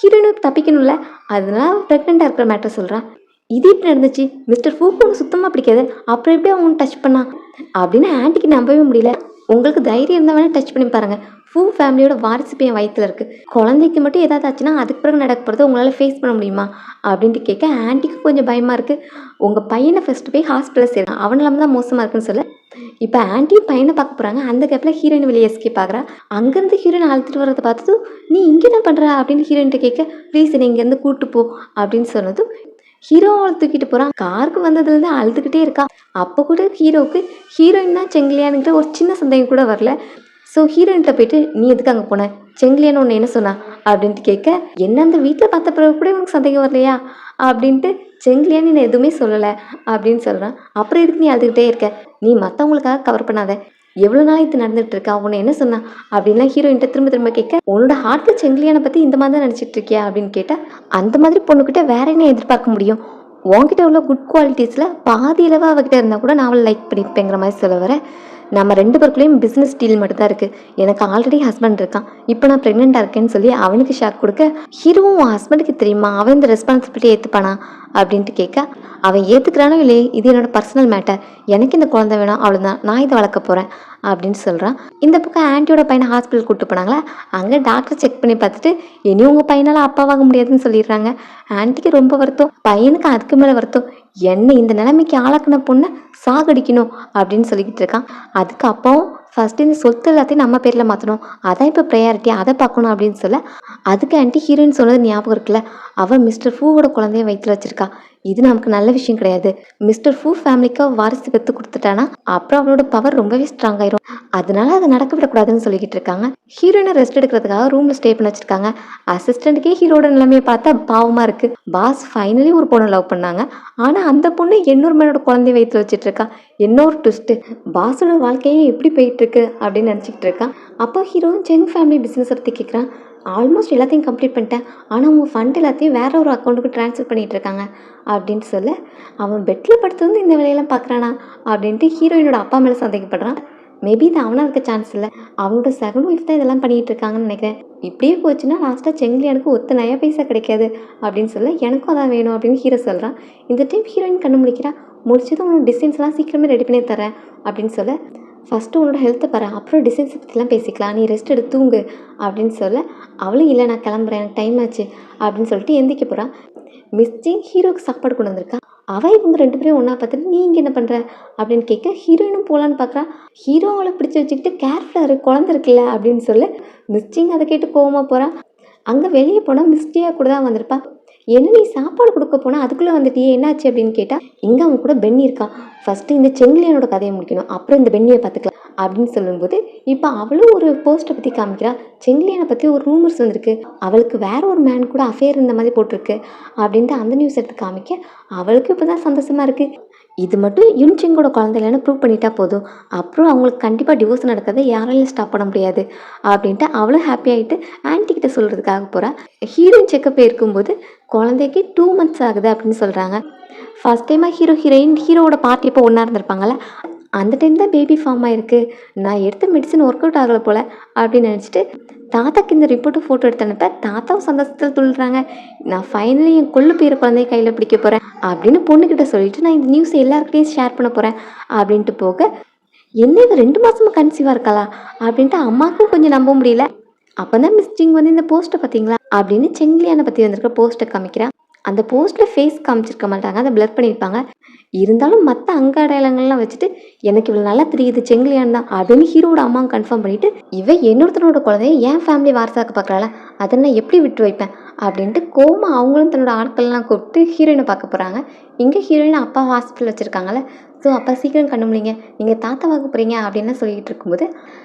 ஹீரோயினுக்கு தப்பிக்கணும்ல, அதனால ப்ரெக்னெண்ட்டாக இருக்கிற மேட்டர் சொல்கிறான். இது இப்படி நடந்துச்சு, மிஸ்டர் ஃபூக்கு ஒன்று சுத்தமாக பிடிக்காது, அப்புறம் எப்படி அவன் டச் பண்ணான் அப்படின்னு ஆன்ட்டிக்கு நம்பவே முடியல. உங்களுக்கு தைரியம் இருந்தால் வேணால் டச் பண்ணி பாருங்கள், ஃபூ ஃபேமிலியோட வாரிசு பையன் வயிற்றுல இருக்குது, குழந்தைக்கு மட்டும் ஏதாவது ஆச்சுன்னா அதுக்கு பிறகு நடக்க போகிறது உங்களால் ஃபேஸ் பண்ண முடியுமா அப்படின்ட்டு கேட்க ஆன்ட்டிக்கு கொஞ்சம் பயமாக இருக்குது. உங்கள் பையனை ஃபஸ்ட்டு போய் ஹாஸ்பிட்டலில் சேருங்க, அவன் இல்லாமல் தான் மோசமாக இருக்குன்னு சொல்ல இப்போ ஆன்ட்டியும் பையனை பார்க்க போகிறாங்க. அந்த கேப்பில் ஹீரோயின் வெளியே எஸ்கேப் ஆகிறா. அங்கேருந்து ஹீரோயின் அழுத்துட்டு வரதை பார்த்ததும் நீ இங்கே என்ன பண்ணுற அப்படின்னு ஹீரோயின்ட்ட கேட்க, ப்ளீஸ் என்னை இங்கேருந்து கூப்பிட்டு போ அப்படின்னு சொன்னதும் ஹீரோ அவளை தூக்கிட்டு போகிறான். காருக்கு வந்ததுலேருந்து அழுதுகிட்டே இருக்கா. அப்போ கூட ஹீரோவுக்கு ஹீரோயின் தான் செங்கிலியானுங்கிற ஒரு சின்ன சந்தேகம் கூட வரல. ஸோ ஹீரோயின்கிட்ட போயிட்டு நீ எதுக்கு அங்கே போன, செங்கிலியான்னு ஒன்று என்ன சொன்னா அப்படின்ட்டு கேட்க, என்ன அந்த வீட்டில் பார்த்த பிறகு கூட உனக்கு சந்தேகம் வரலையா அப்படின்ட்டு, செங்கிலியான்னு நான் எதுவுமே சொல்லலை அப்படின்னு சொல்கிறான். அப்புறம் எதுக்கு நீ அழுதுகிட்டே இருக்க, நீ மற்றவங்களுக்காக கவர் பண்ணாத, எவ்வளோ நாள் இது நடந்துகிட்டு இருக்கா, உன்னை என்ன சொன்னா அப்படின்லாம் ஹீரோயின்ட்ட திரும்ப திரும்ப கேட்க, உன்னோட ஹார்ட்டில் செங்கிலியானை பற்றி இந்த மாதிரி தான் நினச்சிட்டு இருக்கியா அப்படின்னு கேட்டால், அந்த மாதிரி பொண்ணுக்கிட்ட வேற என்ன எதிர்பார்க்க முடியும், உன்கிட்ட உள்ள குட் குவாலிட்டிஸில் பாதி அளவு அவகிட்ட இருந்தால் கூட நான் அவளை லைக் பண்ணியிருப்பேங்கிற மாதிரி சொல்ல வர, நம்ம 2 பேருக்குள்ளேயும் பிஸ்னஸ் டீல் மட்டும் தான் இருக்குது, எனக்கு ஆல்ரெடி ஹஸ்பண்ட் இருக்கான், இப்போ நான் ப்ரெக்னெண்ட்டாக இருக்கேன்னு சொல்லி அவனுக்கு ஷாக் கொடுக்க, ஹீரோவும் உன் ஹஸ்பண்டுக்கு தெரியுமா, அவன் இந்த ரெஸ்பான்சிபிலிட்டி ஏற்றுப்பானா அப்படின்ட்டு கேட்க, அவன் ஏற்றுக்கிறானோ இல்லையே இது என்னோட பர்சனல் மேட்டர், எனக்கு இந்த குழந்தை வேணும் அவ்வளோதான், நான் இதை வளர்க்க போகிறேன் அப்படின்னு சொல்கிறான். இந்த பக்கம் ஆன்ட்டியோட பையனை ஹாஸ்பிட்டல் கூப்பிட்டு போனாங்களா, அங்கே டாக்டர் செக் பண்ணி பார்த்துட்டு இனி உங்கள் பையனால் அப்பாவாக முடியாதுன்னு சொல்லிடுறாங்க. ஆன்ட்டிக்கு ரொம்ப வருத்தம், பையனுக்கு அதுக்கு மேலே வருத்தம், என்னை இந்த நிலைமைக்கு ஆளாக்குன பொண்ணை சாகடிக்கணும் அப்படின்னு சொல்லிக்கிட்டு இருக்கான். அதுக்கு அப்பாவும் ஃபஸ்ட்டு இந்த சொத்து எல்லாத்தையும் நம்ம பேரில் மாற்றணும், அதான் இப்போ ப்ரையாரிட்டி, அதை பார்க்கணும் அப்படின்னு சொல்ல, அதுக்கு ஆன்ட்டி ஹீரோயின் சொன்னது ஞாபகம் இருக்குல்ல, அவள் மிஸ்டர் ஃபூவோட குழந்தைய வயிற்றுல வச்சிருக்கா, இது நமக்கு நல்ல விஷயம் கிடையாது, மிஸ்டர் ஃபூ ஃபேமிலிக்கு வாரிசு பெற்று கொடுத்துட்டானா அப்புறம் அவளோட பவர் ரொம்பவே ஸ்ட்ராங் ஆயிரும், அதனால அதை நடக்க விடக்கூடாதுன்னு சொல்லிக்கிட்டு இருக்காங்க. ஹீரோயினை ரெஸ்ட் எடுக்கிறதுக்காக ரூமில் ஸ்டே பண்ண வச்சிருக்காங்க. அசிஸ்டண்ட்டுக்கே ஹீரோட நிலைமையை பார்த்தா பாவமாக இருக்குது. பாஸ் ஃபைனலி ஒரு பொண்ணை லவ் பண்ணாங்க, ஆனால் அந்த பொண்ணு இன்னொரு மேனோட குழந்தைய வயிற்றுல வச்சுட்டு இருக்கா. இன்னொரு ட்விஸ்ட்டு, பாஸோட வாழ்க்கையே எப்படி போயிட்டுருக்கு அப்படின்னு நினச்சிக்கிட்டு இருக்கான். அப்போ ஹீரோ செங் ஃபேமிலி பிஸ்னஸை பற்றி கேட்குறான். ஆல்மோஸ்ட் எல்லாத்தையும் கம்ப்ளீட் பண்ணிட்டேன், ஆனால் உங்கள் ஃபண்ட் எல்லாத்தையும் வேற ஒரு அக்கௌண்ட்டுக்கு ட்ரான்ஸ்ஃபர் பண்ணிகிட்டு இருக்காங்க அப்படின்னு சொல்ல, அவன் பெட்டில் படுத்து வந்து இந்த வேலையெல்லாம் பார்க்குறானா அப்படின்ட்டு ஹீரோயினோட அப்பா மேலே சந்தேகப்படுறான். மேபி இது அவனாக இருக்க சான்ஸ் இல்லை, அவனோட செகண்ட் ஒய்ஃப் தான் இதெல்லாம் பண்ணிகிட்டு இருக்காங்கன்னு நினைக்கிறேன். இப்படியே போச்சுன்னா லாஸ்ட்டாக செங்கிலியானுக்கு ஒத்த நயா பைசா கிடைக்காது அப்படின்னு சொல்ல, எனக்கும் அதான் வேணும் அப்படின்னு ஹீரோ சொல்கிறான். இந்த டைம் ஹீரோயின் கண்ணு முடிக்கிறா. முடிச்சதும் உன்னோட டிசைன்ஸ்லாம் சீக்கிரமே ரெடி பண்ணி தரேன் அப்படின்னு சொல்ல, ஃபஸ்ட்டு உன்னோட ஹெல்த்தை பாரு, அப்புறம் டிசைன்ஸை பற்றிலாம் பேசிக்கலாம், நீ ரெஸ்ட் எடுத்து தூங்கு அப்படின்னு சொல்ல, அவளும் இல்லை நான் கிளம்புறேன் எனக்கு டைம் ஆச்சு அப்படின்னு சொல்லிட்டு எந்திரிக்க போகிறான். மிஸ் ஜிங் ஹீரோக்கு சாப்பாடு கொண்டு வந்திருக்கா. அவள் இவங்க 2 பேரும் ஒன்றா பார்த்துட்டு நீ இங்கே என்ன பண்ணுற அப்படின்னு கேட்க, ஹீரோயினும் போகலான்னு பார்க்குறா. ஹீரோ அவளை பிடிச்சி வச்சுக்கிட்டு கேர்ஃபுல்லாக இருக்கு, குழந்தை இருக்குல்ல அப்படின்னு சொல்ல, மிஸ் ஜிங் அதை கேட்டு கோவமாக போகிறான். அங்கே வெளியே போனால் மிஸ்டியா கூட தான் வந்திருப்பா. என்ன நீ சாப்பாடு கொடுக்க போனால் அதுக்குள்ளே வந்துட்டியே என்னாச்சு அப்படின்னு கேட்டால், இங்கே அவன் கூட பென்னி இருக்கா, ஃபஸ்ட்டு இந்த செங்கிலியானோட கதையை முடிக்கணும், அப்புறம் இந்த பென்னியை பார்த்துக்கலாம் அப்படின்னு சொல்லும்போது இப்போ அவளும் ஒரு போஸ்ட்டை பற்றி காமிக்கிறா. செங்கிலியானை பற்றி ஒரு ரூமர்ஸ் வந்திருக்கு, அவளுக்கு வேற ஒரு மேன் கூட அஃபேர் இந்த மாதிரி போட்டிருக்கு அப்படின்ட்டு அந்த நியூஸ் எடுத்து காமிக்க அவளுக்கு இப்போ தான் சந்தோஷமாக இருக்குது. இது மட்டும் யுன்சிங்கோட குழந்தை இல்லைன்னு ப்ரூவ் பண்ணிட்டா போதும், அப்புறம் அவங்களுக்கு கண்டிப்பாக டிவோர்ஸ் நடக்கிறத யாராலையும் ஸ்டாப் பண்ண முடியாது அப்படின்ட்டு அவளும் ஹாப்பி ஆகிட்டு ஆன்ட்டி கிட்ட சொல்கிறதுக்காக போகிறா. ஹீரோயின் செக்கப் இருக்கும்போது குழந்தைக்கு 2 months ஆகுது அப்படின்னு சொல்கிறாங்க. ஃபர்ஸ்ட் டைமாக ஹீரோயின் ஹீரோவோட பார்ட்டி எப்போ ஒன்றா இருந்திருப்பாங்கள்ல, அந்த டைம் தான் பேபி ஃபார்ம் ஆயிருக்கு. நான் எடுத்த மெடிசன் ஒர்க் அவுட் ஆகலை போல் அப்படின்னு நினச்சிட்டு தாத்தாக்கு இந்த ரிப்போர்ட்டு ஃபோட்டோ எடுத்து அனுப்ப தாத்தாவும் சந்தோஷத்தில் துள்ளுறாங்க. நான் ஃபைனலி என் கொள்ளு பேர குழந்தைய கையில் பிடிக்க போகிறேன் அப்படின்னு பொண்ணுக்கிட்ட சொல்லிட்டு நான் இந்த நியூஸை எல்லாருக்கிட்டையும் ஷேர் பண்ண போகிறேன் அப்படின்ட்டு போக, என்ன இவ 2 மாதமாக கன்சீவாக இருக்காளா அப்படின்ட்டு அம்மாவுக்கும் கொஞ்சம் நம்ப முடியல. அப்போ தான் மிஸ் ஜிங் வந்து இந்த போஸ்ட்டை பார்த்தீங்களா அப்படின்னு செங்கிலியானை பற்றி வந்திருக்க போஸ்ட்டை காமிக்கிறான். அந்த போஸ்ட்டில் ஃபேஸ் காமிச்சிருக்க மாட்டாங்க, அதை பிளர் பண்ணியிருப்பாங்க. இருந்தாலும் மற்ற அங்க அடையாளங்கள்லாம் வச்சுட்டு எனக்கு இவ்வளோ நல்லா தெரியுது செங்கிலியான் தான் அப்படின்னு ஹீரோட அம்மா கன்ஃபார்ம் பண்ணிட்டு, இவ என்னொருத்தனோட குழந்தைய என் ஃபேமிலி வாரசாக்க பார்க்குறாள, அதை நான் எப்படி விட்டு வைப்பேன் அப்படின்ட்டு கோமா அவங்களும் தன்னோட ஆட்கள்லாம் கூப்பிட்டு ஹீரோயினை பார்க்க போகிறாங்க. இங்கே ஹீரோயின் அப்பா ஹாஸ்பிட்டல் வச்சுருக்காங்கல்ல, ஸோ அப்பா சீக்கிரம் கண்ணு முடிங்க, நீங்கள் தாத்தா வாக்க போகிறீங்க அப்படின்னு சொல்லிக்கிட்டு இருக்கும்போது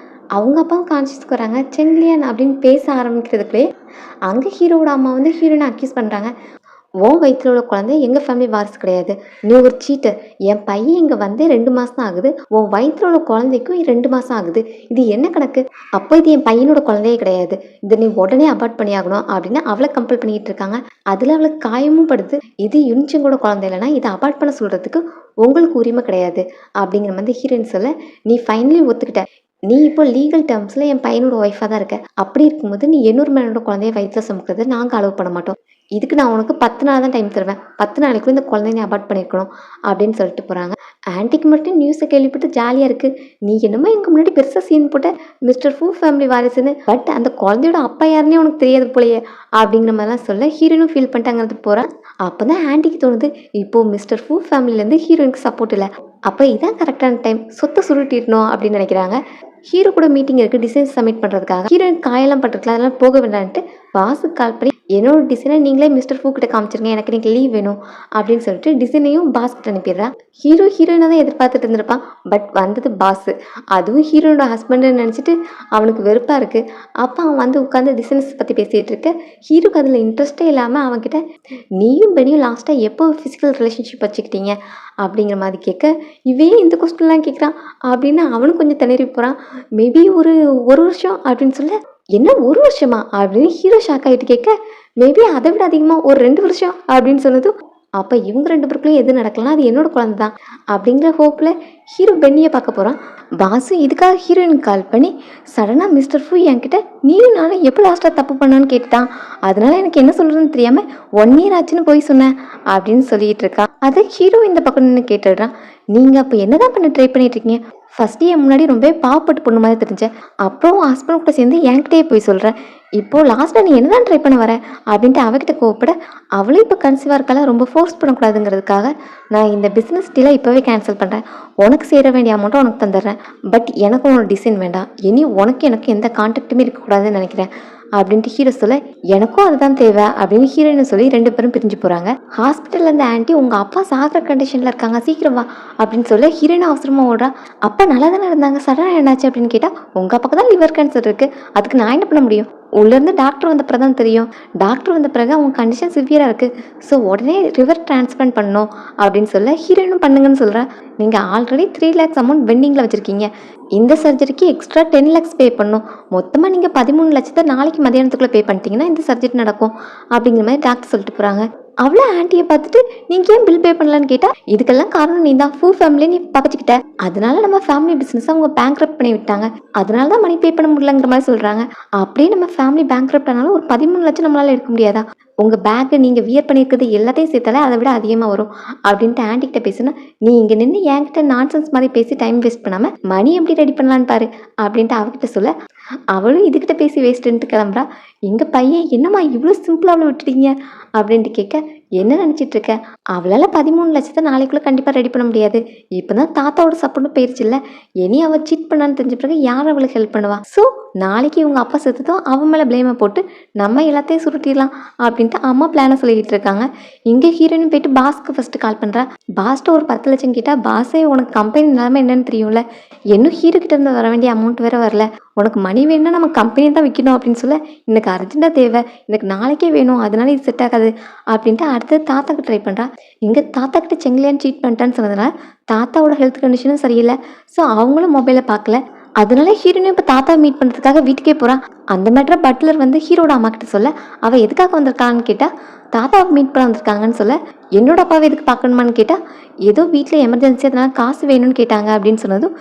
அவங்க அப்பாவும் கான்ஷியஸ்க்கு வராங்க. செங்கிலியான் அப்படின்னு பேச ஆரம்பிக்கிறதுக்குள்ளே அங்கே ஹீரோட அம்மா வந்து ஹீரோயினை அக்யூஸ் பண்ணுறாங்க. உன் வயிற்றில் உள்ள குழந்தை எங்கள் ஃபேமிலி வாரிசு கிடையாது, நீ ஒரு சீட்டர். என் பையன் இங்கே வந்து 2 மாதம் தான் ஆகுது, உன் வயிற்றில் உள்ள குழந்தைக்கும் 2 மாதம் ஆகுது, இது என்ன கணக்கு? அப்போ இது என் பையனோட குழந்தையே கிடையாது, இதை நீ உடனே அபார்ட் பண்ணியாகணும் அப்படின்னு அவளை கம்பல் பண்ணிக்கிட்டு இருக்காங்க. அதில் அவளுக்கு காயமும் படுது. இது யுன்சிங்கோட குழந்தை இல்லைன்னா இதை அபார்ட் பண்ண சொல்கிறதுக்கு உங்களுக்கு உரிமை கிடையாது அப்படிங்கிற மாதிரி ஹீரோயின் சொல்ல, நீ ஃபைனலி ஒத்துக்கிட்ட, நீ இப்போ லீகல் டேர்ம்ஸில் என் பையனோட ஒய்ஃபாக தான் இருக்க. அப்படி இருக்கும்போது நீ இன்னொரு மேனோட குழந்தைய வயிற்றில் சுமக்கிறத நாங்கள் அலோவ் பண்ண மாட்டோம். இதுக்கு நான் உனக்கு 10 நாள் தான் டைம் தருவேன், 10 நாளைக்குள்ள இந்த குழந்தைய அபார்ட் பண்ணியிருக்கணும் அப்படின்னு சொல்லிட்டு போகிறாங்க. ஆன்ட்டிக்கு மட்டும் நியூஸை கேள்விப்பட்டு ஜாலியாக இருக்குது. நீ என்னமோ எங்கள் முன்னாடி பெருசாக சீன் போட்ட மிஸ்டர் ஃபூ ஃபேமிலி வாரிசுன்னு, பட் அந்த குழந்தையோட அப்பா யாருன்னே உனக்கு தெரியாது போலையே அப்படிங்கிற மாதிரிலாம் சொல்ல ஹீரோயினும் ஃபீல் பண்ணிட்டாங்கிறது போகிறேன். அப்போ தான் ஆன்ட்டிக்கு தோணுது, இப்போது மிஸ்டர் ஃபூ ஃபேமிலியிலேருந்து ஹீரோயினுக்கு சப்போர்ட் இல்லை, அப்போ இதான் கரெக்டான டைம், சொத்தை சுருட்டிடணும் அப்படின்னு நினைக்கிறாங்க. ஹீரோ கூட மீட்டிங் இருக்குது டிசைன்ஸ் சப்மிட் பண்ணுறதுக்காக. ஹீரோயின் காயெல்லாம் பட்டிருக்கலாம், அதெல்லாம் போக வேண்டான்ட்டு பாஸுக்கு கால் பண்ணி என்னோட டிசைனை நீங்களே மிஸ்டர் ஃபூ கிட்ட காமிச்சிருங்க, எனக்கு நீங்கள் லீவ் வேணும் அப்படின்னு சொல்லிட்டு டிசைனையும் பாஸ் கிட்ட அனுப்பிடுறா. ஹீரோயினை தான் எதிர்பார்த்துட்டு இருந்திருப்பான், பட் வந்தது பாஸ், அதுவும் ஹீரோனோட ஹஸ்பண்டுன்னு நினச்சிட்டு அவனுக்கு வெறுப்பாக இருக்குது. அப்போ அவன் வந்து உட்காந்து டிசைன்ஸ் பற்றி பேசிகிட்டு இருக்க, ஹீரோக்கு அதில் இன்ட்ரெஸ்ட்டே இல்லாமல் அவன்கிட்ட நீயும் பெனியும் லாஸ்ட்டாக எப்போ ஃபிசிக்கல் ரிலேஷன்ஷிப் வச்சுக்கிட்டீங்க அப்படிங்கிற மாதிரி கேட்க, இவே இந்த கொஸ்டின்லாம் கேட்குறான் அப்படின்னு அவனும் கொஞ்சம் திணறி போகிறான். மேபி ஒரு வருஷம் அப்படின்னு சொல்ல, என்ன 1 வருஷமா அப்படின்னு ஹீரோ ஷாக் ஆகிட்டு கேட்க, மேபி அதை விட அதிகமாக ஒரு 2 வருஷம் அப்படின்னு சொன்னதும், அப்போ இவங்க 2 பேருக்குள்ளேயும் எது நடக்கலாம், அது என்னோட குழந்தை தான் அப்படிங்கிற ஹோப்பில் ஹீரோ பென்னியை பார்க்க போகிறான். பாஸும் இதுக்காக ஹீரோயின் கால் பண்ணி சடனாக மிஸ்டர் ஃபூ என்கிட்ட நீயும் நானும் எப்போ லாஸ்ட்டாக தப்பு பண்ணான்னு கேட்டுட்டான், அதனால எனக்கு என்ன சொல்கிறதுன்னு தெரியாமல் 1 year ஆச்சுன்னு போய் சொன்னேன் அப்படின்னு சொல்லிட்டு இருக்கா. அதை ஹீரோ இந்த பக்கம் நின்று கேட்டுடுறான். நீங்கள் அப்போ என்னதான் பண்ண ட்ரை பண்ணிட்டு இருக்கீங்க? ஃபஸ்ட்டு என் முன்னாடி ரொம்ப பாவப்பட்டு பொண்ணு மாதிரி தெரிஞ்சேன், அப்புறம் ஹஸ்பண்ட் கூட சேர்ந்து என்கிட்டயே போய் சொல்கிறேன், இப்போது லாஸ்ட்டாக நீ என்ன தான் ட்ரை பண்ண வர அப்படின்ட்டு அவகிட்ட கோவப்பட, அவளும் இப்போ கன்சீவாக இருக்கால, ரொம்ப ஃபோர்ஸ் பண்ணக்கூடாதுங்கிறதுக்காக நான் இந்த பிஸ்னஸ் டீலை இப்போவே கேன்சல் பண்ணுறேன், உனக்கு சேர வேண்டிய அமௌண்ட்டை உனக்கு தந்துடுறேன், பட் எனக்கு உன்னோட டிசைன் வேண்டாம், இனி உனக்கு எனக்கு எந்த கான்டாக்டுமே இருக்கக்கூடாதுன்னு நினைக்கிறேன் அப்படின்ட்டு ஹீரோ சொல்ல, எனக்கும் அதுதான் தேவை அப்படின்னு ஹீரோயின் சொல்லி 2 பேரும் பிரிஞ்சு போகிறாங்க. ஹாஸ்பிட்டலில் இருந்த ஆன்ட்டி உங்கள் அப்பா சாகிற கண்டிஷனில் இருக்காங்க, சீக்கிரம் வா அப்படின்னு சொல்ல ஹீரோயின் அவசரமாக ஓடுறா. அப்பா நல்லா தானே இருந்தாங்க, சடனாக என்னாச்சு அப்படின்னு கேட்டால், உங்கள் அப்பாவுக்கு தான் லிவர் கேன்சர் இருக்குது, அதுக்கு நான் என்ன பண்ண முடியும், உள்ளேருந்து டாக்டர் வந்த பிறகு தான் தெரியும், டாக்டர் வந்த பிறகு அவங்க கண்டிஷன் சிவியராக இருக்குது, ஸோ உடனே லிவர் டிரான்ஸ்பிளான்ட் பண்ணணும் அப்படின்னு சொல்ல ஹீரோயினும் பண்ணுங்கன்னு சொல்கிறேன். நீங்கள் ஆல்ரெடி 3 lakhs அமௌண்ட் பெண்டிங்கில் வச்சுருக்கீங்க, இந்த சர்ஜரிக்கு எக்ஸ்ட்ரா 10 lakhs பே பண்ணணும், மொத்தமாக நீங்கள் 13 லட்சத்தை நாளைக்கு மதியானத்துக்குள்ளே பே பண்ணிட்டீங்கன்னா இந்த சர்ஜரி நடக்கும் அப்படிங்கிற மாதிரி டாக்டர் சொல்லிட்டு போகிறாங்க. அவ்வளோ ஆன்ட்டியை பார்த்துட்டு நீங்கள் ஏன் பில் பே பண்ணலான்னு கேட்டால், இதுக்கெல்லாம் காரணம் நீ தான், ஃபூ ஃபேமிலியை நீ பகச்சிக்கிட்ட, அதனால நம்ம ஃபேமிலி பிஸ்னஸை அவங்க பேங்க்ரப்ட் பண்ணி விட்டாங்க, அதனால தான் மணி பே பண்ண முடியலங்கிற மாதிரி சொல்கிறாங்க. அப்படியே நம்ம ஃபேமிலி பேங்க்ரப்ட் ஆனாலும் ஒரு 13 லட்சம் நம்மளால் எடுக்க முடியாதா, உங்கள் பேக்கு நீங்கள் வியர் பண்ணியிருக்கிறது எல்லாத்தையும் சேர்த்தாலே அதை விட அதிகமாக வரும் அப்படின்ட்டு ஆன்ட்டிக்கிட்ட பேசுனா, நீ இங்கே நின்று என்கிட்ட நான்சென்ஸ் மாதிரி பேசி டைம் வேஸ்ட் பண்ணாமல் மணி எப்படி ரெடி பண்ணலான்னு பாரு அப்படின்ட்டு அவகிட்ட சொல்ல, அவளும் இதுகிட்ட பேசி வேஸ்ட்டுன்ட்டு கிளம்புறா. எங்கள் பையன் என்னம்மா இவ்வளோ சிம்பிளாக அவளை விட்டுட்டீங்க அப்படின்ட்டு கேட்க, என்ன நினச்சிட்டு இருக்க அவளால 13,00,000 நாளைக்குள்ள கண்டிப்பா ரெடி பண்ண முடியாது. இப்பதான் தாத்தாவோட சப்போர்ட்டும் போயிருச்சுல்ல. இனி அவ சீட் பண்ணான்னு தெரிஞ்ச பிறகு யார் அவளுக்கு ஹெல்ப் பண்ணுவா? ஸோ நாளைக்கு இவங்க அப்பா செத்துட்டும் அவன் மேல ப்ளேம போட்டு நம்ம எல்லாத்தையும் சுருட்டிடலாம் அப்படின்ட்டு அம்மா பிளான சொல்லிக்கிட்டு இருக்காங்க. இங்க ஹீரோயின் போயிட்டு பாஸ்க்கு ஃபர்ஸ்ட் கால் பண்றா. பாஸ்ட்ட ஒரு 10,00,000 கேட்டா, பாஸே உனக்கு கம்பெனி நிலைமை என்னன்னு தெரியும்ல. இன்னும் ஹீரோ கிட்ட இருந்து வர வேண்டிய அமௌண்ட் வேற வரல. உனக்கு மணி வேணும்னா நம்ம கம்பெனியை தான் விற்கணும் அப்படின்னு சொல்ல, எனக்கு அர்ஜென்ட்டாக தேவை, எனக்கு நாளைக்கே வேணும், அதனால இது செட் ஆகாது அப்படின்ட்டு அடுத்து தாத்தாக்கு ட்ரை பண்ணுறா. இங்கே தாத்தா கிட்ட செங்கிலியான் சீட் பண்ணிட்டான்னு சொன்னதுனால தாத்தாவோட ஹெல்த் கண்டிஷனும் சரியில்லை. ஸோ அவங்களும் மொபைலை பார்க்கல. அதனால ஹீரோனும் இப்போ தாத்தா மீட் பண்ணுறதுக்காக வீட்டுக்கே போகிறான். அந்த மேட்டரை பட்லர் வந்து ஹீரோட அம்மா கிட்ட சொல்ல, அவள் எதுக்காக வந்திருக்கான்னு கேட்டால், தாத்தாவை மீட் பண்ண வந்திருக்காங்கன்னு சொல்ல, என்னோட அப்பாவை எதுக்கு பார்க்கணுமான்னு கேட்டால், ஏதோ வீட்டில் எமர்ஜென்சி அதனால காசு வேணும்னு கேட்டாங்க அப்படின்னு சொன்னதும்,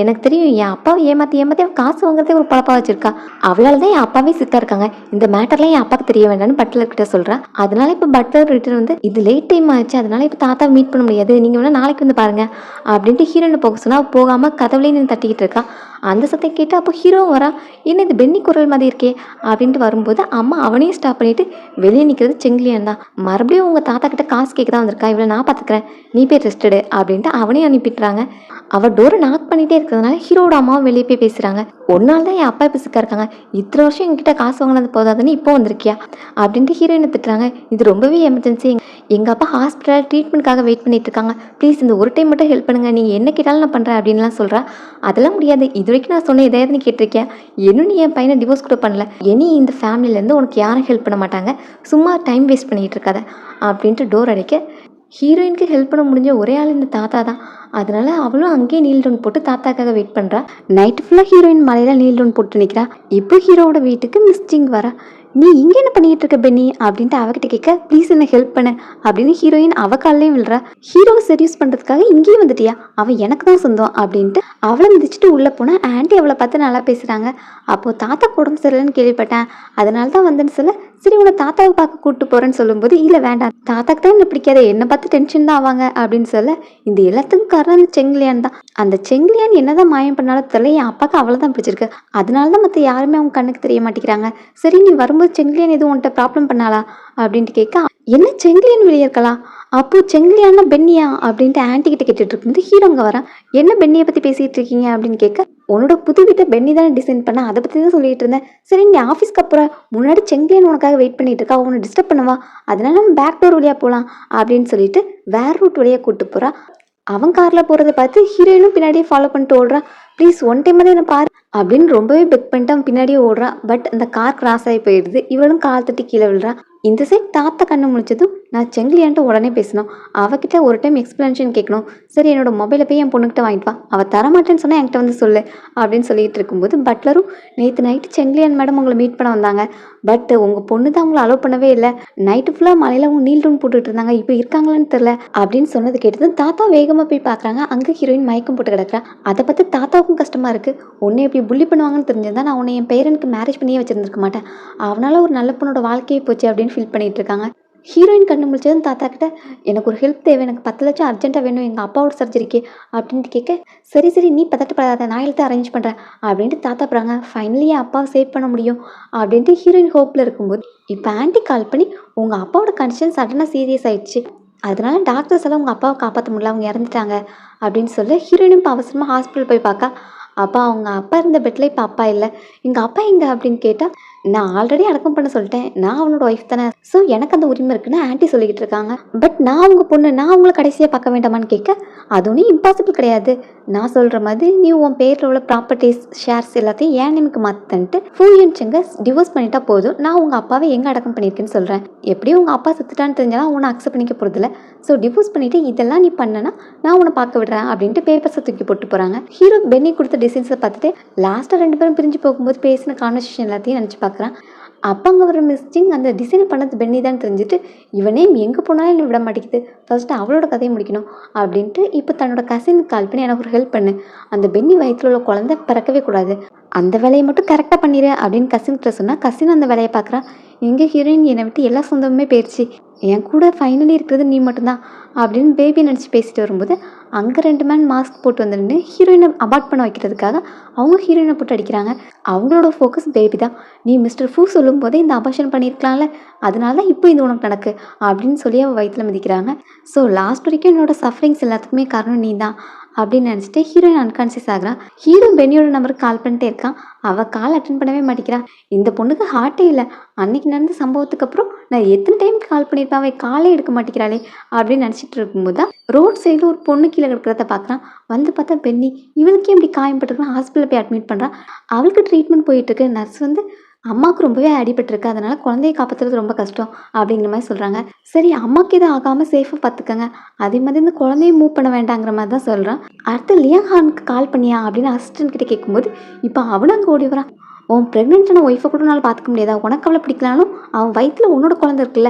எனக்கு தெரியும் என் அப்பாவை ஏமாற்றி ஏமாற்றி அவன் காசு வாங்குறதே ஒரு பழப்பா வச்சிருக்கா, அவளால் தான் என் அப்பாவே சித்தா இருக்காங்க, இந்த மேட்டர்லாம் என் அப்பாவுக்கு தெரிய வேண்டாம்னு பட்லர் கிட்ட சொல்கிறா. அதனால இப்போ பட்லர் ரிட்டர் வந்து இது லேட் டைம் ஆச்சு, அதனால இப்போ தாத்தாவை மீட் பண்ண முடியாது, நீங்கள் வேணால் நாளைக்கு வந்து பாருங்க அப்படின்ட்டு ஹீரோனை போக சொன்னால் போகாமல் கதவுலேயே நின்று தட்டிக்கிட்டு இருக்கா. அந்த சத்தம் கேட்டு அப்போ ஹீரோவும் வரா. என்ன இது பென்னி குரல் மாதிரி இருக்கே அப்படின்ட்டு வரும்போது அம்மா அவனையும் ஸ்டாப் பண்ணிட்டு வெளியே நிற்கிறது செங்கிலியான் தான். மறுபடியும் உங்கள் தாத்தா கிட்ட காசு கேட்க தான் வந்திருக்கா, இவ்வளோ நான் பார்த்துக்கிறேன், நீ போய் ரெஸ்டடு அப்படின்ட்டு அவனையும் அனுப்பிட்டுறாங்க. அவள் டோரை நாக் பண்ணிகிட்டே இருக்கிறதுனால ஹீரோட அம்மாவும் வெளியே போய் பேசுகிறாங்க. ஒரு நாள் தான் என் அப்பா இப்போ சிக்கா இருக்காங்க, இத்தனை வருஷம் எங்ககிட்ட காசு வாங்கினது போதாதுன்னு இப்போ வந்திருக்கியா அப்படின்ட்டு ஹீரோயினை திட்டுறாங்க. இது ரொம்பவே எமர்ஜென்சி, எங்கள் அப்பா ஹாஸ்பிட்டலில் ட்ரீட்மெண்ட்காக வெயிட் பண்ணிட்டு இருக்காங்க, ப்ளீஸ் இந்த ஒரு டைம் மட்டும் ஹெல்ப் பண்ணுங்கள், நீங்கள் என்ன கேட்டாலும் நான் பண்ணுறேன் அப்படின்லாம் சொல்கிறா. அதெல்லாம் முடியாது, இது வரைக்கும் நான் சொன்ன எதாவது நீ கேட்டிருக்கேன், இன்னும் நீ என் பையனை டிவோர்ஸ் கூட பண்ணல, இனி இந்த ஃபேமிலியிலேருந்து உனக்கு யாரும் ஹெல்ப் பண்ண மாட்டாங்க, சும்மா டைம் வேஸ்ட் பண்ணிக்கிட்டு இருக்காத அப்படின்ட்டு டோர் அடிக்க, ஹீரோயினுக்கு ஹெல்ப் பண்ண முடிஞ்ச ஒரே ஆள் இந்த தாத்தா தான். அதனால அவளும் அங்கேயே நீல் டவுன் போட்டு தாத்தாக்காக வெயிட் பண்ணுறா. நைட்டு ஃபுல்லாக ஹீரோயின் மலையில் நீல் டவுன் போட்டு நிற்கிறா. இப்போ ஹீரோவோட வீட்டுக்கு மிஸ்டிங் வரா. நீ இங்கே என்ன பண்ணிக்கிட்டு இருக்க பென்னி அப்படின்ட்டு அவகிட்ட கேட்க, ப்ளீஸ் என்ன ஹெல்ப் பண்ணு அப்படின்னு ஹீரோயின் அவ காலையும் விழுறா. ஹீரோவை செடியூஸ் பண்ணுறதுக்காக இங்கேயும் வந்துட்டியா, அவள் எனக்கு தான் சொந்தம் அப்படின்ட்டு அவளை மிதிச்சுட்டு உள்ளே போனால் ஆன்ட்டி அவளை பார்த்து நல்லா பேசுகிறாங்க. அப்போது தாத்தா உடம்பு சரியில்லைன்னு கேள்விப்பட்டேன், அதனால தான் வந்தேன்னு சொல்ல, சரி உன்னை தாத்தாவை பார்க்க கூப்பிட்டு போகிறேன்னு சொல்லும்போது, இல்லை வேண்டாம், தாத்தாக்கு தான் என்ன பிடிக்காது, என்னை பார்த்து டென்ஷன் தான் ஆவாங்க அப்படின்னு சொல்ல, இந்த எல்லாத்துக்கும் காரணம் அந்த செங்கிலியான் தான். அந்த செங்கிலியான் என்னதான் மாயம் பண்ணாலும் தெரியல, என் அப்பாவுக்கு அவளை தான் பிடிச்சிருக்கு, அதனால தான் மற்ற யாருமே அவங்க கண்ணுக்கு தெரிய மாட்டேங்கிறாங்க. சரி நீ வரும்போது செங்கிலியான் எதுவும் உன்கிட்ட ப்ராப்ளம் பண்ணாளா அப்படின்ட்டு கேட்க, என்ன செங்கிலியான் வெளியே இருக்கலாம், அப்போ செங்கிலியானா பென்னியா அப்படின்ட்டு ஆன்ட்டி கிட்ட கேட்டுட்டு இருக்கும்போது ஹீரோங்க வரான். என்ன பென்னியை பற்றி பேசிகிட்டு இருக்கீங்க அப்படின்னு கேட்க, உன்னோட புது வீட்டை பென்னி தானே டிசைன் பண்ண, அதை பற்றி தான் சொல்லிட்டு இருந்தேன். சரி நீ ஆஃபீஸ்க்கு அப்புறம் முன்னாடி செங்கிலியான் உனக்காக வெயிட் பண்ணிட்டு இருக்கா, உன்னை டிஸ்டர்ப் பண்ணுவா, அதனால நம்ம பேக் டோர் வழியாக போகலாம் அப்படின்னு சொல்லிட்டு வேற ரூட் வழியாக கூப்பிட்டு போகிறா. அவன் காரில் போகிறத பார்த்து ஹீரோயினும் பின்னாடியே ஃபாலோ பண்ணிட்டு ஓடுறா. ப்ளீஸ் ஒன் டைம் தான் என்ன பாரு அப்படின்னு ரொம்பவே பெக் பண்ணிட்டு அவன் பின்னாடியே ஓடுறா. பட் அந்த கார் கிராஸ் ஆகி போயிடுது. இவளும் கால் தட்டி கீழே விழுறா. இந்த சைட் தாத்தா கண்ணு முழிச்சதும் நான் செங்கிலியான்ட்டு உடனே பேசணும், அவகிட்ட ஒரு டைம் எக்ஸ்பிளனேஷன் கேட்கணும். சரி என்னோட மொபைலை போய் என் பொண்ணுக்கிட்ட வாங்கிட்டு வா, அவள் தரமாட்டேன்னு சொன்னால் என்கிட்ட வந்து சொல்லு அப்படின்னு சொல்லிட்டு இருக்கும்போது பட்லரும், நேற்று நைட்டு செங்கிலியான் மேடம் உங்களை மீட் பண்ண வந்தாங்க, பட் உங்கள் பொண்ணு தான் உங்களை அலோவ் பண்ணவே இல்லை, நைட்டு ஃபுல்லாக மலையில் அவங்க நீல் டவுன் போட்டுட்டு இருந்தாங்க, இப்போ இருக்காங்களான்னு தெரில அப்படின்னு சொன்னது கேட்டதும் தாத்தா வேகமாக போய் பார்க்குறாங்க. அங்கே ஹீரோயின் மயக்கம் போட்டு கிடக்குறா. அதை பார்த்து தாத்தாவுக்கும் கஷ்டமாக இருக்குது. உன்னை எப்படி புள்ளி பண்ணுவாங்கன்னு தெரிஞ்சிருந்தா நான் உன்னை என் பேரனுக்கு மேரேஜ் பண்ணியே வச்சிருந்துருக்க மாட்டேன், அவனால ஒரு நல்ல பொண்ணோட வாழ்க்கையே போச்சு அப்படின்னு ஃபீல் பண்ணிட்டு இருக்காங்க. ஹீரோயின் கண்ணு முடிச்சதும் தாத்தா கிட்ட, எனக்கு ஒரு ஹெல்ப் தேவை, எனக்கு 10,00,000 அர்ஜென்ட்டாக வேணும் எங்கள் அப்பாவோட சர்ஜரிக்கு அப்படின்ட்டு கேட்க, சரி சரி நீ பதட்டப்படாத, நான் எழுத்து அரேஞ்ச் பண்ணுறேன் அப்படின்ட்டு தாத்தா போகிறாங்க. ஃபைனலி என் அப்பாவை சேவ் பண்ண முடியும் அப்படின்ட்டு ஹீரோயின் ஹோப்பில் இருக்கும்போது இப்போ ஆன்ட்டி கால் பண்ணி, உங்கள் அப்பாவோட கண்டிஷன் சடனாக சீரியஸ் ஆயிடுச்சு, அதனால டாக்டர்ஸ் எல்லாம் உங்கள் அப்பாவை காப்பாற்ற முடியல, அவங்க இறந்துட்டாங்க அப்படின்னு சொல்ல, ஹீரோயினும் இப்போ அவசரமாக ஹாஸ்பிட்டல் போய் பார்க்க, அப்பா அவங்க அப்பா இருந்த பெட்டில் இப்போ அப்பா இல்லை, எங்கள் அப்பா எங்கே அப்படின்னு கேட்டால், நான் ஆல்ரெடி அடக்கம் பண்ண சொல்லிட்டேன், நான் அவனோட ஒய்ஃப் தானே, ஸோ எனக்கு அந்த உரிமை இருக்குன்னு ஆன்ட்டி சொல்லிக்கிட்டு இருக்காங்க. பட் நான் அவங்க பொண்ணு, நான் அவங்கள கடைசியாக பார்க்க வேண்டாமான்னு கேட்க, அது ஒன்றும் இம்பாசிபிள் கிடையாது, நான் சொல்கிற மாதிரி நீ உன் பேரில் உள்ள ப்ராப்பர்ட்டிஸ் ஷேர்ஸ் எல்லாத்தையும் ஏன் நேமுக்கு மாற்றிட்டு ஃபூயன் செங்க டிவோர்ஸ் பண்ணிட்டா போதும், நான் உங்கள் அப்பாவை எங்கே அடக்கம் பண்ணியிருக்கேன்னு சொல்கிறேன், எப்படியும் உங்கள் அப்பா செத்துட்டான்னு தெரிஞ்சாலும் உன்னை அக்செப்ட் பண்ணிக்க போகிறதில்ல, ஸோ டிவோர்ஸ் பண்ணிவிட்டு இதெல்லாம் நீ பண்ணனா நான் உன்னை பார்க்க விடுறேன் அப்படின்ட்டு பேப்பர்ஸை தூக்கி போட்டு போகிறாங்க. ஹீரோ பென்னி கொடுத்த டிசைன்ஸை பார்த்துட்டு லாஸ்ட்டாக 2 பேரும் பிரிஞ்சு போகும்போது பேசின கான்வர்சேஷன் எல்லாத்தையும் நினச்சி பார்க்குறான். அப்போ அங்கே வர மிஸ்டிங் அந்த டிசைன் பண்ணது பென்னி தான் தெரிஞ்சுட்டு, இவனே எங்கே போனாலும் என்னை விட மாட்டேங்குது, ஃபர்ஸ்ட்டு அவளோட கதையை முடிக்கணும் அப்படின்ட்டு இப்போ தன்னோட கசினுக்கு கால் பண்ணி எனக்கு ஒரு ஹெல்ப் பண்ணு, அந்த பென்னி வயிற்றில் உள்ள குழந்தை பிறக்கவே கூடாது, அந்த வேலையை மட்டும் கரெக்டாக பண்ணிடு அப்படின்னு கசின்கிட்ட சொன்னால், கசின் அந்த வேலையை பார்க்குறான். எங்கள் ஹீரோயின் என்னை விட்டு எல்லா சொந்தமுமே போயிடுச்சு, என் கூட ஃபைனலி இருக்கிறது நீ மட்டும்தான் அப்படின்னு பேபி நினச்சி பேசிட்டு வரும்போது அங்கே 2 மேன் மாஸ்க் போட்டு வந்துருந்து ஹீரோயினை அபார்ட் பண்ண வைக்கிறதுக்காக அவங்க ஹீரோயினை போட்டு அடிக்கிறாங்க. அவங்களோட ஃபோக்கஸ் பேபி தான். நீ மிஸ்டர் ஃபூ சொல்லும் போதே இந்த அபார்ஷன் பண்ணியிருக்கலாம்ல, அதனால தான் இப்போ இது உனக்கு நடக்கு அப்படின்னு சொல்லி அவள் வயிற்றுல மிதிக்கிறாங்க. ஸோ லாஸ்ட் வரைக்கும் என்னோட சஃபரிங்ஸ் எல்லாத்துக்குமே காரணம் நீ தான் அப்படின்னு நினச்சிட்டு ஹீரோயின் அன்கான்சியஸ் ஆகிறா. ஹீரோ பென்னியோட நம்பருக்கு கால் பண்ணிட்டே இருக்கான். அவள் கால் அட்டன் பண்ணவே மாட்டேங்கிறா. இந்த பொண்ணுக்கு ஹார்ட்டே இல்லை. அன்னைக்கு நடந்த சம்பவத்துக்கு அப்புறம் நான் எத்தனை டைம் கால் பண்ணியிருப்பேன், அவள் காலே எடுக்க மாட்டேங்கிறாளே அப்படின்னு நினச்சிட்டு இருக்கும்போது தான் ரோட் சைடில் ஒரு பொண்ணு கீழே கிடக்கிறத பார்க்குறான். வந்து பார்த்தா பென்னி. இவளுக்கே எப்படி காயப்பட்டிருக்குன்னு ஹாஸ்பிட்டலில் போய் அட்மிட் பண்ணுறான். அவளுக்கு ட்ரீட்மெண்ட் போயிட்டுருக்கு. நர்ஸ் வந்து அம்மாவுக்கு ரொம்பவே அடிபட்டிருக்கு, அதனால குழந்தைய காப்பாற்றுறது ரொம்ப கஷ்டம் அப்படிங்கிற மாதிரி சொல்கிறாங்க. சரி அம்மாவுக்கு எதுவும் ஆகாமல் சேஃபாக பார்த்துக்கங்க, அதே மாதிரி இந்த குழந்தைய மூவ் பண்ண வேண்டாங்கிற மாதிரி தான் சொல்கிறான். அடுத்து லியாங் ஹானுக்கு கால் பண்ணியா அப்படின்னு அசிஸ்டன்ட் கிட்ட கேட்கும்போது இப்போ அவனும் அங்கே ஓடி வரான். உன் ப்ரெக்னென்ட்டான ஒய்ஃபை கூட நாள் பார்த்துக்க முடியாதா, உனக்கு அவளை பிடிக்கலாலும் அவன் வயிற்றில் உன்னோட குழந்தை இருக்குல்ல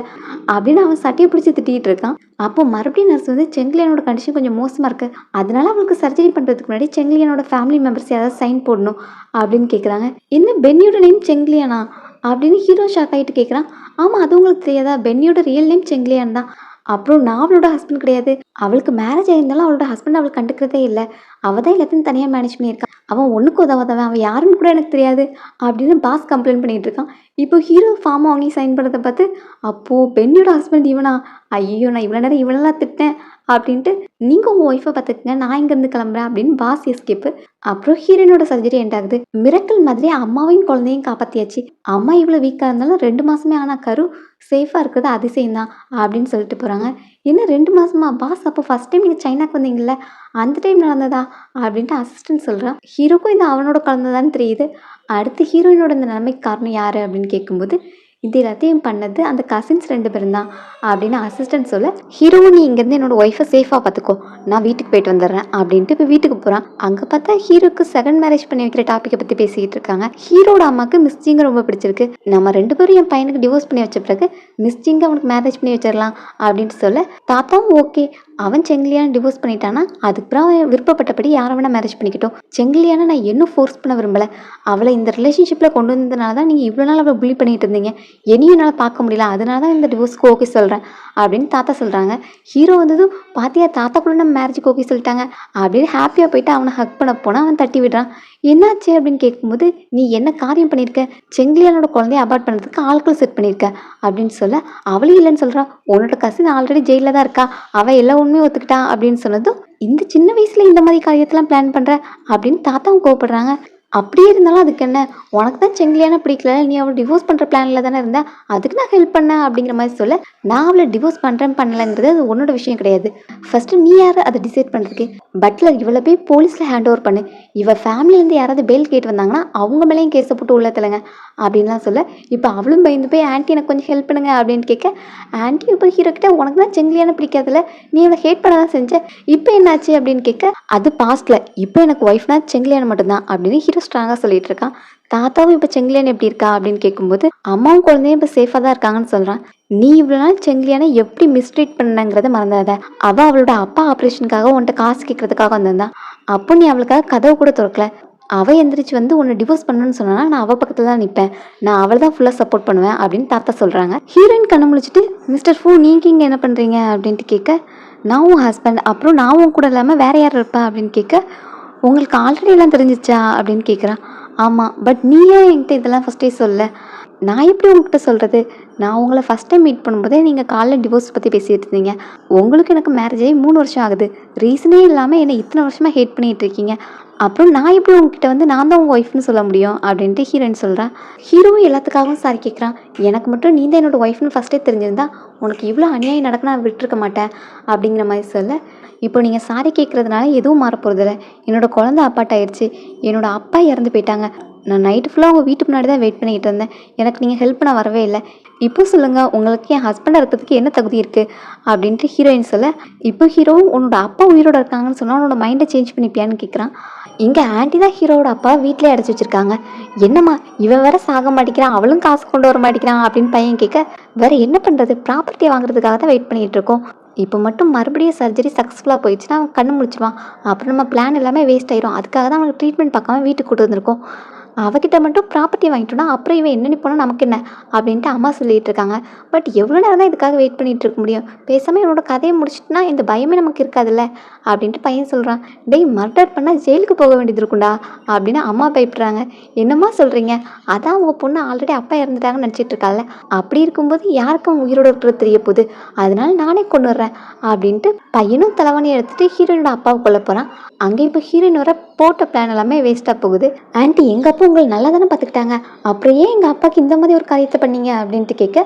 அப்படின்னு அவன் சட்டையை பிடிச்சி திட்டிகிட்டு இருக்கான். அப்போ மறுபடியும் நர்ஸ் வந்து செங்கிலியனோட கண்டிஷன் கொஞ்சம் மோசமாக இருக்குது, அதனால அவளுக்கு சர்ஜரி பண்ணுறதுக்கு முன்னாடி செங்கிலியனோட ஃபேமிலி மெம்பர்ஸ் யாராவது சைன் போடணும் அப்படின்னு கேட்குறாங்க. இன்னும் பென்னியோட நேம் செங்கிலியானா அப்படின்னு ஹீரோ ஷாக் ஆகிட்டு கேட்குறான். ஆமாம் அது உங்களுக்கு தெரியாதா, பென்னியோட ரியல் நேம் செங்கிலியான் தான். அப்புறம் நான் அவளோட ஹஸ்பண்ட் கிடையாது, அவளுக்கு மேரேஜ் ஆயிருந்தாலும் அவளோட ஹஸ்பண்ட் அவளுக்கு கண்டுக்கிறதே இல்லை, அவள் தான் எல்லாத்தையும் தனியாக மேனேஜ் பண்ணியிருக்கான், அவன் ஒன்றுக்கு உதவாதவன், அவன் யாருன்னு கூட எனக்கு தெரியாது அப்படின்னு பாஸ் கம்ப்ளைண்ட் பண்ணிகிட்டு இருக்கான். இப்போ ஹீரோ ஃபார்ம் வாங்கி சைன் பண்ணுறதை பார்த்து அப்போது பென்னியோட ஹஸ்பண்ட் இவனா, ஐயோ நான் இவ்வளோ நேரம் இவளெல்லாம் திட்டேன் அப்படின்ட்டு நீங்கள் உங்கள் ஒய்ஃபை பார்த்துக்குங்க, நான் இங்கேருந்து கிளம்புறேன் அப்படின்னு பாஸ் எஸ்கேப்பு. அப்புறம் ஹீரோயினோட சர்ஜரி எண்ட் ஆகுது. மிரக்கல் மாதிரி அம்மாவையும் குழந்தையும் காப்பாற்றியாச்சு. அம்மா இவ்வளோ வீக்காக இருந்தாலும் 2 மாதமே ஆனால் கரு சேஃபாக இருக்கிறது அதிசயம் தான் அப்படின்னு சொல்லிட்டு போகிறாங்க. இன்னும் 2 மாதமா பாஸ், அப்போ ஃபஸ்ட் டைம் நீங்கள் சைனாக்கு வந்தீங்கல்ல அந்த டைம் நடந்ததா அப்படின்ட்டு அசிஸ்டன்ட் சொல்கிறான். ஹீரோக்கும் இது அவனோட குழந்தைதான்னு தெரியுது. அடுத்து ஹீரோயினோட இந்த நிலைமைக்கு காரணம் யார் அப்படின்னு கேட்கும்போது இது எல்லாத்தையும் பண்ணது அந்த கசின்ஸ் 2 பேரும் தான் அப்படின்னு அசிஸ்டன்ட் சொல்ல, ஹீரோவும் நீ இங்கேருந்து என்னோட ஒய்ஃபை சேஃபாக பார்த்துக்கோ, நான் வீட்டுக்கு போயிட்டு வந்துடுறேன் அப்படின்ட்டு இப்போ வீட்டுக்கு போகிறான். அங்கே பார்த்தா ஹீரோக்கு செகண்ட் மேரேஜ் பண்ணி வைக்கிற டாப்பிக்கை பற்றி பேசிக்கிட்டு இருக்காங்க. ஹீரோட அம்மாவுக்கு மிஸ் ஜிங்க ரொம்ப பிடிச்சிருக்கு, நம்ம 2 பேரும் என் பையனுக்கு டிவோர்ஸ் பண்ணி வச்ச பிறகு மிஸ் ஜிங்க அவனுக்கு மேரேஜ் பண்ணி வச்சிடலாம் அப்படின்ட்டு சொல்ல, தாத்தாவும் ஓகே, அவன் செங்கிலியான டிவோர்ஸ் பண்ணிட்டானா அதுக்கப்புறம் அவன் விருப்பப்பட்டபடி யாரை வேணா மேரேஜ் பண்ணிக்கிட்டோம், செங்கிலியான நான் இன்னும் ஃபோர்ஸ் பண்ண விரும்பலை, அவளை இந்த ரிலேஷன்ஷிப்பில் கொண்டு வந்ததுனால தான் நீங்கள் இவ்வளோ நாள் அவளை புள்ளி பண்ணிட்டு இருந்தீங்க, இனியும் என்னால் பார்க்க முடியல, அதனால தான் இந்த டிவோர்ஸ்க்கு ஓகே சொல்கிறேன் அப்படின்னு தாத்தா சொல்கிறாங்க. ஹீரோ வந்ததும் பாத்தியா தாத்தா கூட நம்ம மேரேஜுக்கு ஓகே சொல்லிட்டாங்க அப்படின்னு ஹாப்பியாக போயிட்டு அவனை ஹக் பண்ண போனால் அவன் தட்டி விடுறான். என்னாச்சு அப்படின்னு கேட்கும்போது நீ என்ன காரியம் பண்ணியிருக்க, செங்கிலியானோட குழந்தைய அபார்ட் பண்ணுறதுக்கு ஆட்கள் செட் பண்ணியிருக்க அப்படின்னு சொல்ல, அவளும் இல்லைன்னு சொல்கிறா. உன்னோட கசின் ஆல்ரெடி ஜெயிலில் தான் இருக்கா, அவள் எல்லா உண்மையும் ஒத்துக்கிட்டா அப்படின்னு சொன்னதும் இந்த சின்ன வயசில் இந்த மாதிரி காரியத்தெல்லாம் பிளான் பண்ணுற அப்படின்னு தாத்தாவும் கோவப்படுறாங்க. அப்படியே இருந்தாலும் அதுக்கு என்ன, உனக்கு தான் செங்கிலியான பிடிக்கல, நீ அவளை டிவோர்ஸ் பண்ணுற பிளானில் தானே இருந்த, அதுக்கு நான் ஹெல்ப் பண்ணேன் அப்படிங்கிற மாதிரி சொல்ல, நான் அவளை டிவோர்ஸ் பண்ணுறேன் பண்ணலைங்கிறது அது உன்னோட விஷயம் கிடையாது, ஃபஸ்ட்டு நீ யார் அதை டிசைட் பண்ணுறதுக்கு, பட்லர் இவளை போய் போலீஸில் ஹேண்ட் ஓவர் பண்ணு, இவள் ஃபேமிலியிலேருந்து யாராவது பெயில் கேட்டு வந்தாங்கன்னா அவங்க மேலேயும் கேஸை போட்டு உள்ள தள்ளுங்க அப்படின்லாம் சொல்ல, இப்போ அவளும் பயந்து போய் ஆன்ட்டி எனக்கு கொஞ்சம் ஹெல்ப் பண்ணுங்க அப்படின்னு கேட்க, ஆன்ட்டி இப்போ ஹீரோ கிட்ட உனக்கு தான் செங்கிலியான பிடிக்காதுல, நீ அவளை ஹேட் பண்ண தான் செஞ்ச, இப்போ என்னாச்சு அப்படின்னு கேட்க, அது பாஸ்ட்டில், இப்போ எனக்கு ஒய்ஃப்னா செங்கிலியான மட்டும்தான் அப்படின்னு ஹீரோ ஸ்ட்ராங்காக சொல்லிட்டு இருக்கான். தாத்தாவும் இப்போ செங்கிலியான் எப்படி இருக்கா அப்படின்னு கேட்கும்போது அம்மாவும் குழந்தையும் இப்போ சேஃபாக தான் இருக்காங்கன்னு சொல்கிறான். நீ இவ்வளோ நாள் செங்கிலியானை எப்படி மிஸ்ட்ரீட் பண்ணங்கிறத மறந்தாத, அவள் அவளோட அப்பா ஆப்ரேஷனுக்காக உன்கிட்ட காசு கேட்கறதுக்காக வந்திருந்தான், அப்போ நீ அவளுக்காக கதவு கூட திறக்கல, அவள் எந்திரிச்சு வந்து உன்னை டிவோர்ஸ் பண்ணணும்னு சொன்னா நான் அவள் பக்கத்தில் தான் நிற்பேன், நான் அவள் தான் ஃபுல்லாக சப்போர்ட் பண்ணுவேன் அப்படின்னு தாத்தா சொல்கிறாங்க. ஹீரோயின் கண்ணை முழிச்சிட்டு மிஸ்டர் ஃபூ நீங்கள் இங்கே என்ன பண்ணுறீங்க அப்படின்ட்டு கேட்க, நான் உன் ஹஸ்பண்ட், அப்புறம் நான் உன் கூட இல்லாமல் வேற யார் இருப்பா அப்படின்னு கேட்க, உங்களுக்கு ஆல்ரெடி எல்லாம் தெரிஞ்சிச்சா அப்படின்னு கேட்குறான். ஆமாம், பட் நீ ஏன் என்கிட்ட இதெல்லாம் ஃபஸ்ட்டே சொல்ல, நான் எப்படி உங்ககிட்ட சொல்கிறது, நான் உங்களை ஃபஸ்ட் டைம் மீட் பண்ணும்போதே நீங்கள் காலைல டிவோர்ஸ் பற்றி பேசிகிட்டு இருந்தீங்க, உங்களுக்கு எனக்கு மேரேஜ் ஆகி 3 வருஷம் ஆகுது, ரீசனே இல்லாமல் என்னை இத்தனை வருஷமாக ஹேட் பண்ணிகிட்டு இருக்கீங்க, அப்புறம் நான் எப்படி உங்ககிட்ட வந்து நான் தான் உங்கள் ஒய்ஃப்னு சொல்ல முடியும் அப்படின்ட்டு ஹீரோயின் சொல்கிறான். ஹீரோவும் எல்லாத்துக்காகவும் சாரி கேட்குறான். எனக்கு மட்டும் நீ தான் என்னோடய ஒய்ஃப்னு ஃபஸ்ட்டே தெரிஞ்சிருந்தா உனக்கு இவ்வளோ அநியாயம் நடக்க நான் விட்டுருக்க மாட்டேன் அப்படிங்கிற மாதிரி சொல்ல, இப்போ நீங்கள் சாரி கேட்குறதுனால எதுவும் மாறப்போகிறதில்ல, என்னோடய குழந்தை அப்பாட் ஆயிடுச்சு, என்னோடய அப்பா இறந்து போயிட்டாங்க, நான் நைட்டு ஃபுல்லாக உங்கள் வீட்டு முன்னாடி தான் வெயிட் பண்ணிகிட்டு இருந்தேன், எனக்கு நீங்கள் ஹெல்ப் பண்ண வரவே இல்லை, இப்போ சொல்லுங்கள் உங்களுக்கு என் ஹஸ்பண்டாக இருக்கிறதுக்கு என்ன தகுதி இருக்குது அப்படின்ட்டு ஹீரோயின் சொல்ல, இப்போ ஹீரோவும் உன்னோட அப்பா உயிரோடு இருக்காங்கன்னு சொன்னால் உன்னோட மைண்டை சேஞ்ச் பண்ணிப்பியான்னு கேட்குறான். இங்கே ஆன்ட்டி தான் ஹீரோட அப்பா வீட்டிலே அடைச்சி வச்சுருக்காங்க, என்னம்மா இவன் வேற சாக மாட்டேங்கிறான், அவளும் காசு கொண்டு வர மாட்டேங்கிறான் அப்படின்னு பையன் கேட்க, வேறு என்ன பண்ணுறது, ப்ராப்பர்ட்டியை வாங்குறதுக்காக தான் வெயிட் பண்ணிகிட்டு இருக்கோம், இப்போ மட்டும் மறுபடியும் சர்ஜரி சக்ஸஸ்ஃபுல்லாக போயிடுச்சுன்னா அவன் கண்ணு முழிச்சிருவான். அப்புறம் நம்ம பிளான் எல்லாமே வேஸ்ட் ஆயிரும். அதுக்காக தான் அவனுக்கு ட்ரீட்மெண்ட் பார்க்காம வீட்டுக்கு கூட்டு வந்திருக்கோம். அவகிட்ட மட்டும் ப்ராப்பர்ட்டி வாங்கிட்டோன்னா அப்புறம் இவன் என்ன நினைப்பானோ நமக்கு என்ன அப்படின்ட்டு அம்மா சொல்லிட்டு இருக்காங்க. பட் எவ்வளோ நேரம் தான் இதுக்காக வெயிட் பண்ணிட்டு இருக்க முடியும்? பேசாமல் இவனோட கதையை முடிச்சிட்டுனா இந்த பயமே நமக்கு இருக்காதுல்ல அப்படின்ட்டு பையன் சொல்கிறான். டேய், மர்டர் பண்ணால் ஜெயிலுக்கு போக வேண்டியது இருக்கும்டா அப்படின்னு அம்மா பயப்படுறாங்க. என்னம்மா சொல்கிறீங்க? அதான் உங்கள் பொண்ணு ஆல்ரெடி அப்பா இறந்துட்டாங்கன்னு நினச்சிட்டு இருக்கால. அப்படி இருக்கும்போது யாருக்கும் உயிரோட இருக்கிறது தெரிய போகுது. அதனால நானே கொண்டு வர்றேன் அப்படின்ட்டு பையனும் தலைவனையை எடுத்துட்டு ஹீரோயினோட அப்பாவை கொல்ல போகிறான். அங்கே இப்போ ஹீரோயின் வர போட்ட பிளான் எல்லாமே வேஸ்ட்டாக போகுது. ஆன்ட்டி, எங்கள் அப்பா உங்களை நல்லா தானே பார்த்துக்கிட்டாங்க, அப்புறம் ஏன் எங்கள் அப்பாவுக்கு இந்த மாதிரி ஒரு காரியத்தை பண்ணீங்க அப்படின்ட்டு கேட்க,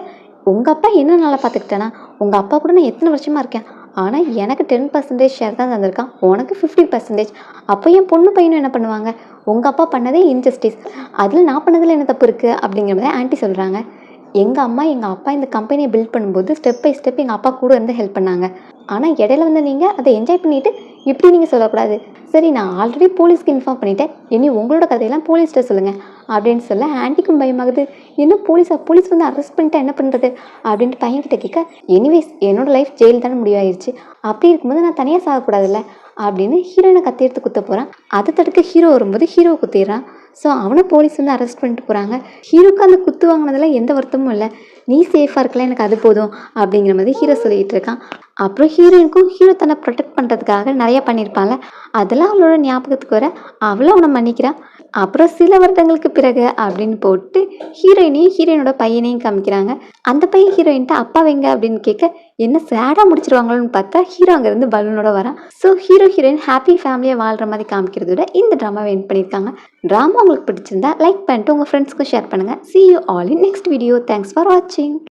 உங்கள் அப்பா என்ன நல்லா பார்த்துக்கிட்டானா? உங்கள் அப்பா கூட நான் எத்தனை வருஷமாக இருக்கேன், ஆனால் எனக்கு 10% ஷேர் தான் தந்திருக்கான், உனக்கு 50%. அப்போ என் பொண்ணு பையனும் என்ன பண்ணுவாங்க? உங்கள் அப்பா பண்ணதே இன்ஜஸ்டிஸ், அதில் நான் பண்ணதில் என்ன தப்பு இருக்குது அப்படிங்கிற மாதிரி ஆன்ட்டி சொல்கிறாங்க. எங்கள் அம்மா எங்கள் அப்பா இந்த கம்பெனியை பில்ட் பண்ணும்போது ஸ்டெப் பை ஸ்டெப் எங்கள் அப்பா கூட இருந்து ஹெல்ப் பண்ணாங்க. ஆனால் இடையில வந்து நீங்கள் அதை என்ஜாய் பண்ணிவிட்டு இப்படி நீங்கள் சொல்லக்கூடாது. சரி, நான் ஆல்ரெடி போலீஸ்க்கு இன்ஃபார்ம் பண்ணிட்டேன், இனி உங்களோட கதையெல்லாம் போலீஸ்கிட்ட சொல்லுங்கள் அப்படின்னு சொல்ல ஆன்ட்டிக்கும் பயமாகுது. என்ன போலீஸ் வந்து அரெஸ்ட் பண்ணிட்டா என்ன பண்ணுறது அப்படின்ட்டு பையன்கிட்ட கேட்க, எனிவேஸ் என்னோடய லைஃப் ஜெயில் தானே முடிவாயிருச்சு, அப்படி இருக்கும்போது நான் தனியாக சாகக்கூடாதுல்ல அப்படின்னு ஹீரோயினை கத்தி எடுத்து குத்த போகிறான். அதை தடுக்க ஹீரோ வரும்போது ஹீரோவை குத்திடுறான். ஸோ அவனை போலீஸ் வந்து அரெஸ்ட் பண்ணிட்டு போகிறாங்க. ஹீரோக்கு அந்த குத்து வாங்கினதில் எந்த வருத்தமும் இல்லை. நீ சேஃபாக இருக்கலாம், எனக்கு அது போதும் அப்படிங்கிற மாதிரி ஹீரோ சொல்லிகிட்டு இருக்கான். அப்புறம் ஹீரோயினுக்கும் ஹீரோ தன்னை ப்ரொடெக்ட் பண்ணுறதுக்காக நிறையா பண்ணியிருப்பாங்க. அதெல்லாம் அவளோட ஞாபகத்துக்கு வர அவளும் அவனை மன்னிக்கிறான். அப்புறம் சில வருடங்களுக்கு பிறகு அப்படின்னு போட்டு ஹீரோயினையும் ஹீரோயினோட பையனையும் காமிக்கிறாங்க. அந்த பையன் ஹீரோயின்ட்ட அப்பா வைங்க அப்படின்னு கேட்க, என்ன சேடாக முடிச்சிருவாங்களோன்னு பார்த்தா ஹீரோ அங்கேருந்து பலூனோட வரான். ஸோ ஹீரோயின் ஹாப்பி ஃபேமிலியாக வாழ்கிற மாதிரி காமிக்கிறத விட இந்த ட்ராமாவை என் பண்ணியிருக்காங்க. ட்ராமா உங்களுக்கு பிடிச்சிருந்தா லைக் பண்ணிட்டு உங்கள் ஃப்ரெண்ட்ஸ்க்கும் ஷேர் பண்ணுங்கள். See you all in next video. Thanks for watching.